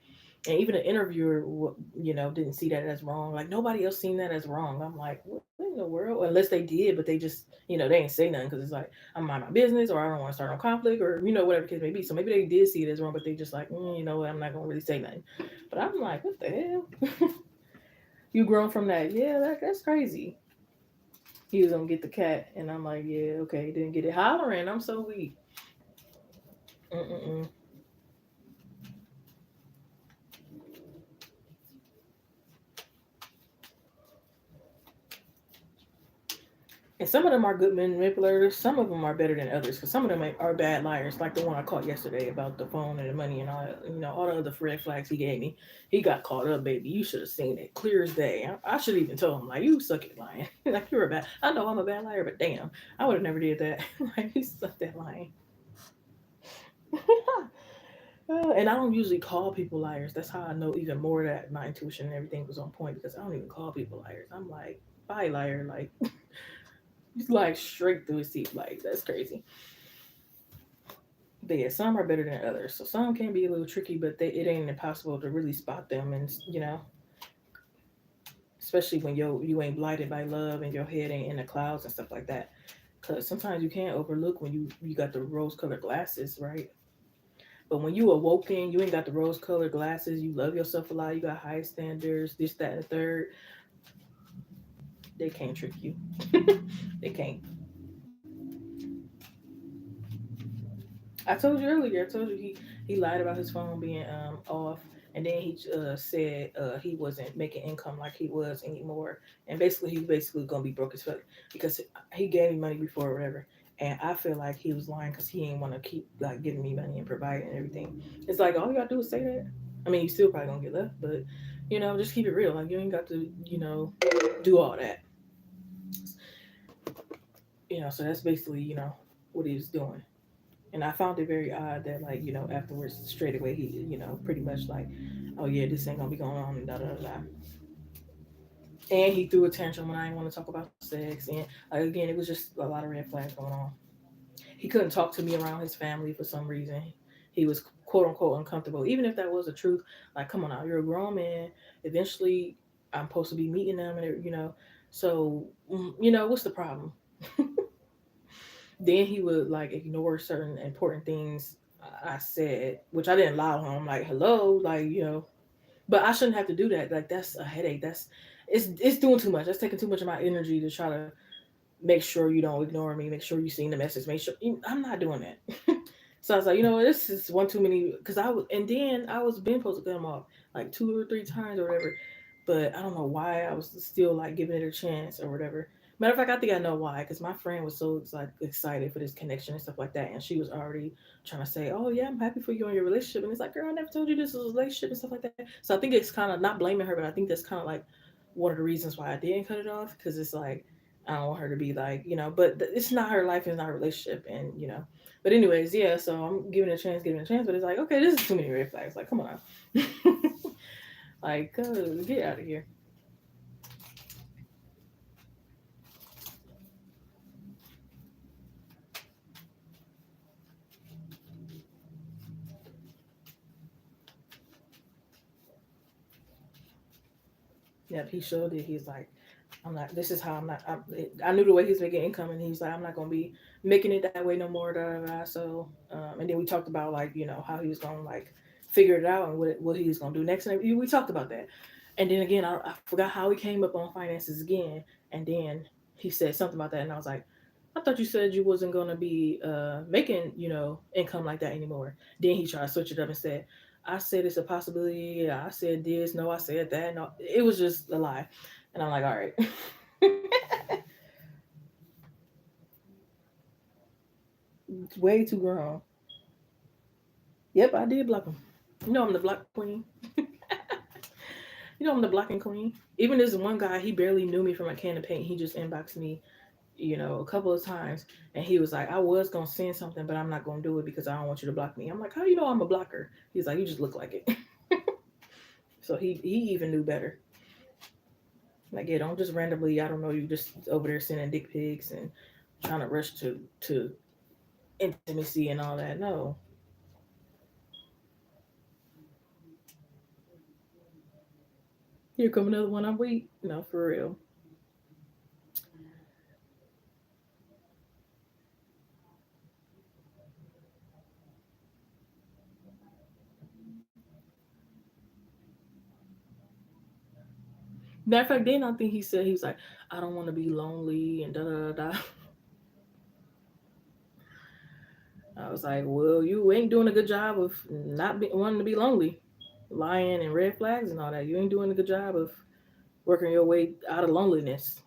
and even the interviewer, didn't see that as wrong. Like nobody else seen that as wrong. I'm like, what in the world? Unless they did, but they just, they ain't say nothing because it's like I'm mind my business, or I don't want to start no conflict, or whatever the case may be. So maybe they did see it as wrong, but they just like, you know what? I'm not gonna really say nothing. But I'm like, what the hell? You grown from that? Yeah, that's crazy. He was gonna get the cat, and I'm like, yeah, okay, didn't get it hollering. I'm so weak. Mm-mm-mm. And some of them are good manipulators. Some of them are better than others because some of them are bad liars. Like the one I caught yesterday about the phone and the money and all, all the other red flags he gave me. He got caught up, baby. You should have seen it clear as day. I should even told him like, you suck at lying. Like you're a bad. I know I'm a bad liar, but damn, I would have never did that. Like you sucked at lying. And I don't usually call people liars. That's how I know even more that my intuition and everything was on point because I don't even call people liars. I'm like, bye, liar. Like, he's like straight through his teeth. Like, that's crazy. But yeah, some are better than others. So some can be a little tricky, but it ain't impossible to really spot them. And, especially when you ain't blighted by love and your head ain't in the clouds and stuff like that. Because sometimes you can't overlook when you got the rose colored glasses, right? But when you awoken, you ain't got the rose colored glasses. You love yourself a lot. You got high standards, this, that, and the third. They can't trick you. They can't. I told you earlier. I told you he lied about his phone being off, and then he said he wasn't making income like he was anymore, and basically he's basically gonna be broke as fuck because he gave me money before or whatever. And I feel like he was lying because he didn't want to keep like giving me money and providing and everything. It's like all you gotta do is say that. I mean, you still probably gonna get left, but just keep it real. Like you ain't got to do all that. So that's basically what he was doing. And I found it very odd that like afterwards straight away he pretty much like, oh yeah, this ain't gonna be going on and da da da da. And he threw a tantrum when I didn't want to talk about sex, and again it was just a lot of red flags going on. He couldn't talk to me around his family for some reason. He was quote unquote uncomfortable, even if that was the truth. Like, come on now, you're a grown man. Eventually, I'm supposed to be meeting them, and. So, what's the problem? Then he would like ignore certain important things I said, which I didn't allow him. Like, hello, like but I shouldn't have to do that. Like, that's a headache. It's doing too much. That's taking too much of my energy to try to make sure you don't ignore me. Make sure you seen the message. Make sure I'm not doing that. So I was like, this is one too many. Because and then I was been supposed to cut him off like 2 or 3 times or whatever. But I don't know why I was still like giving it a chance or whatever. Matter of fact, I think I know why. Because my friend was so like excited for this connection and stuff like that, and she was already trying to say, "Oh yeah, I'm happy for you and your relationship." And it's like, "Girl, I never told you this was a relationship and stuff like that." So I think it's kind of not blaming her, but I think that's kind of like one of the reasons why I didn't cut it off because it's like I don't want her to be like but it's not her life, it's not her relationship, and. But anyways, yeah. So I'm giving it a chance, but it's like, okay, this is too many red flags. Like, come on, like, get out of here. Yep, he showed it. He's like, I'm not. This is how I'm not. I knew the way he's making income, and he's like, I'm not gonna be making it that way no more. Da, da, da. So, and then we talked about like how he was gonna like figure it out and what he was gonna do next. And we talked about that. And then again, I forgot how he came up on finances again. And then he said something about that, and I was like, I thought you said you wasn't gonna be making income like that anymore. Then he tried to switch it up and said, I said it's a possibility. I said this. No, I said that. No, it was just a lie. And I'm like, all right. It's way too grown. Yep, I did block him. I'm the block queen. I'm the blocking queen. Even this one guy, he barely knew me from a can of paint. He just inboxed me, a couple of times, and he was like, "I was gonna send something, but I'm not gonna do it because I don't want you to block me." I'm like, "How you know I'm a blocker?" He's like, "You just look like it." So he even knew better. Like, yeah, don't just randomly, I don't know, you just over there sending dick pics and trying to rush to intimacy and all that. No. Here come another one I'm weak. No, for real. Matter of fact, then I think he said he was like, I don't want to be lonely and da da da. I was like, well, you ain't doing a good job of wanting to be lonely, lying and red flags and all that. You ain't doing a good job of working your way out of loneliness.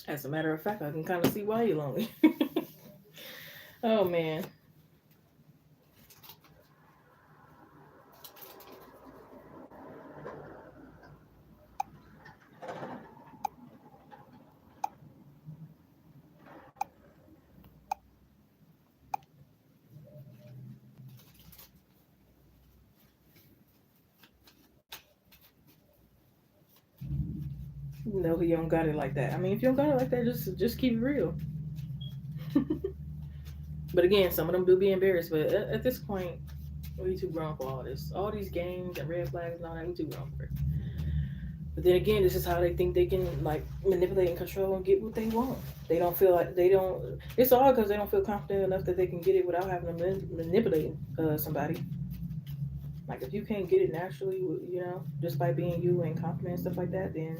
As a matter of fact, I can kind of see why you're lonely. Oh man, no, he don't got it like that. I mean, if you don't got it like that, just keep it real. But again, some of them do be embarrassed. But at this point, we too grown for all this. All these games and red flags and all that, we too grown for it. But then again, this is how they think they can like manipulate and control and get what they want. They don't feel like they don't. It's all because they don't feel confident enough that they can get it without having to manipulate somebody. Like if you can't get it naturally, just by being you and confident and stuff like that, then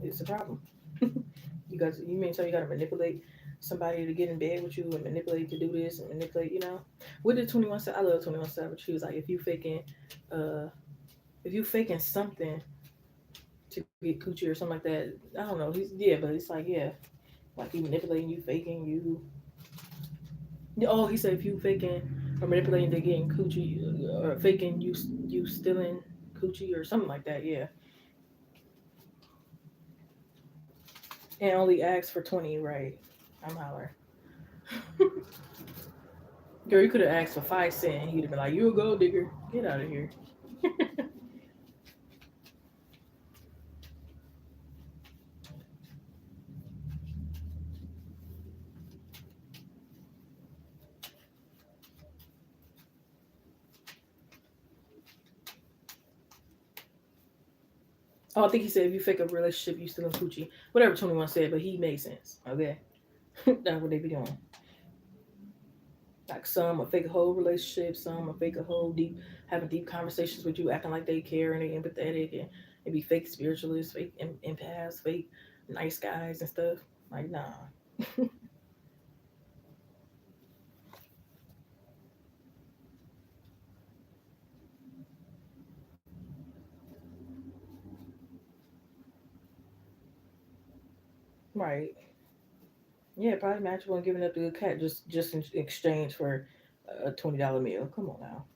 it's a problem. You mean so you got to manipulate somebody to get in bed with you and manipulate to do this and manipulate, What did 21 say? I love 21 Savage. She was like, uh, if you faking something to get coochie or something like that, I don't know. But it's like, yeah, like he manipulating you, faking you. Oh, he said if you faking or manipulating to getting coochie or faking you stealing coochie or something like that, yeah. And only ask for 20, right? I'm holler. Girl, you could have asked for 5 cents. He'd have been like, "You a gold digger? Get out of here." Oh, I think he said if you fake a relationship, you still in coochie. Whatever 21 said, but he made sense. Okay, that's what they be doing. Like some will fake a whole relationship, some will fake a whole having deep conversations with you, acting like they care and they empathetic, and they be fake spiritualists, fake empaths, fake nice guys and stuff. Like nah, right? Yeah, probably match one giving up to a cat just in exchange for a $20 meal. Come on now.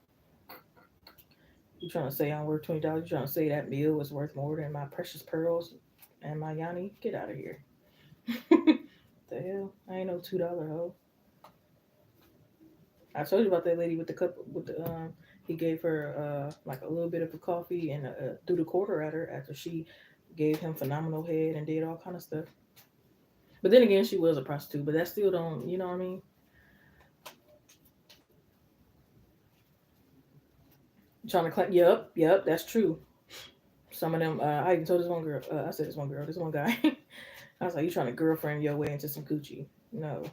You trying to say I'm worth $20? You trying to say that meal was worth more than my precious pearls and my Yanni? Get out of here. The hell? I ain't no $2 hoe. I told you about that lady with the cup with the he gave her like a little bit of a coffee and threw the quarter at her after she gave him phenomenal head and did all kind of stuff. But then again, she was a prostitute, but that still don't, you know what I mean? Trying to claim, yep, that's true. Some of them, I even told this one girl, I said this one girl, this one guy, I was like, you trying to girlfriend your way into some coochie? No,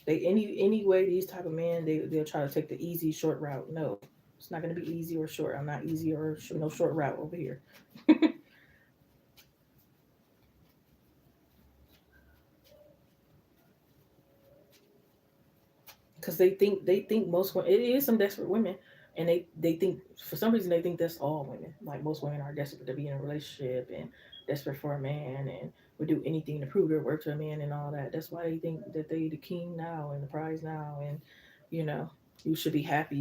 they any way these type of men they'll try to take the easy short route. No, it's not gonna be easy or short. I'm not easy or no short route over here. Because they think most women, it is some desperate women, and they think for some reason they think that's all women. Like most women are desperate to be in a relationship and desperate for a man, and would do anything to prove their worth to a man and all that. That's why they think that they the king now and the prize now, and you know, you should be happy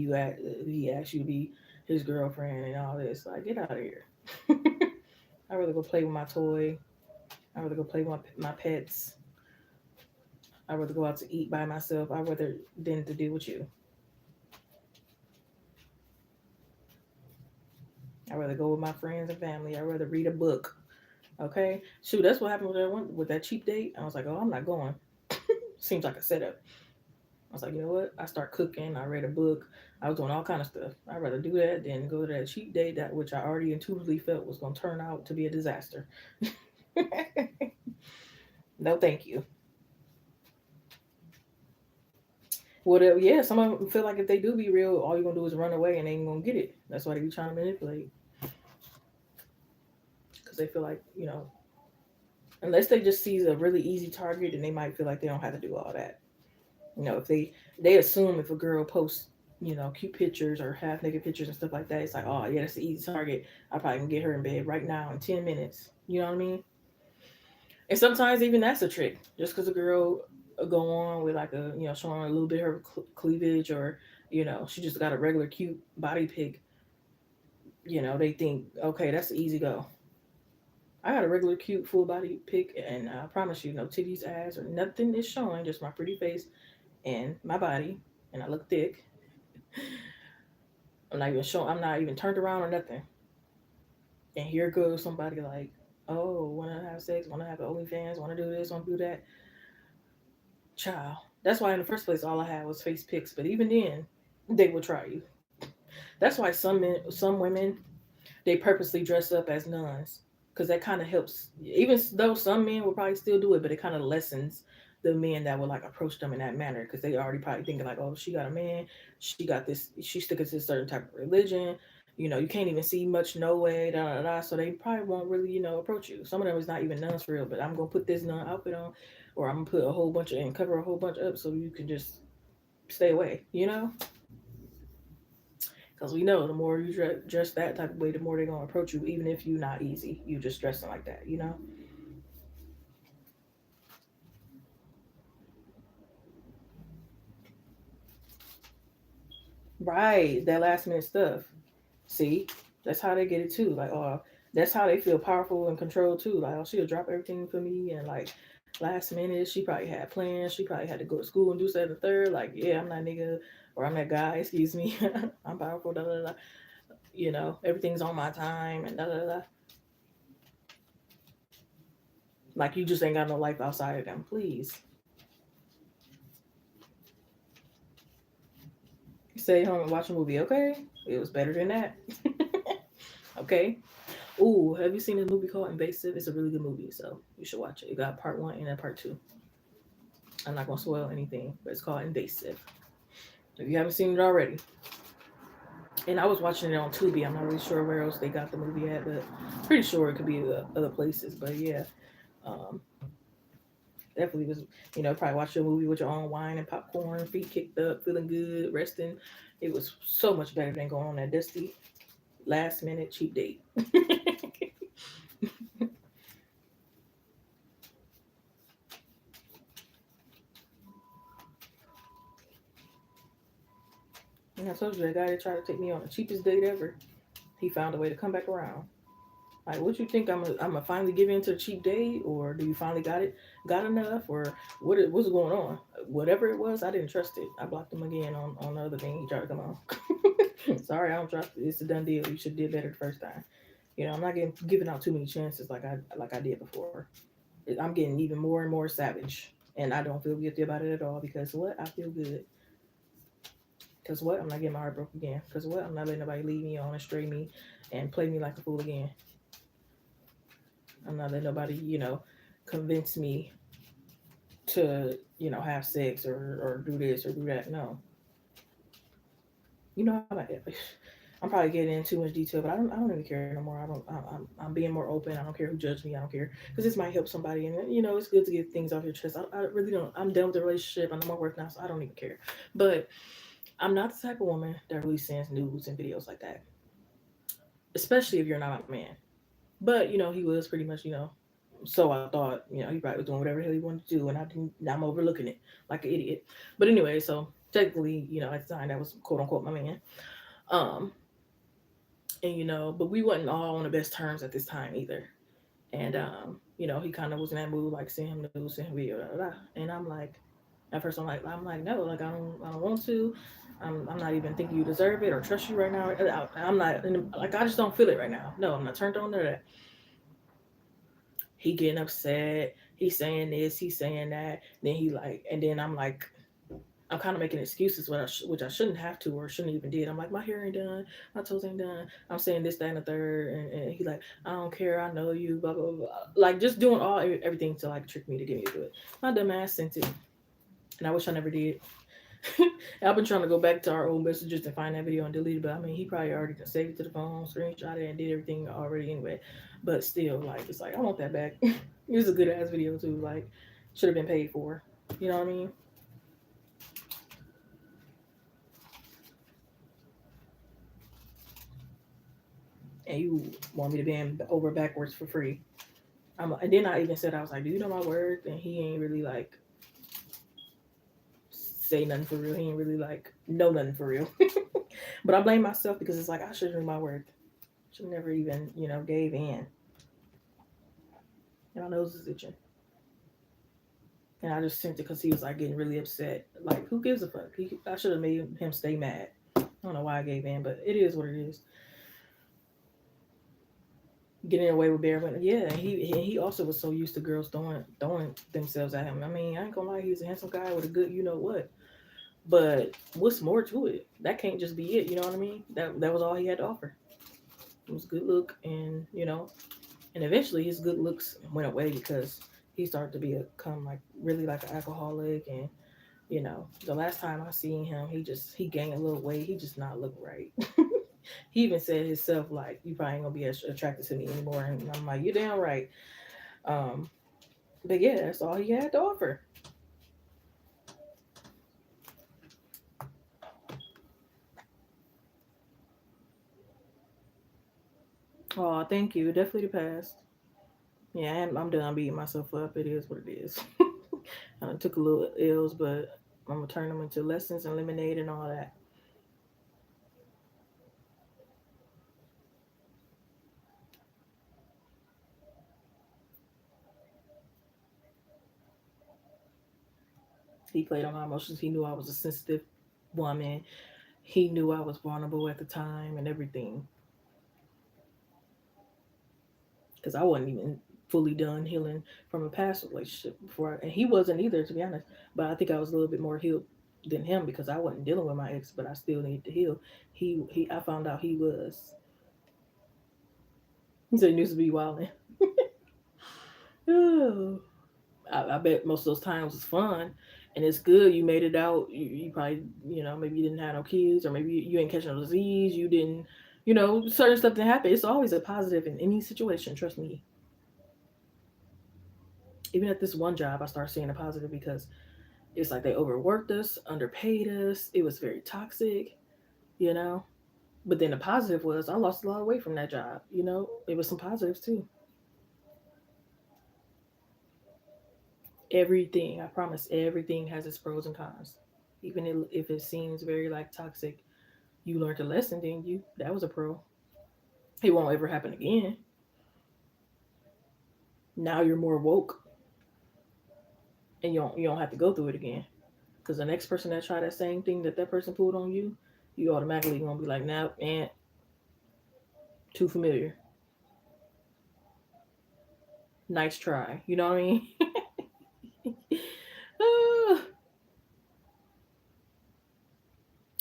he asked you to be his girlfriend and all this. Like, get out of here. I'd rather go play with my toy. I'd rather go play with my pets. I'd rather go out to eat by myself. I'd rather than to deal with you. I'd rather go with my friends and family. I'd rather read a book. Okay, shoot, that's what happened with that one with that cheap date. I was like, oh, I'm not going. Seems like a setup. I was like, you know what? I start cooking. I read a book. I was doing all kind of stuff. I'd rather do that than go to that cheap date that which I already intuitively felt was going to turn out to be a disaster. No, thank you. Whatever. Yeah, some of them feel like if they do be real, all you're gonna do is run away and they ain't gonna get it. That's why they be trying to manipulate because they feel like unless they just sees a really easy target, and they might feel like they don't have to do all that. If they assume if a girl posts cute pictures or half naked pictures and stuff like that, it's like, oh yeah, that's an easy target. I probably can get her in bed right now in 10 minutes. You know what I mean? And sometimes even that's a trick. Just because a girl go on with like a showing a little bit of her cleavage, or she just got a regular cute body pic. They think, okay, that's an easy go. I got a regular cute full body pic, and I promise you, no titties, ass, or nothing is showing. Just my pretty face and my body, and I look thick. I'm not even showing. I'm not even turned around or nothing. And here goes somebody like, oh, want to have sex, want to have OnlyFans, want to do this, want to do that. Child. That's why in the first place, all I had was face pics. But even then, they will try you. That's why some women, they purposely dress up as nuns, because that kind of helps. Even though some men will probably still do it, but it kind of lessens the men that will like approach them in that manner, because they already probably thinking like, oh, she got a man, she got this, she sticking to a certain type of religion. You can't even see much no way, da da da. So they probably won't really approach you. Some of them is not even nuns for real, but I'm gonna put this nun outfit on, or I'm gonna put a whole bunch of and cover a whole bunch up so you can just stay away. Because we know the more you dress that type of way, the more they're gonna approach you, even if you're not easy. You just dressing like that. Right, that last minute stuff. See, that's how they get it too. Like, oh, that's how they feel powerful and controlled too. Like, oh, she'll drop everything for me, and like last minute, she probably had plans. She probably had to go to school and do something. The third, like, yeah, I'm that nigga, or I'm that guy. Excuse me, I'm powerful. Da da da. Everything's on my time and da da da. Like, you just ain't got no life outside of them. Please stay home and watch a movie. Okay, it was better than that. Okay. Ooh, have you seen this movie called Invasive? It's a really good movie, so you should watch it. It got part one and then part two. I'm not gonna spoil anything, but it's called Invasive. If you haven't seen it already, and I was watching it on Tubi. I'm not really sure where else they got the movie at, but pretty sure it could be other places. But yeah, um, definitely was. Probably watch a movie with your own wine and popcorn, feet kicked up, feeling good, resting. It was so much better than going on that dusty last minute cheap date. And I told you that guy that tried to take me on the cheapest date ever, he found a way to come back around. Like, what you think? I'm gonna finally give in to the cheap date, or do you finally got enough, or what's going on? Whatever it was, I didn't trust it. I blocked him again on the other thing he tried to come on. Sorry, I don't trust it. It's a done deal. You should have did better the first time. I'm not getting giving out too many chances like I did before. I'm getting even more and more savage, and I don't feel guilty about it at all, because what, I feel good. Because what, I'm not getting my heart broke again. Because what, I'm not letting nobody lead me on and stray me and play me like a fool again. I'm not letting nobody, convince me to, have sex or do this or do that. No. I'm probably getting into too much detail, but I don't even care no more. I'm being more open. I don't care who judges me. I don't care, because this might help somebody, and it's good to get things off your chest. I really don't. I'm done with the relationship. I know my worth now, so I don't even care. But I'm not the type of woman that really sends nudes and videos like that, especially if you're not a man. But he was pretty much, So I thought, he probably was doing whatever the hell he wanted to do, and I didn't. I'm overlooking it like an idiot. But anyway, so technically, at the time that was quote unquote my man. Um, and but we wasn't all on the best terms at this time either. And he kind of was in that mood, like send him news, send him video, blah, blah, blah. And I'm like, at first I'm like, no, like I don't want to. I'm not even thinking you deserve it or trust you right now. I'm not like I just don't feel it right now. No, I'm not turned on to that. He getting upset. He's saying this. He's saying that. Then he like, and then I'm like, I'm kind of making excuses, which I shouldn't have to or shouldn't even did. I'm like, my hair ain't done, my toes ain't done. I'm saying this, that, and the third, and he like, I don't care, I know you, blah blah blah, like just doing everything to like trick me to get me to do it. My dumb ass sent it, and I wish I never did. I've been trying to go back to our old messages to find that video and delete it, but I mean, he probably already saved it to the phone, screenshot it, and did everything already anyway. But still, like, it's like I want that back. It was a good ass video too. Like, should have been paid for. You know what I mean? And you want me to bend over backwards for free. And then I even said, I was like, do you know my worth? And he ain't really like say nothing for real. He ain't really like know nothing for real. But I blame myself because it's like I should have knew my worth. Should never even gave in. And my nose is itching. And I just sent it because he was like getting really upset. Like, who gives a fuck? I should have made him stay mad. I don't know why I gave in, but it is what it is. Getting away with bare women. Yeah, he also was so used to girls throwing themselves at him. I mean, I ain't gonna lie, he was a handsome guy with a good what. But what's more to it? That can't just be it. You know what I mean? That was all he had to offer. It was a good look, and and eventually his good looks went away because he started to become like really like an alcoholic, and the last time I seen him, he gained a little weight. He just not look right. He even said himself like, "You probably ain't gonna be as attracted to me anymore." And I'm like, "You're damn right." Um, but yeah, that's all he had to offer. Oh, thank you. Definitely the past. Yeah, I'm done beating myself up. It is what it is. I took a little ills, but I'm gonna turn them into lessons and lemonade and all that. He played on my emotions. He knew I was a sensitive woman. He knew I was vulnerable at the time and everything. Because I wasn't even fully done healing from a past relationship before, and he wasn't either, to be honest. But I think I was a little bit more healed than him because I wasn't dealing with my ex, but I still needed to heal. I found out he was. He said he used to be wilding. Oh, I bet most of those times was fun, and it's good. You made it out. You probably maybe you didn't have no kids, or maybe you ain't catching no disease. You didn't, certain stuff that happen. It's always a positive in any situation. Trust me. Even at this one job, I started seeing a positive because it's like they overworked us, underpaid us. It was very toxic, you know. But then the positive was I lost a lot of weight from that job. It was some positives too. Everything, I promise, everything has its pros and cons. Even if it seems very like toxic, you learned a lesson, didn't you? That was a pro. It won't ever happen again. Now you're more woke, and you don't have to go through it again. Because the next person that try that same thing that person pulled on you, you automatically gonna be like, nah, and too familiar. Nice try. You know what I mean?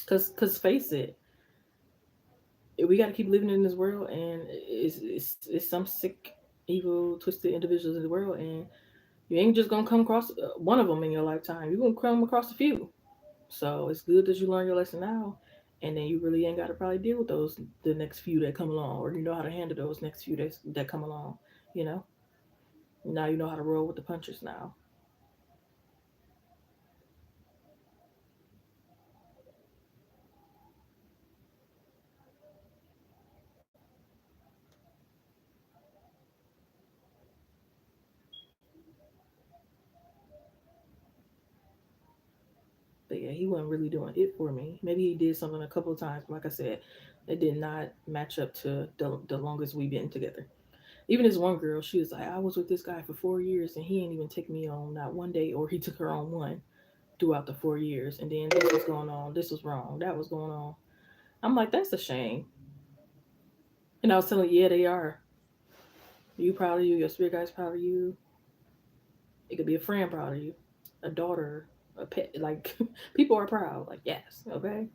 Cause face it, we got to keep living in this world, and it's some sick, evil, twisted individuals in the world, and you ain't just gonna come across one of them in your lifetime. You're gonna come across a few. So it's good that you learn your lesson now, and then you really ain't got to probably deal with those the next few that come along, or you know how to handle those next few that come along. You know, now you know how to roll with the punches now. he wasn't really doing it for me. Maybe he did something a couple of times, but like I said, it did not match up to the longest we've been together. Even this one girl, she was like, I was with this guy for 4 years and he ain't even take me on not one day, or he took her on one throughout the 4 years. And then this was going on, this was wrong, that was going on. I'm like, that's a shame. And I was telling, yeah, they are. You proud of you, your spirit guide's proud of you. It could be a friend proud of you, a daughter, a pet. Like people are proud. Like yes, okay.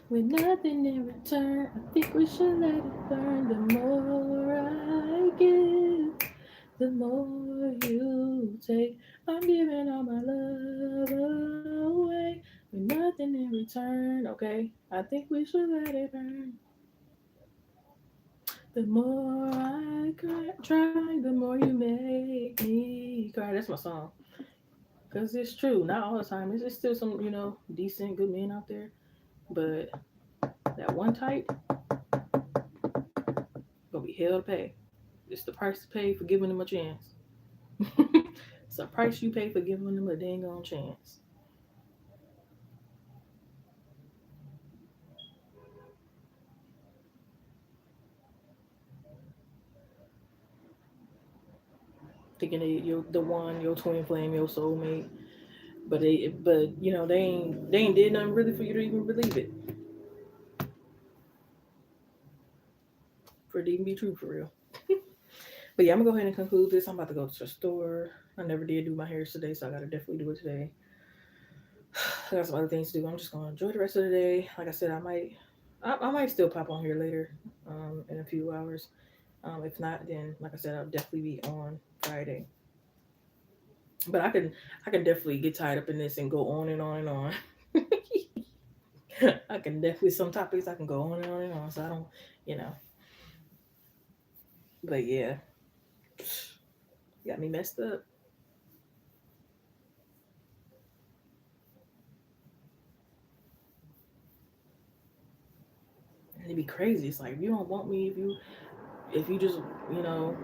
With nothing in return, I think we should let it burn. The more I give, the more you take. I'm giving all my love away with nothing in return. Okay, I think we should let it burn. The more I try, the more you make me cry. That's my song. Cause it's true. Not all the time. It's still some, decent, good men out there. But that one type gonna be hell to pay. It's the price to pay for giving them a chance. It's the price you pay for giving them a dang on chance. Thinking that you're the one, your twin flame, your soulmate. But they ain't did nothing really for you to even believe it. For it to even be true for real. But yeah, I'm gonna go ahead and conclude this. I'm about to go to the store. I never did do my hair today, so I gotta definitely do it today. I got some other things to do. I'm just gonna enjoy the rest of the day. Like I said, I might still pop on here later, in a few hours. If not, then like I said, I'll definitely be on Friday. But I can definitely get tied up in this and go on and on and on. I can definitely some topics I can go on and on and on. So I don't, you know. But yeah, got me messed up. And it'd be crazy. It's like if you don't want me, if you just, you know,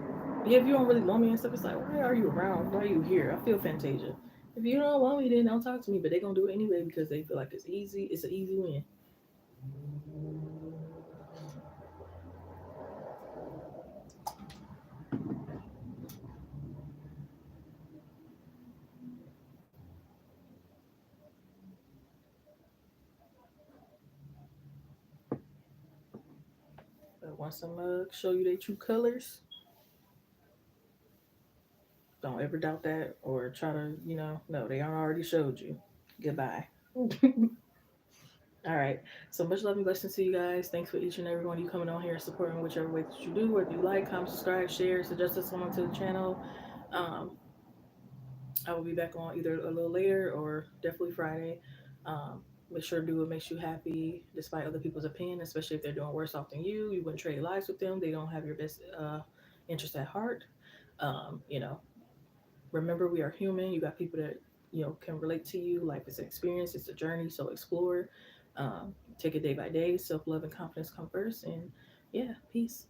yeah, if you don't really want me and stuff, it's like, why are you around? Why are you here? I feel Fantasia. If you don't want me, then don't talk to me. But they gonna do it anyway because they feel like it's easy. It's an easy win. But once I'm show you their true colors, don't ever doubt that or try to, no, they already showed you. Goodbye. All right. So much love and blessings to you guys. Thanks for each and every one of you coming on here and supporting whichever way that you do. Whether you like, comment, subscribe, share, suggest us someone to the channel. Um, I will be back on either a little later or definitely Friday. Make sure to do what makes you happy despite other people's opinion, especially if they're doing worse off than you. You wouldn't trade lives with them. They don't have your best interest at heart. You know, remember we are human. You got people that can relate to you. Life is an experience. It's a journey. So explore. Take it day by day. Self love and confidence come first. And yeah, peace.